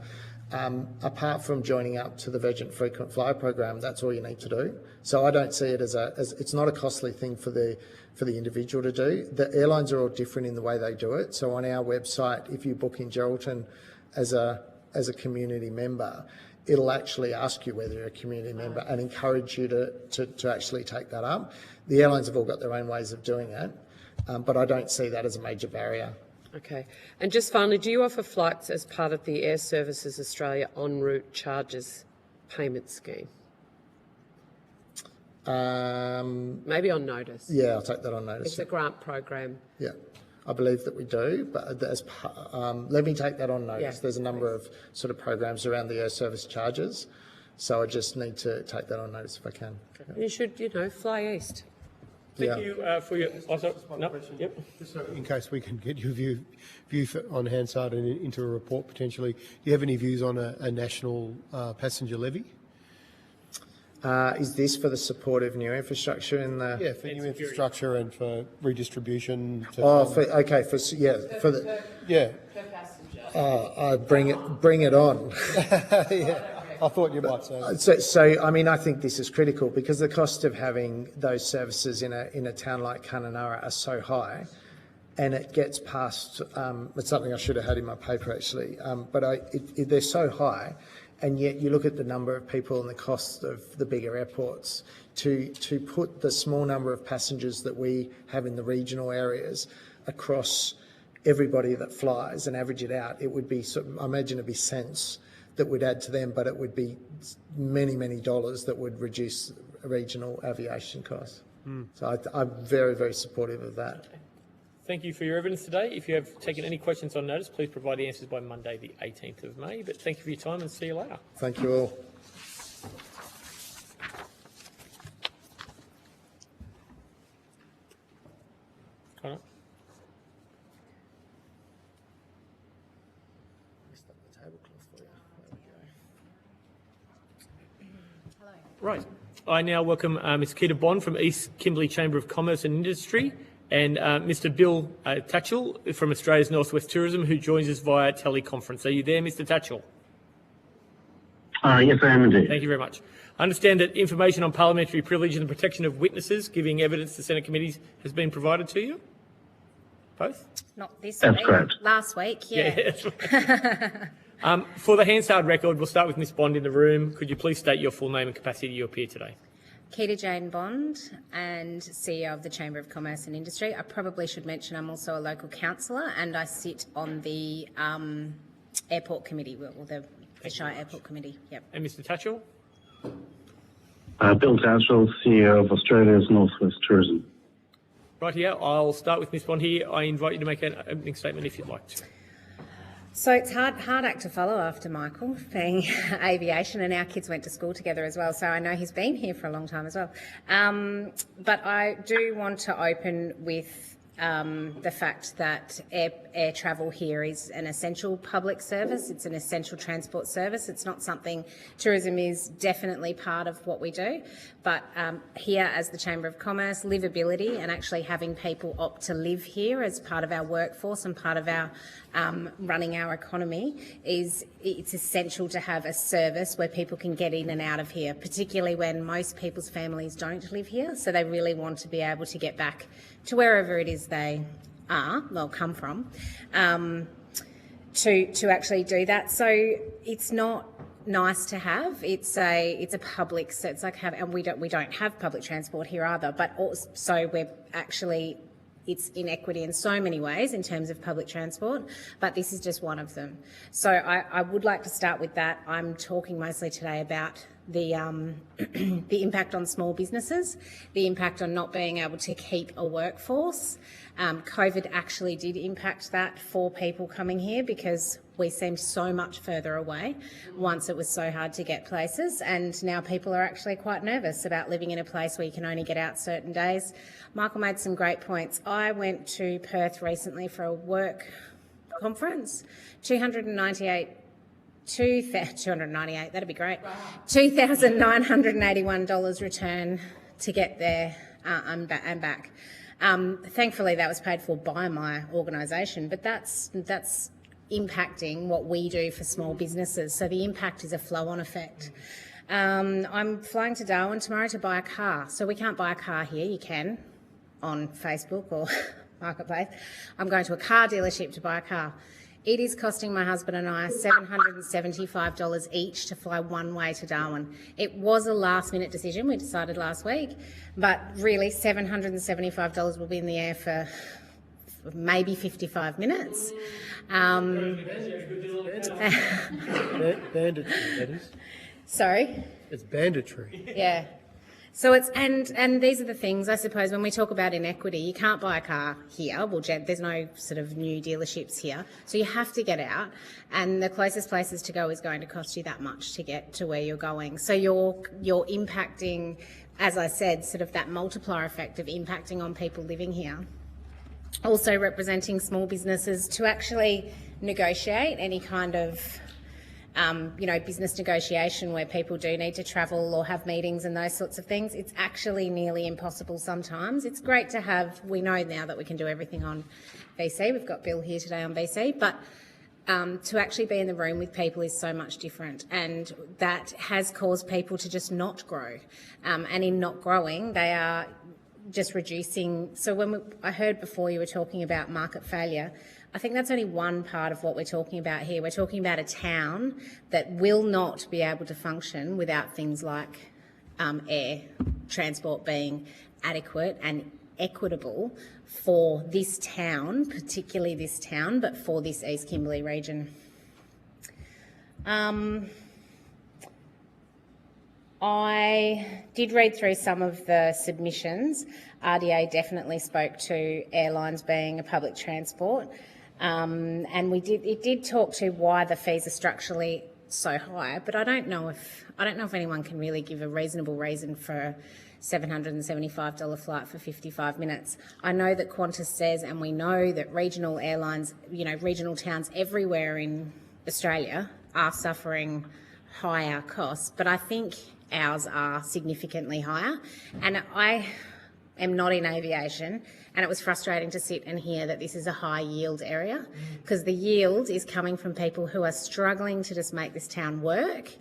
apart from joining up to the Virgin Frequent Flyer program, that's all you need to do. So I don't see it as it's not a costly thing for the individual to do. The airlines are all different in the way they do it. So on our website, if you book in Geraldton as a community member, it'll actually ask you whether you're a community member and encourage you to actually take that up. The airlines have all got their own ways of doing it, but I don't see that as a major barrier. Okay. And just finally, do you offer flights as part of the Air Services Australia en route charges payment scheme? Maybe on notice. Yeah, I'll take that on notice. It's a grant program. Yeah, I believe that we do, but let me take that on notice. Yeah, There's a number of sort of programs around the air service charges, so I just need to take that on notice if I can. You should, fly east. Thank you for your... Yep. Just so in case we can get your view on Hansard and into a report potentially, do you have any views on a national passenger levy? Is this for the support of new infrastructure in the... Yeah, for new infrastructure and for redistribution. For the... Yeah. Per passenger. Bring it on. Yeah. I thought you might say that. So, I mean, I think this is critical because the cost of having those services in a town like Kununurra are so high, and it gets past. It's something I should have had in my paper actually, but they're so high, and yet you look at the number of people and the cost of the bigger airports to put the small number of passengers that we have in the regional areas across everybody that flies and average it out. It would be, I imagine, it'd be cents that would add to them, but it would be many, many dollars that would reduce regional aviation costs. So I'm very, very supportive of that. Thank you for your evidence today. If you have taken any questions on notice, please provide the answers by Monday, the 18th of May. But thank you for your time and see you later. Thank you all. Connor? Right. I now welcome Ms. Keita Bond from East Kimberley Chamber of Commerce and Industry and Mr. Bill Tatchell from Australia's Northwest Tourism, who joins us via teleconference. Are you there, Mr. Tatchell? Yes, I am indeed. Thank you very much. I understand that information on parliamentary privilege and the protection of witnesses giving evidence to Senate committees has been provided to you? Both? Not this That's week. correct. Last week, yeah. For the Hansard record, we'll start with Ms. Bond in the room. Could you please state your full name and capacity you appear today? Keita Jane Bond and CEO of the Chamber of Commerce and Industry. I probably should mention I'm also a local councillor and I sit on the airport committee, or the Shire Airport Committee. Yep. And Mr. Tatchell? Bill Tatchell, CEO of Australia's Northwest Tourism. Right here, I'll start with Ms. Bond here. I invite you to make an opening statement if you'd like to. So it's hard act to follow after Michael being aviation, and our kids went to school together as well, so I know he's been here for a long time as well. But I do want to open with the fact that air travel here is an essential public service. It's an essential transport service. It's not something, tourism is definitely part of what we do, but here as the Chamber of Commerce, livability and actually having people opt to live here as part of our workforce and part of our running our economy it's essential to have a service where people can get in and out of here, particularly when most people's families don't live here, so they really want to be able to get back to wherever it is they'll come from, to actually do that. So it's not nice to have. It's a public. So it's like and we don't have public transport here either. But also we're actually. It's inequity in so many ways in terms of public transport, but this is just one of them. So I would like to start with that. I'm talking mostly today about the impact on small businesses, the impact on not being able to keep a workforce. COVID actually did impact that for people coming here because we seemed so much further away once it was so hard to get places, and now people are actually quite nervous about living in a place where you can only get out certain days. Michael made some great points. I went to Perth recently for a work conference, 298, that'd be great. Wow. $2,981 return to get there and back. Thankfully that was paid for by my organisation, but that's impacting what we do for small businesses. So the impact is a flow-on effect. I'm flying to Darwin tomorrow to buy a car. So we can't buy a car here. You can on Facebook or Marketplace. I'm going to a car dealership to buy a car. It is costing my husband and I $775 each to fly one way to Darwin. It was a last-minute decision. We decided last week. But really, $775 will be in the air for maybe 55 minutes. Banditry, that is. Sorry? It's banditry. Yeah. So it's, and these are the things, I suppose, when we talk about inequity, you can't buy a car here. Well, there's no sort of new dealerships here. So you have to get out, and the closest places to go is going to cost you that much to get to where you're going. So you're impacting, as I said, sort of that multiplier effect of impacting on people living here. Also representing small businesses to actually negotiate any kind of business negotiation where people do need to travel or have meetings and those sorts of things. It's actually nearly impossible sometimes. It's great to have, we know now that we can do everything on VC. We've got Bill here today on VC, but to actually be in the room with people is so much different, and that has caused people to just not grow. And in not growing, they are just reducing. So I heard before you were talking about market failure. I think that's only one part of what we're talking about here. We're talking about a town that will not be able to function without things like air transport being adequate and equitable for this town, particularly this town, but for this East Kimberley region. I did read through some of the submissions. RDA definitely spoke to airlines being a public transport. And it did talk to why the fees are structurally so high, but I don't know if anyone can really give a reasonable reason for a $775 flight for 55 minutes. I know that Qantas says, and we know that regional airlines, regional towns everywhere in Australia are suffering higher costs, but I think ours are significantly higher. And I am not in aviation, and it was frustrating to sit and hear that this is a high yield area, because the yield is coming from people who are struggling to just make this town work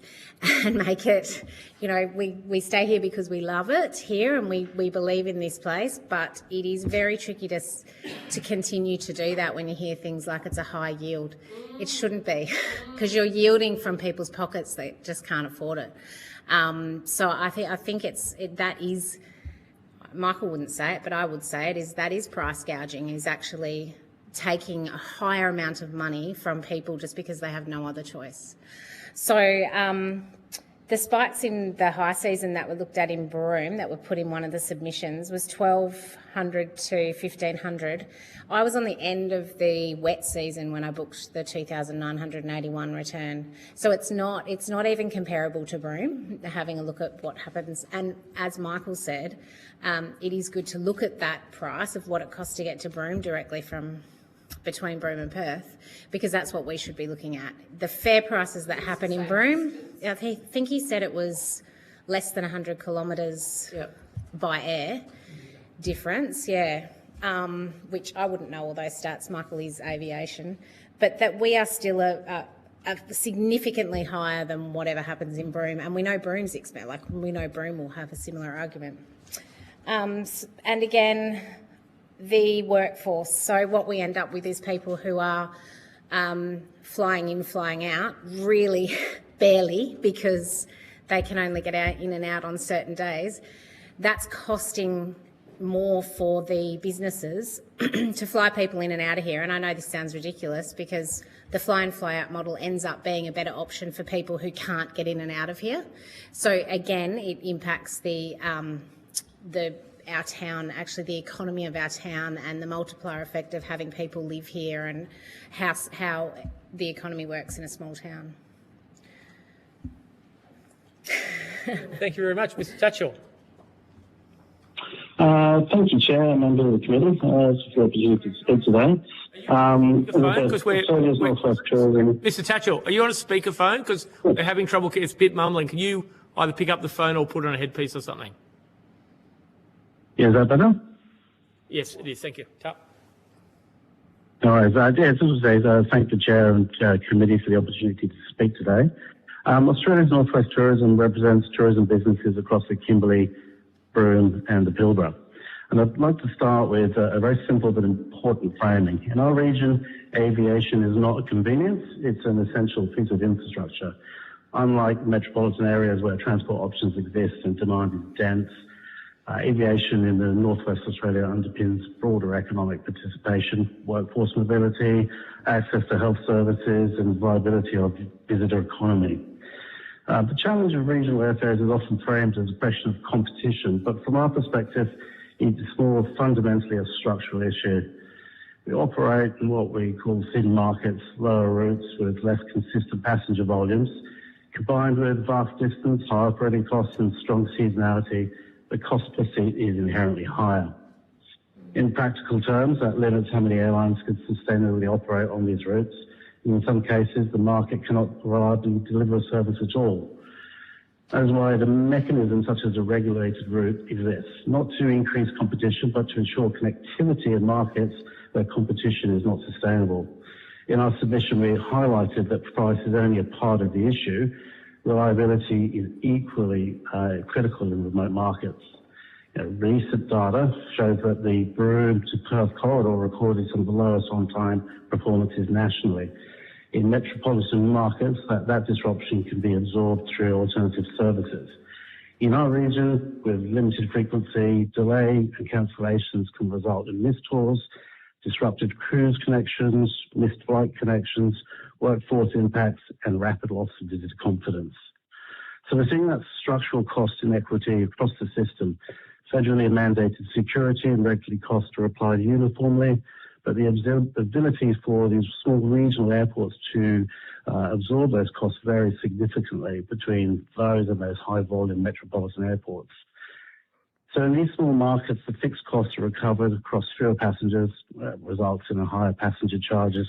and make it, we stay here because we love it here and we believe in this place, but it is very tricky to continue to do that when you hear things like it's a high yield. It shouldn't be, because you're yielding from people's pockets that just can't afford it. So I think that is, Michael wouldn't say it, but I would say it, that is price gouging, is actually taking a higher amount of money from people just because they have no other choice. So the spikes in the high season that were looked at in Broome, that were put in one of the submissions, was 1,200 to 1,500. I was on the end of the wet season when I booked the 2,981 return. So it's not even comparable to Broome, having a look at what happens. And as Michael said, it is good to look at that price of what it costs to get to Broome directly from between Broome and Perth, because that's what we should be looking at. The fare prices that happen in Broome, I think he said it was less than 100 kilometres by air difference, which I wouldn't know all those stats. Michael is aviation. But that we are still a significantly higher than whatever happens in Broome, and we know Broome's expensive. We know Broome will have a similar argument. And again, the workforce. So what we end up with is people who are flying in, flying out, really barely, because they can only get out in and out on certain days. That's costing more for the businesses to fly people in and out of here. And I know this sounds ridiculous, because the fly in, fly out model ends up being a better option for people who can't get in and out of here. So again, it impacts our town, actually the economy of our town, and the multiplier effect of having people live here, and how the economy works in a small town. Thank you very much. Mr Tatchell. Thank you, Chair, and member of the committee. It's a opportunity to speak today. Mr Tatchell, are you on a speakerphone? Because we're having trouble. It's a bit mumbling. Can you either pick up the phone or put it on a headpiece or something? Yeah, is that better? Yes, it is. Thank you. No worries. Just to say, thank the Chair and Committee for the opportunity to speak today. Australia's Northwest Tourism represents tourism businesses across the Kimberley, Broome and the Pilbara. And I'd like to start with a very simple but important framing. In our region, aviation is not a convenience, it's an essential piece of infrastructure. Unlike metropolitan areas where transport options exist and demand is dense, aviation in the Northwest Australia underpins broader economic participation, workforce mobility, access to health services and viability of the visitor economy. The challenge of regional airfares is often framed as a question of competition, but from our perspective, it's more fundamentally a structural issue. We operate in what we call thin markets, lower routes with less consistent passenger volumes. Combined with vast distance, high operating costs and strong seasonality, the cost per seat is inherently higher. In practical terms, that limits how many airlines can sustainably operate on these routes. In some cases, the market cannot reliably deliver a service at all. That is why the mechanism such as a regulated route exists, not to increase competition, but to ensure connectivity in markets where competition is not sustainable. In our submission, we highlighted that price is only a part of the issue. Reliability is equally critical in remote markets. Recent data shows that the Broome to Perth corridor recorded some of the lowest on-time performances nationally. In metropolitan markets, that disruption can be absorbed through alternative services. In our region, with limited frequency, delay and cancellations can result in missed tours, disrupted cruise connections, missed flight connections, workforce impacts and rapid loss of visitor confidence. So we're seeing that structural cost inequity across the system. Federally mandated security and regulatory costs are applied uniformly, but the ability for these small regional airports to absorb those costs varies significantly between those and those high-volume metropolitan airports. So in these small markets, the fixed costs are recovered across fewer passengers, results in higher passenger charges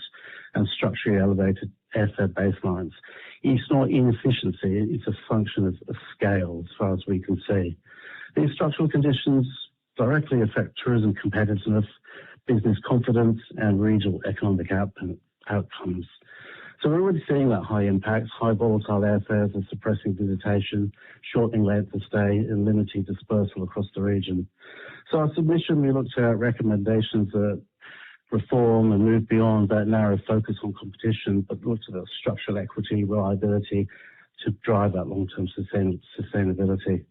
and structurally elevated airfare baselines. It's not inefficiency, it's a function of scale as far as we can see. These structural conditions directly affect tourism competitiveness, business confidence and regional economic outcomes. So we're already seeing that high impact, high volatile airfares are suppressing visitation, shortening length of stay and limiting dispersal across the region. So our submission, we looked at recommendations that reform and move beyond that narrow focus on competition, but looked at the structural equity, reliability to drive that long-term sustainability.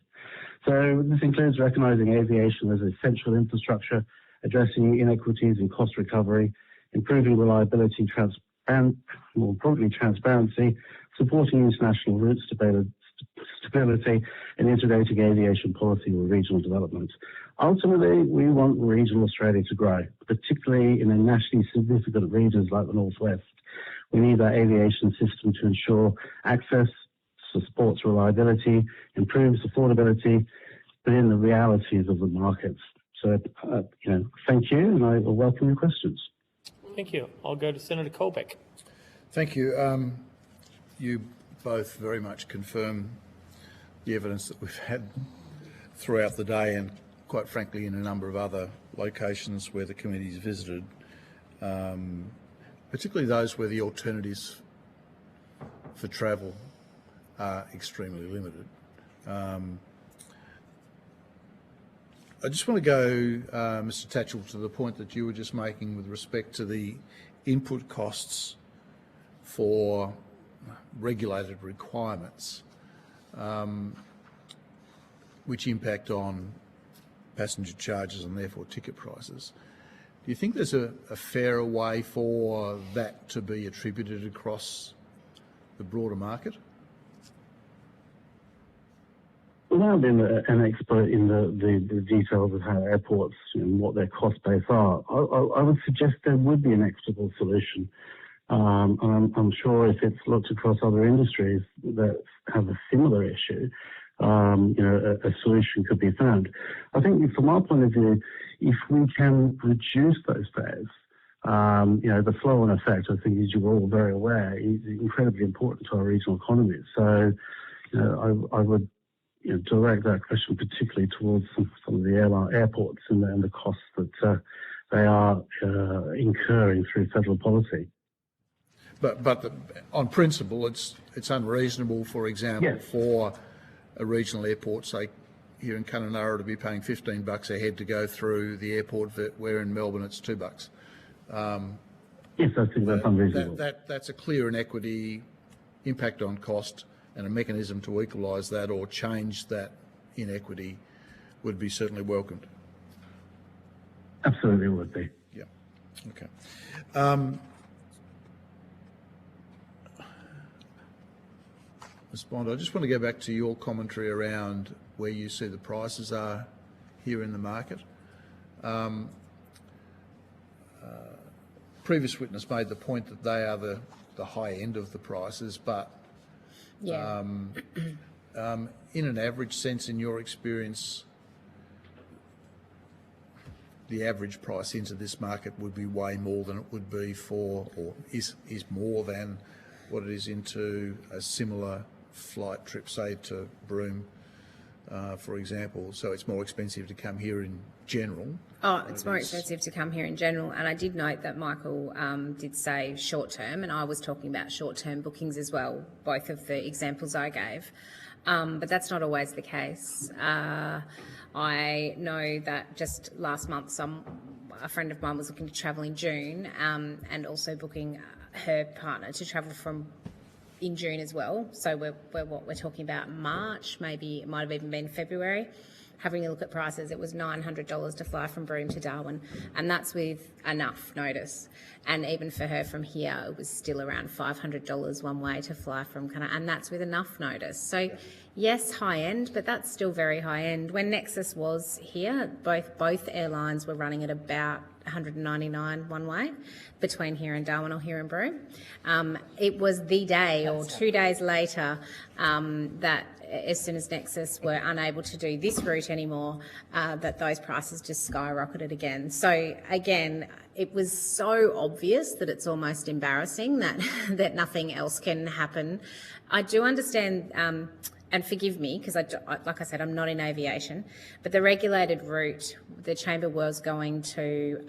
So this includes recognising aviation as essential infrastructure, addressing inequities in cost recovery, improving reliability, more importantly transparency, supporting international route stability and integrating aviation policy with regional development. Ultimately, we want regional Australia to grow, particularly in the nationally significant regions like the Northwest. We need that aviation system to ensure access, supports reliability, improves affordability, but in the realities of the markets. So, thank you, and I will welcome your questions. Thank you. I'll go to Senator Colbeck. Thank you. You both very much confirm the evidence that we've had throughout the day and, quite frankly, in a number of other locations where the committee's visited, particularly those where the alternatives for travel are extremely limited. I just want to go, Mr. Tatchell, to the point that you were just making with respect to the input costs for regulated requirements, which impact on passenger charges and therefore ticket prices. Do you think there's a fairer way for that to be attributed across the broader market? Well, I've been an expert in the details of how airports and what their cost base are. I would suggest there would be an equitable solution. And I'm sure if it's looked across other industries that have a similar issue, a solution could be found. I think from our point of view, if we can reduce those fares, the flow-on effect, I think, as you're all very aware, is incredibly important to our regional economies. So, I would direct that question particularly towards some of the airports and the costs that they are incurring through federal policy. But on principle, it's unreasonable, for example, Yes. for a regional airport, say here in Kununurra, to be paying $15 a head to go through the airport, where in Melbourne it's $2. Yes, I think that's unreasonable. That's a clear inequity, impact on cost, and a mechanism to equalise that or change that inequity would be certainly welcomed. Absolutely would be. Yeah. Okay. Ms. Bond, I just want to go back to your commentary around where you see the prices are here in the market. Previous witness made the point that they are the high end of the prices, but Yeah. in an average sense, in your experience, the average price into this market would be way more than it would be for, or is more than what it is into a similar flight trip, say to Broome, for example. So it's more expensive to come here in general. Oh, it's more expensive to come here in general. And I did note that Michael did say short term, and I was talking about short term bookings as well, both of the examples I gave. But that's not always the case. I know that just last month a friend of mine was looking to travel in June and also booking her partner to travel from in June as well. So we're talking about March, maybe it might have even been February. Having a look at prices, it was $900 to fly from Broome to Darwin, and that's with enough notice. And even for her from here, it was still around $500 one way to fly from and that's with enough notice. So yes, high end, but that's still very high end. When Nexus was here, both airlines were running at about $199 one way between here and Darwin or here and Broome. It was the day or 2 days later that as soon as Nexus were unable to do this route anymore, that those prices just skyrocketed again. So again, it was so obvious that it's almost embarrassing that that nothing else can happen. I do understand, and forgive me, because like I said, I'm not in aviation, but the regulated route, the Chamber was going to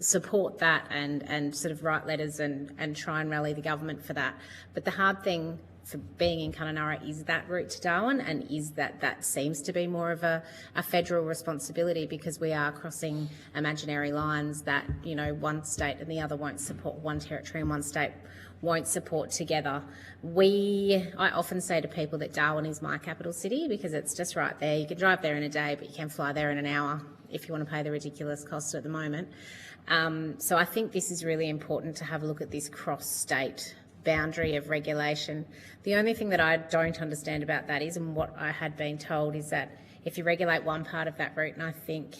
support that and sort of write letters and try and rally the government for that. But the hard thing for being in Kununurra is that route to Darwin, and is that seems to be more of a federal responsibility, because we are crossing imaginary lines that, you know, one state and the other won't support, one territory and one state won't support together. I often say to people that Darwin is my capital city because it's just right there. You can drive there in a day, but you can fly there in an hour if you want to pay the ridiculous cost at the moment. So I think this is really important to have a look at this cross-state boundary of regulation. The only thing that I don't understand about that is, and what I had been told, is that if you regulate one part of that route, and I think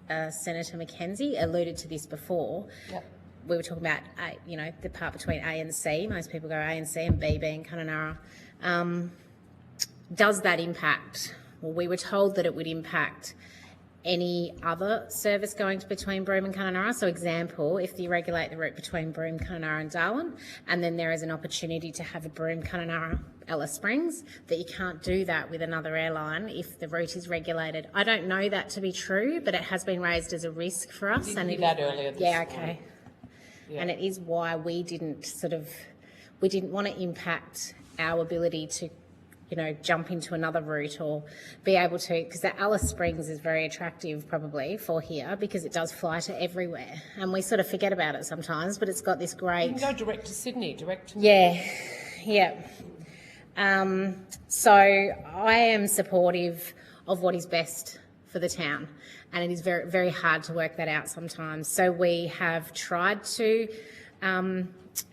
Senator McKenzie alluded to this before, Yep. We were talking about, you know, the part between A and C. Most people go A and C, and B being Kununurra. Does that impact? Well, we were told that it would impact any other service going between Broome and Kununurra. So example, if you regulate the route between Broome, Kununurra and Darwin, and then there is an opportunity to have a Broome, Kununurra, Alice Springs, that you can't do that with another airline if the route is regulated. I don't know that to be true, but it has been raised as a risk for us. And that earlier this yeah, morning. okay. Yeah. And it is why we didn't want to impact our ability to, you know, jump into another route or be able to, because the Alice Springs is very attractive probably for here because it does fly to everywhere, and we sort of forget about it sometimes, but it's got this great... You can go direct to Sydney, direct to... Yeah. So I am supportive of what is best for the town, and it is very, very hard to work that out sometimes. So we have tried to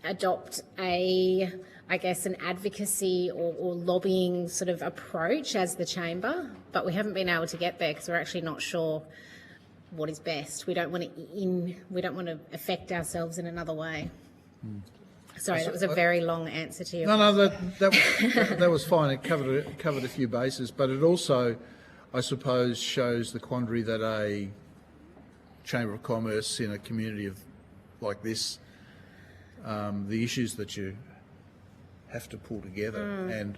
adopt an advocacy or lobbying sort of approach as the chamber, but we haven't been able to get there because we're actually not sure what is best. We don't want to affect ourselves in another way. Sorry, that was a very long answer to you. No, that was fine. It covered a few bases, but it also, I suppose, shows the quandary that a Chamber of Commerce in a community like this, the issues that you have to pull together. And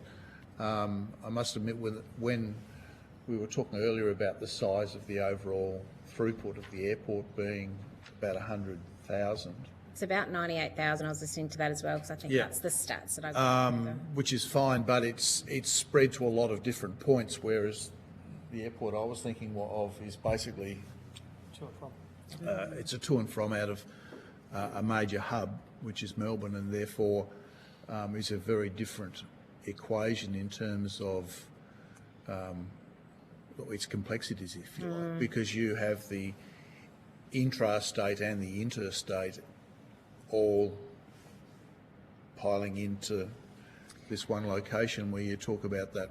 I must admit, when we were talking earlier about the size of the overall throughput of the airport being about 100,000. It's about 98,000. I was listening to that as well because I think Yeah. that's the stats that I got. Which is fine, but it's spread to a lot of different points, whereas the airport I was thinking of is basically it's a to and from out of a major hub, which is Melbourne, and therefore is a very different equation in terms of its complexities, if you like, because you have the intrastate and the interstate all piling into this one location where you talk about that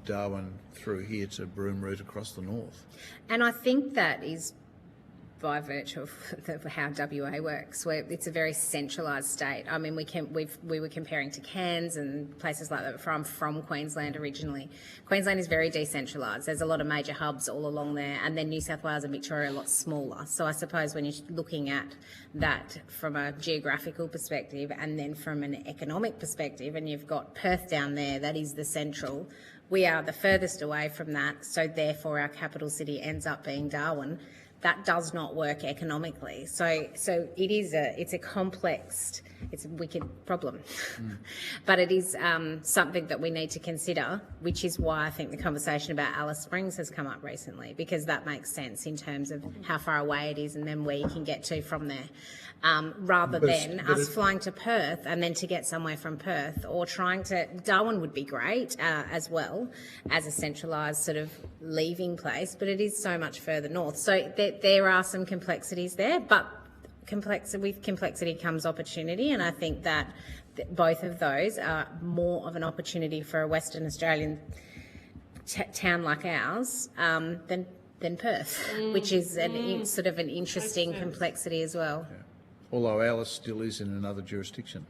Darwin through here to Broome route across the north. And I think that is by virtue of how WA works, where it's a very centralised state. I mean, we were comparing to Cairns and places like that. I'm from Queensland originally. Queensland is very decentralised. There's a lot of major hubs all along there, and then New South Wales and Victoria are a lot smaller. So I suppose when you're looking at that from a geographical perspective and then from an economic perspective, and you've got Perth down there, that is the central. We are the furthest away from that, so therefore our capital city ends up being Darwin. That does not work economically. So it's a complex, it's a wicked problem. But it is something that we need to consider, which is why I think the conversation about Alice Springs has come up recently, because that makes sense in terms of how far away it is and then where you can get to from there. Rather than us flying to Perth and then to get somewhere from Perth, or trying to, Darwin would be great as well as a centralised sort of leaving place, but it is so much further north. So there are some complexities there, but with complexity comes opportunity, and I think that both of those are more of an opportunity for a Western Australian town like ours than Perth, which is sort of an interesting complexity as well. Yeah. Although Alice still is in another jurisdiction.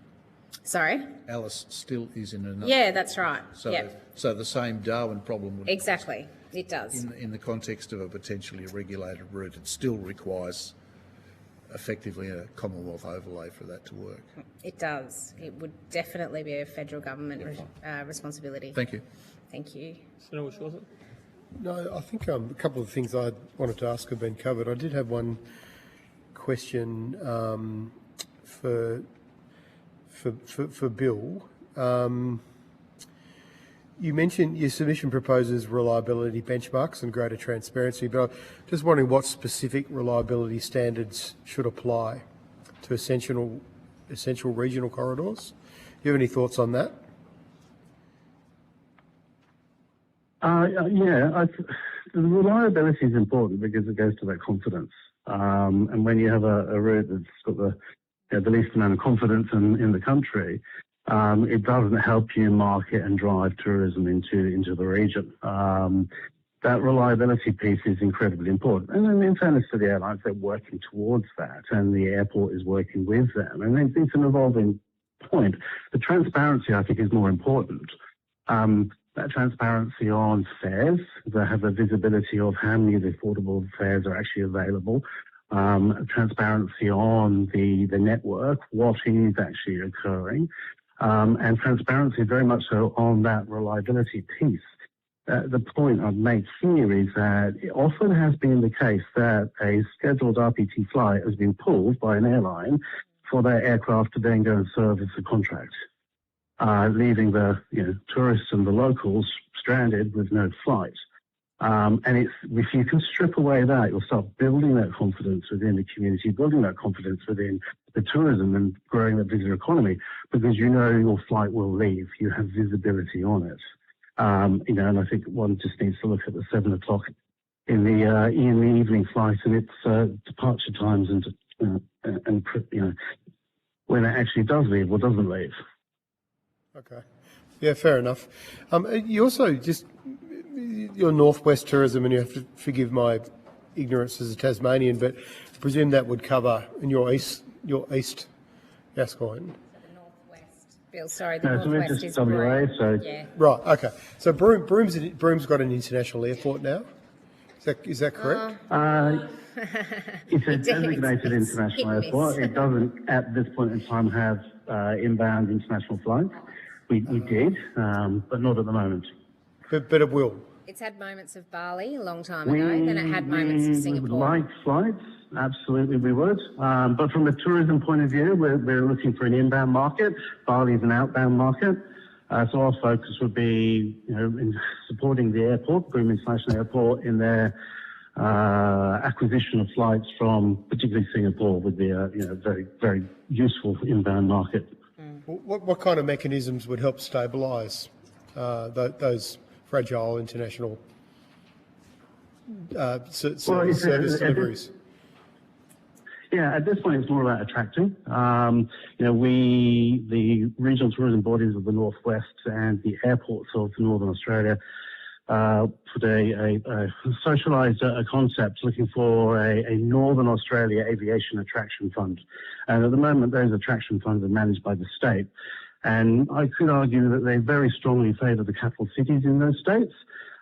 Sorry? Alice still is in another. Yeah, that's right. So the same Darwin problem would exactly. It does. In the context of a potentially regulated route, it still requires effectively a Commonwealth overlay for that to work. It does. It would definitely be a federal government responsibility. Thank you. Thank you. Senator Schwarzer? No, I think a couple of things I wanted to ask have been covered. I did have one question for Bill. You mentioned your submission proposes reliability benchmarks and greater transparency, but I'm just wondering what specific reliability standards should apply to essential regional corridors. Do you have any thoughts on that? The reliability is important because it goes to that confidence. And when you have a route that's got the least amount of confidence in the country, it doesn't help you market and drive tourism into the region. That reliability piece is incredibly important. And in fairness to the airlines, they're working towards that, and the airport is working with them. And it's an evolving point. The transparency, I think, is more important. That transparency on fares, they have the visibility of how many of the affordable fares are actually available. Transparency on the network, what is actually occurring, and transparency very much so on that reliability piece. The point I'd make here is that it often has been the case that a scheduled RPT flight has been pulled by an airline for their aircraft to then go and service a contract, leaving the tourists and the locals stranded with no flight. And if you can strip away that, you'll start building that confidence within the community, building that confidence within the tourism and growing the visitor economy, because your flight will leave. You have visibility on it. And I think one just needs to look at the 7 o'clock in the evening flight and its departure times and when it actually does leave or doesn't leave. Okay. Yeah, fair enough. You also your northwest tourism, and you have to forgive my ignorance as a Tasmanian, but I presume that would cover in your east Gascoyne. The northwest, Bill. Sorry, the northwest is WA. So right. Okay. So Broome's got an international airport now. Is that correct? It's a designated international airport. It doesn't, at this point in time, have inbound international flights. We did, but not at the moment. But it will. It's had moments of Bali a long time ago, then it had moments of Singapore. We would like flights, absolutely we would. But from a tourism point of view, we're looking for an inbound market. Bali is an outbound market. So our focus would be, in supporting the airport, Broome International Airport, in their acquisition of flights from particularly Singapore would be a very, very useful inbound market. What kind of mechanisms would help stabilise those fragile international service deliveries? At this point, it's more about attracting. The regional tourism bodies of the Northwest and the airports of Northern Australia socialised a concept looking for a Northern Australia aviation attraction fund. And at the moment, those attraction funds are managed by the state. And I could argue that they very strongly favour the capital cities in those states.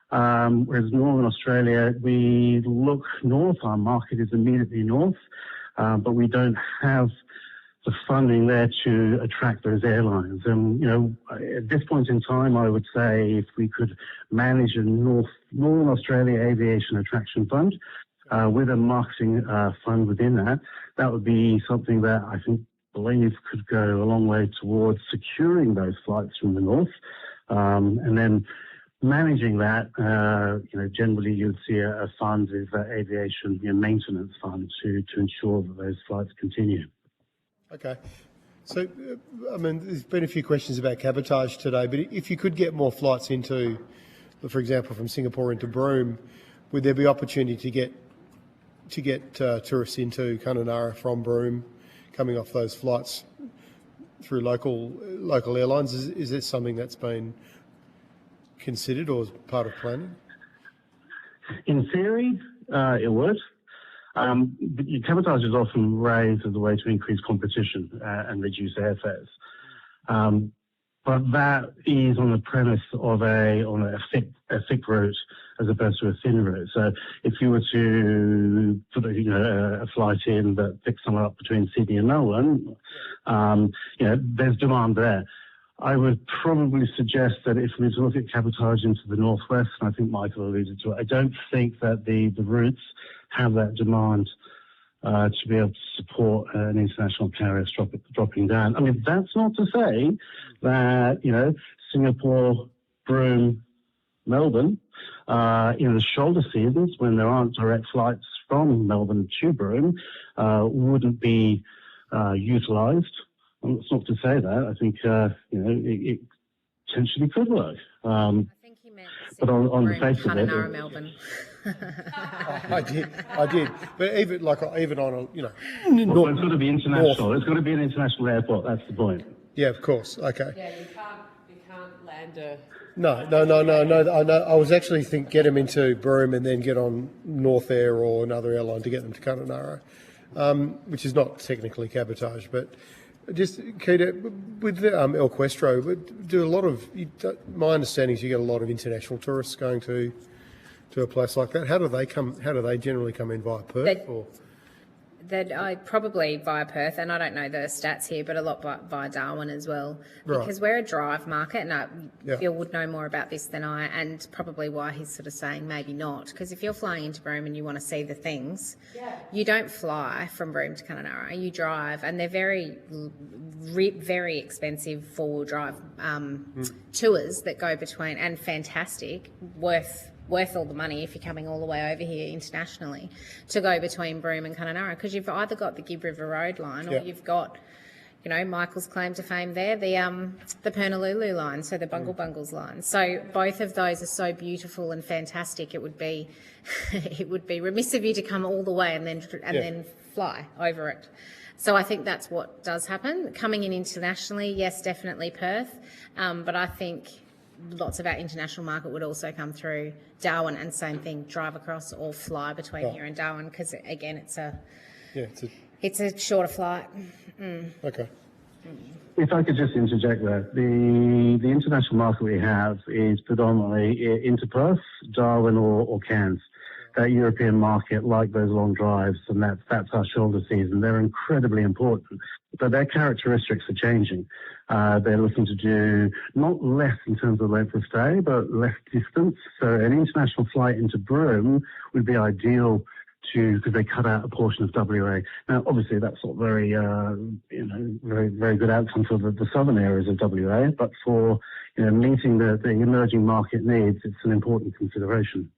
Whereas Northern Australia, we look north, our market is immediately north, but we don't have the funding there to attract those airlines. And, at this point in time, I would say if we could manage a Northern Australia Aviation Attraction Fund with a marketing fund within that, that would be something that I believe could go a long way towards securing those flights from the north. And then managing that, generally you'd see a fund is an aviation maintenance fund to ensure that those flights continue. Okay. So, there's been a few questions about cabotage today, but if you could get more flights into, for example, from Singapore into Broome, would there be opportunity to get tourists into Kununurra from Broome, coming off those flights through local airlines? Is this something that's been considered or as part of planning? In theory, it would. Cabotage is often raised as a way to increase competition and reduce airfares. But that is on the premise of a thick route as opposed to a thin route. So if you were to put a flight in that picks someone up between Sydney and Melbourne, there's demand there. I would probably suggest that if we were to look at cabotage into the northwest, and I think Michael alluded to it, I don't think that the routes have that demand to be able to support an international carrier dropping down. That's not to say that, Singapore, Broome, Melbourne, in the shoulder seasons when there aren't direct flights from Melbourne to Broome, wouldn't be utilised. It's not to say that. I think, it potentially could work. I think he meant but on the face of it, Kununurra, Melbourne. I did. But even on a, well, it's got to be international. It's got to be an international airport. That's the point. Yeah, of course. Okay. Yeah, you can't land a... No. I know. I was actually get them into Broome and then get on North Air or another airline to get them to Kununurra, which is not technically cabotage, but just, Keita, with El Questro, my understanding is you get a lot of international tourists going to a place like that. How do they generally come in via Perth? Probably via Perth, and I don't know the stats here, but a lot via Darwin as well, because we're a drive market, and Phil would know more about this than I, and probably why he's sort of saying maybe not, because if you're flying into Broome and you want to see the things, you don't fly from Broome to Kununurra, you drive, and they're very, very expensive four-wheel drive tours that go between, and fantastic, worth all the money if you're coming all the way over here internationally to go between Broome and Kununurra, because you've either got the Gibb River Road line or you've got, Michael's claim to fame there, the Purnululu line, so the Bungles line. So both of those are so beautiful and fantastic. It would be remiss of you to come all the way and then fly over it. So I think that's what does happen. Coming in internationally, yes, definitely Perth, but I think lots of our international market would also come through Darwin, and same thing, drive across or fly between here and Darwin, because again, it's a shorter flight. Okay. If I could just interject there, the international market we have is predominantly into Perth, Darwin or Cairns. that European market like those long drives, and that's our shoulder season. They're incredibly important, but their characteristics are changing. They're looking to do not less in terms of length of stay, but less distance. So an international flight into Broome would be ideal because they cut out a portion of WA. Now, obviously, that's not very, very good outcome for the southern areas of WA, but for meeting the emerging market needs, it's an important consideration.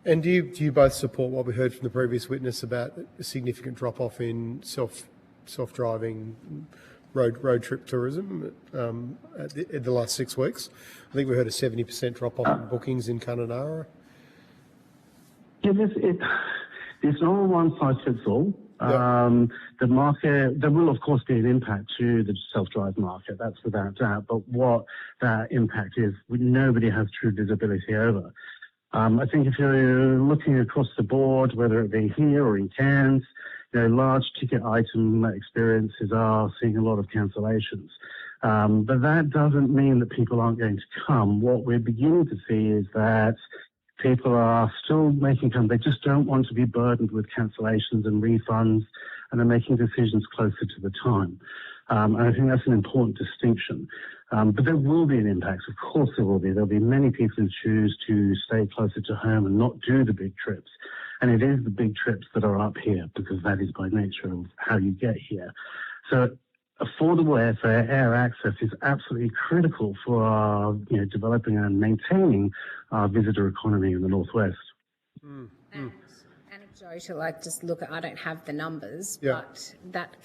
And do you both support what we heard from the previous witness about a significant drop-off in self-driving road trip tourism in the last 6 weeks? I think we heard a 70% drop-off in bookings in Kununurra. Yeah, it's not a one-size-fits-all. The market, there will of course be an impact to the self-drive market, that's without doubt, but what that impact is, nobody has true visibility over. I think if you're looking across the board, whether it be here or in Cairns, large ticket item experiences are seeing a lot of cancellations. But that doesn't mean that people aren't going to come. What we're beginning to see is that people are still making they just don't want to be burdened with cancellations and refunds, and they're making decisions closer to the time. And I think that's an important distinction. But there will be an impact. Of course there will be. There'll be many people who choose to stay closer to home and not do the big trips. And it is the big trips that are up here because that is by nature of how you get here. So affordable airfare, air access is absolutely critical for our, developing and maintaining our visitor economy in the northwest. And anecdotal, I just look at, I don't have the numbers, Yeah. but that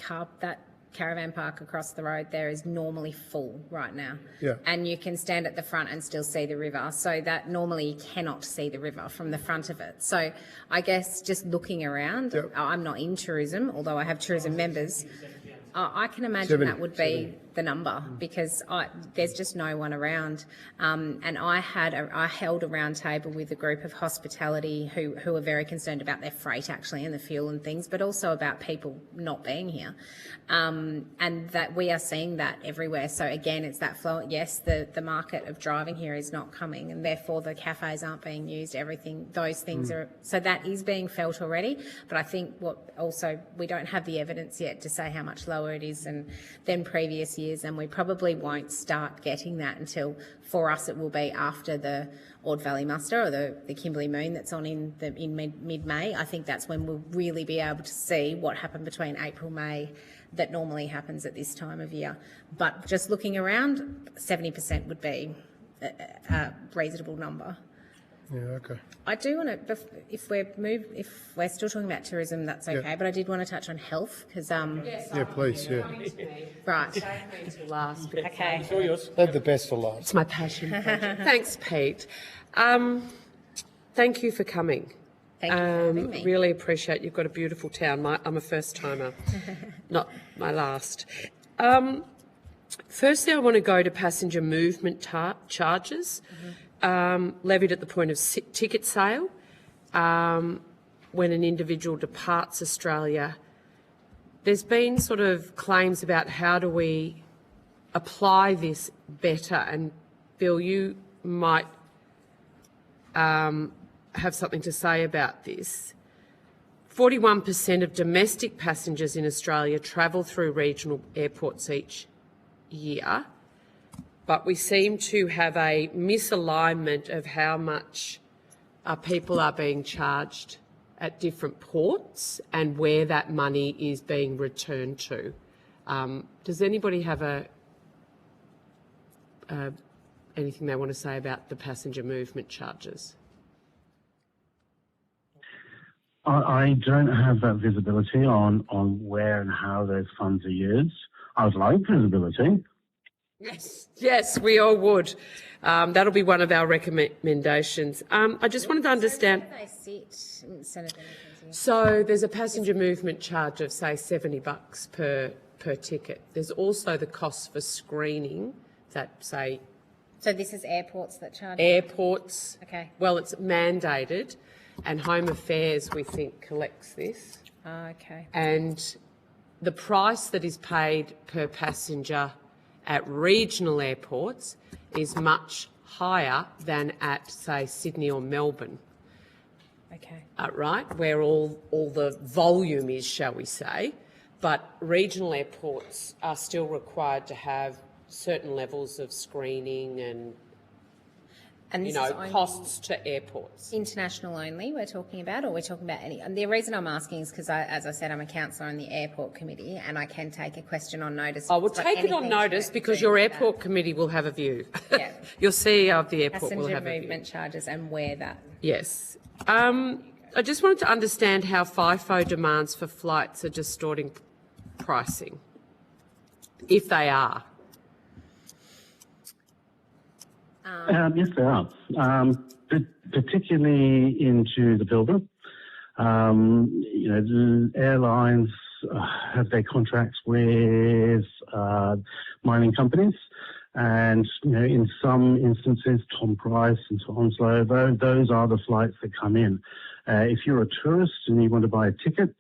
caravan park across the road there is normally full right now. Yeah. And you can stand at the front and still see the river. So that normally you cannot see the river from the front of it. So I guess just looking around, Yep. I'm not in tourism, although I have tourism members. I can imagine 70, that would be the number because there's just no one around. And I held a round table with a group of hospitality who are very concerned about their freight actually and the fuel and things, but also about people not being here. And that we are seeing that everywhere. So again, it's that flow. Yes, the market of driving here is not coming, and therefore the cafes aren't being used. Everything, those things are, so that is being felt already. But I think we don't have the evidence yet to say how much lower it is than previous years, and we probably won't start getting that until, for us, it will be after the Ord Valley Muster or the Kimberley Moon that's on in mid-May. I think that's when we'll really be able to see what happened between April, May, that normally happens at this time of year. But just looking around, 70% would be a reasonable number. Yeah, okay. I do want to, if we're still talking about tourism, that's okay. Yeah. But I did want to touch on health because Yeah, please, yeah. right. Last. Okay. It's all yours. They're the best for last. It's my passion project. Thanks, Pete. Thank you for coming. Thank you for having me. Really appreciate you've got a beautiful town. I'm a first timer, not my last. Firstly, I want to go to passenger movement charges levied at the point of ticket sale when an individual departs Australia. There's been sort of claims about how do we apply this better, and Bill, you might have something to say about this. 41% of domestic passengers in Australia travel through regional airports each year, but we seem to have a misalignment of how much people are being charged at different ports and where that money is being returned to. Does anybody have anything they want to say about the passenger movement charges? I don't have that visibility on where and how those funds are used. I would like visibility. Yes, we all would. That'll be one of our recommendations. I just wanted to understand. Where do they sit, Senator? So there's a passenger movement charge of, say, $70 per ticket. There's also the cost for screening that, say... So this is airports that charge? Airports. Okay. Well, it's mandated, and Home Affairs, we think, collects this. Oh, okay. And the price that is paid per passenger at regional airports is much higher than at, say, Sydney or Melbourne. Okay. right, where all the volume is, shall we say. But regional airports are still required to have certain levels of screening and And this is only costs to airports. international only we're talking about, or we're talking about any? And the reason I'm asking is because, as I said, I'm a councillor on the airport committee, and I can take a question on notice. I will But take it on anything notice to because do your with airport committee will have a view. Yeah. Your CEO of the airport will passenger have a view. movement charges and where that. Yes. I just wanted to understand how FIFO demands for flights are distorting pricing, if they are. Yes, there are, particularly into the Pilbara. The airlines have their contracts with mining companies, and in some instances, Tom Price and so on. So those are the flights that come in. If you're a tourist and you want to buy a ticket,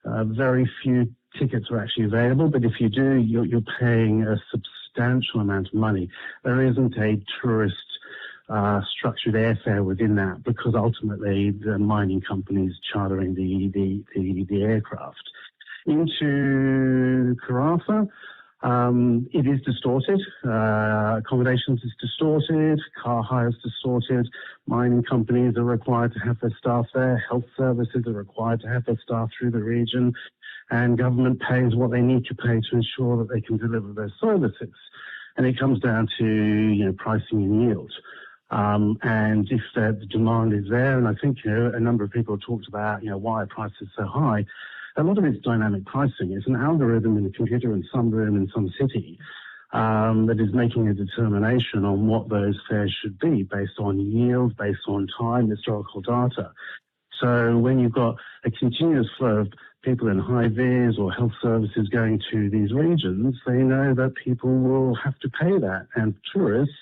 very few tickets are actually available. But if you do, you're paying a substantial amount of money. There isn't a tourist structured airfare within that, because ultimately the mining companies chartering the aircraft. Into Karratha, it is distorted. Accommodations is distorted. Car hire is distorted. Mining companies are required to have their staff there. Health services are required to have their staff through the region. And government pays what they need to pay to ensure that they can deliver their services. And it comes down to pricing and yield. And if the demand is there, and I think a number of people have talked about why are prices so high. A lot of it's dynamic pricing. It's an algorithm in a computer in some room in some city that is making a determination on what those fares should be based on yield, based on time, historical data. So when you've got a continuous flow of people in high vis or health services going to these regions, they know that people will have to pay that. And tourists,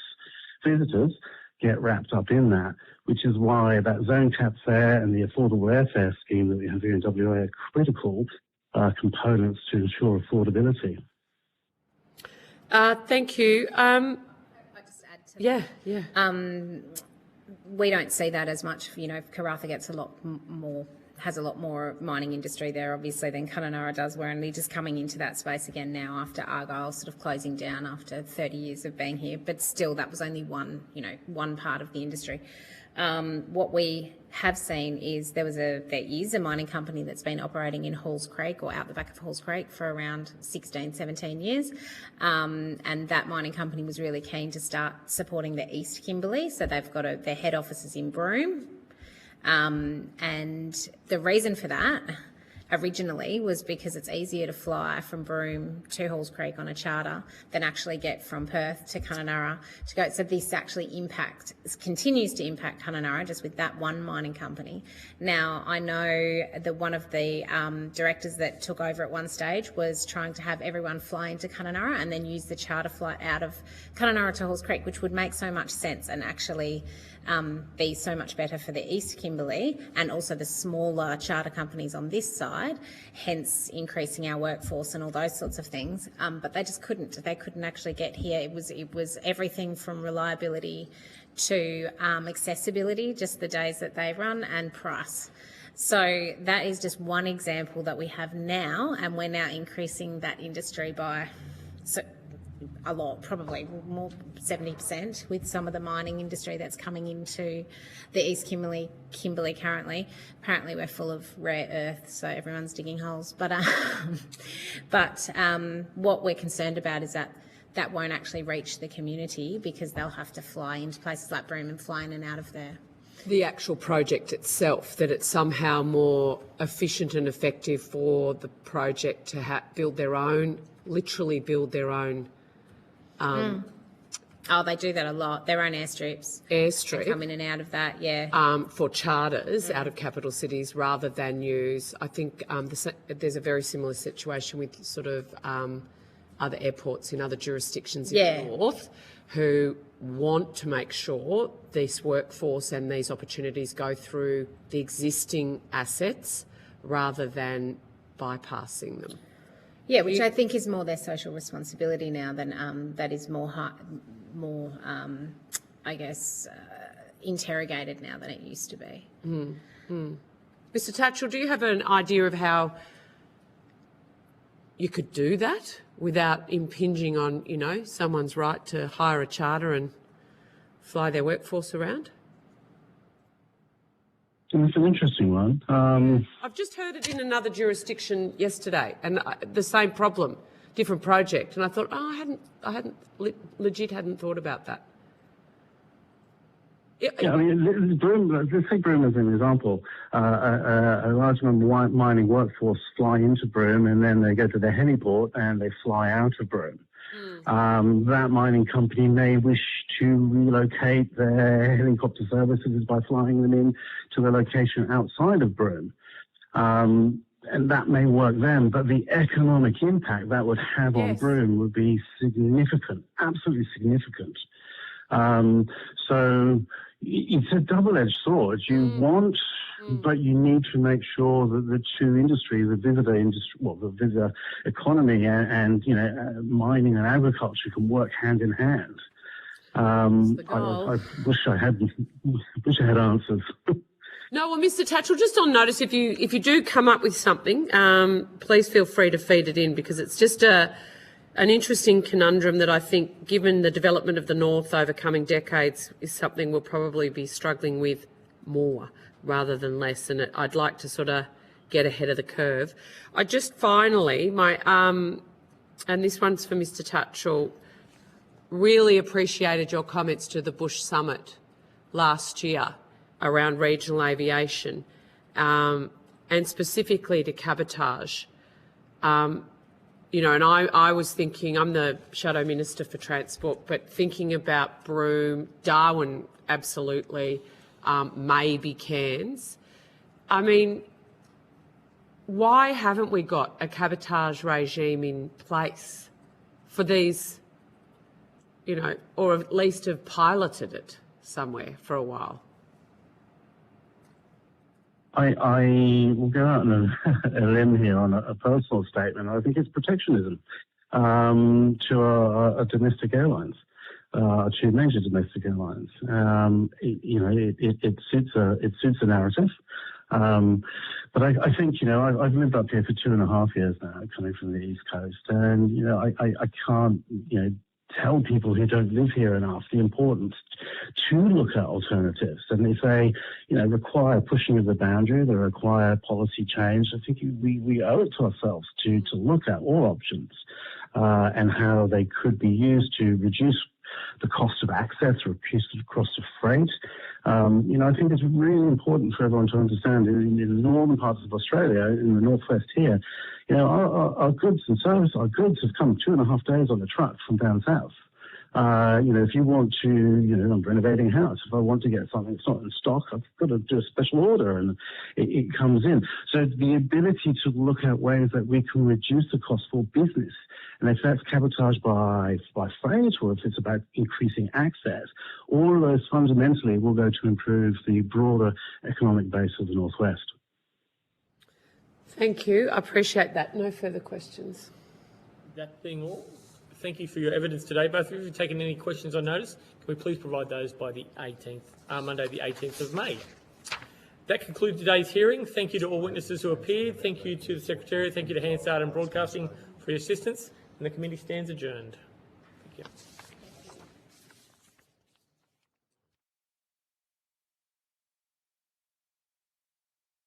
visitors, get wrapped up in that, which is why that zone cap fare and the affordable airfare scheme that we have here in WA are critical components to ensure affordability. Thank you. I just add to that? Yeah. We don't see that as much. Karratha gets a lot more, has a lot more mining industry there, obviously, than Kununurra does. We're only just coming into that space again now after Argyle sort of closing down after 30 years of being here. But still, that was only one part of the industry. What we have seen is there is a mining company that's been operating in Halls Creek or out the back of Halls Creek for around 16, 17 years. And that mining company was really keen to start supporting the East Kimberley. So they've got their head offices in Broome. And the reason for that originally was because it's easier to fly from Broome to Halls Creek on a charter than actually get from Perth to Kununurra to go. So this actually continues to impact Kununurra just with that one mining company. Now, I know that one of the directors that took over at one stage was trying to have everyone fly into Kununurra and then use the charter flight out of Kununurra to Halls Creek, which would make so much sense and actually be so much better for the East Kimberley and also the smaller charter companies on this side, hence increasing our workforce and all those sorts of things. But they just couldn't. They couldn't actually get here. It was everything from reliability to accessibility, just the days that they run, and price. So that is just one example that we have now, and we're now increasing that industry by a lot, probably more 70% with some of the mining industry that's coming into the East Kimberley currently. Apparently we're full of rare earth, so everyone's digging holes. But what we're concerned about is that won't actually reach the community because they'll have to fly into places like Broome and fly in and out of there. The actual project itself, that it's somehow more efficient and effective for the project to literally build their own. They do that a lot. Their own airstrips. They come in and out of that, yeah. For charters out of capital cities rather than use. I think there's a very similar situation with sort of other airports in other jurisdictions in the north who want to make sure this workforce and these opportunities go through the existing assets rather than bypassing them. Yeah, which I think is more their social responsibility now than that is more interrogated now than it used to be. Mr Tatchell, do you have an idea of how you could do that without impinging on, you know, someone's right to hire a charter and fly their workforce around? It's an interesting one. I've just heard it in another jurisdiction yesterday, and the same problem, different project, and I thought, oh, I hadn't thought about that. Yeah, I mean, Broome, let's take Broome as an example. A large number of mining workforce fly into Broome and then they go to the heliport and they fly out of Broome. That mining company may wish to relocate their helicopter services by flying them in to the location outside of Broome. And that may work then, but the economic impact that would have on Broome would be significant, absolutely significant. So it's a double-edged sword. You want, but you need to make sure that the two industries, the visitor industry, well, the visitor economy and you know, mining and agriculture can work hand in hand. I wish I had answers. No, well, Mr Tatchell, just on notice, if you do come up with something, please feel free to feed it in, because it's just an interesting conundrum that I think, given the development of the North over coming decades, is something we'll probably be struggling with more rather than less, and I'd like to sort of get ahead of the curve. I just finally, and this one's for Mr Tatchell, really appreciated your comments to the Bush Summit last year around regional aviation, and specifically to cabotage. You know, and I was thinking, I'm the Shadow Minister for Transport, but thinking about Broome, Darwin, absolutely, maybe Cairns. I mean, why haven't we got a cabotage regime in place for these, you know, or at least have piloted it somewhere for a while? I will go out on a limb here on a personal statement. I think it's protectionism to our domestic airlines, to major domestic airlines. It suits a narrative. But I think, you know, I've lived up here for 2.5 years now, coming from the East Coast, and, you know, I can't, you know, tell people who don't live here enough the importance to look at alternatives. And if they, you know, require pushing of the boundary, they require policy change, I think we owe it to ourselves to look at all options and how they could be used to reduce the cost of access, reduce the cost of freight. You know, I think it's really important for everyone to understand in the northern parts of Australia, in the northwest here, you know, our goods and services, our goods have come 2.5 days on the truck from down south. You know, if you want to, you know, I'm renovating a house. If I want to get something that's not in stock, I've got to do a special order and it comes in. So the ability to look at ways that we can reduce the cost for business, and if that's cabotage by freight or if it's about increasing access, all of those fundamentally will go to improve the broader economic base of the Northwest. Thank you. I appreciate that. No further questions. That being all, thank you for your evidence today. Both of you have taken any questions on notice. Can we please provide those by the 18th, Monday the 18th of May? That concludes today's hearing. Thank you to all witnesses who appeared. Thank you to the Secretariat. Thank you to Hansard and Broadcasting for your assistance. And the committee stands adjourned. Thank you.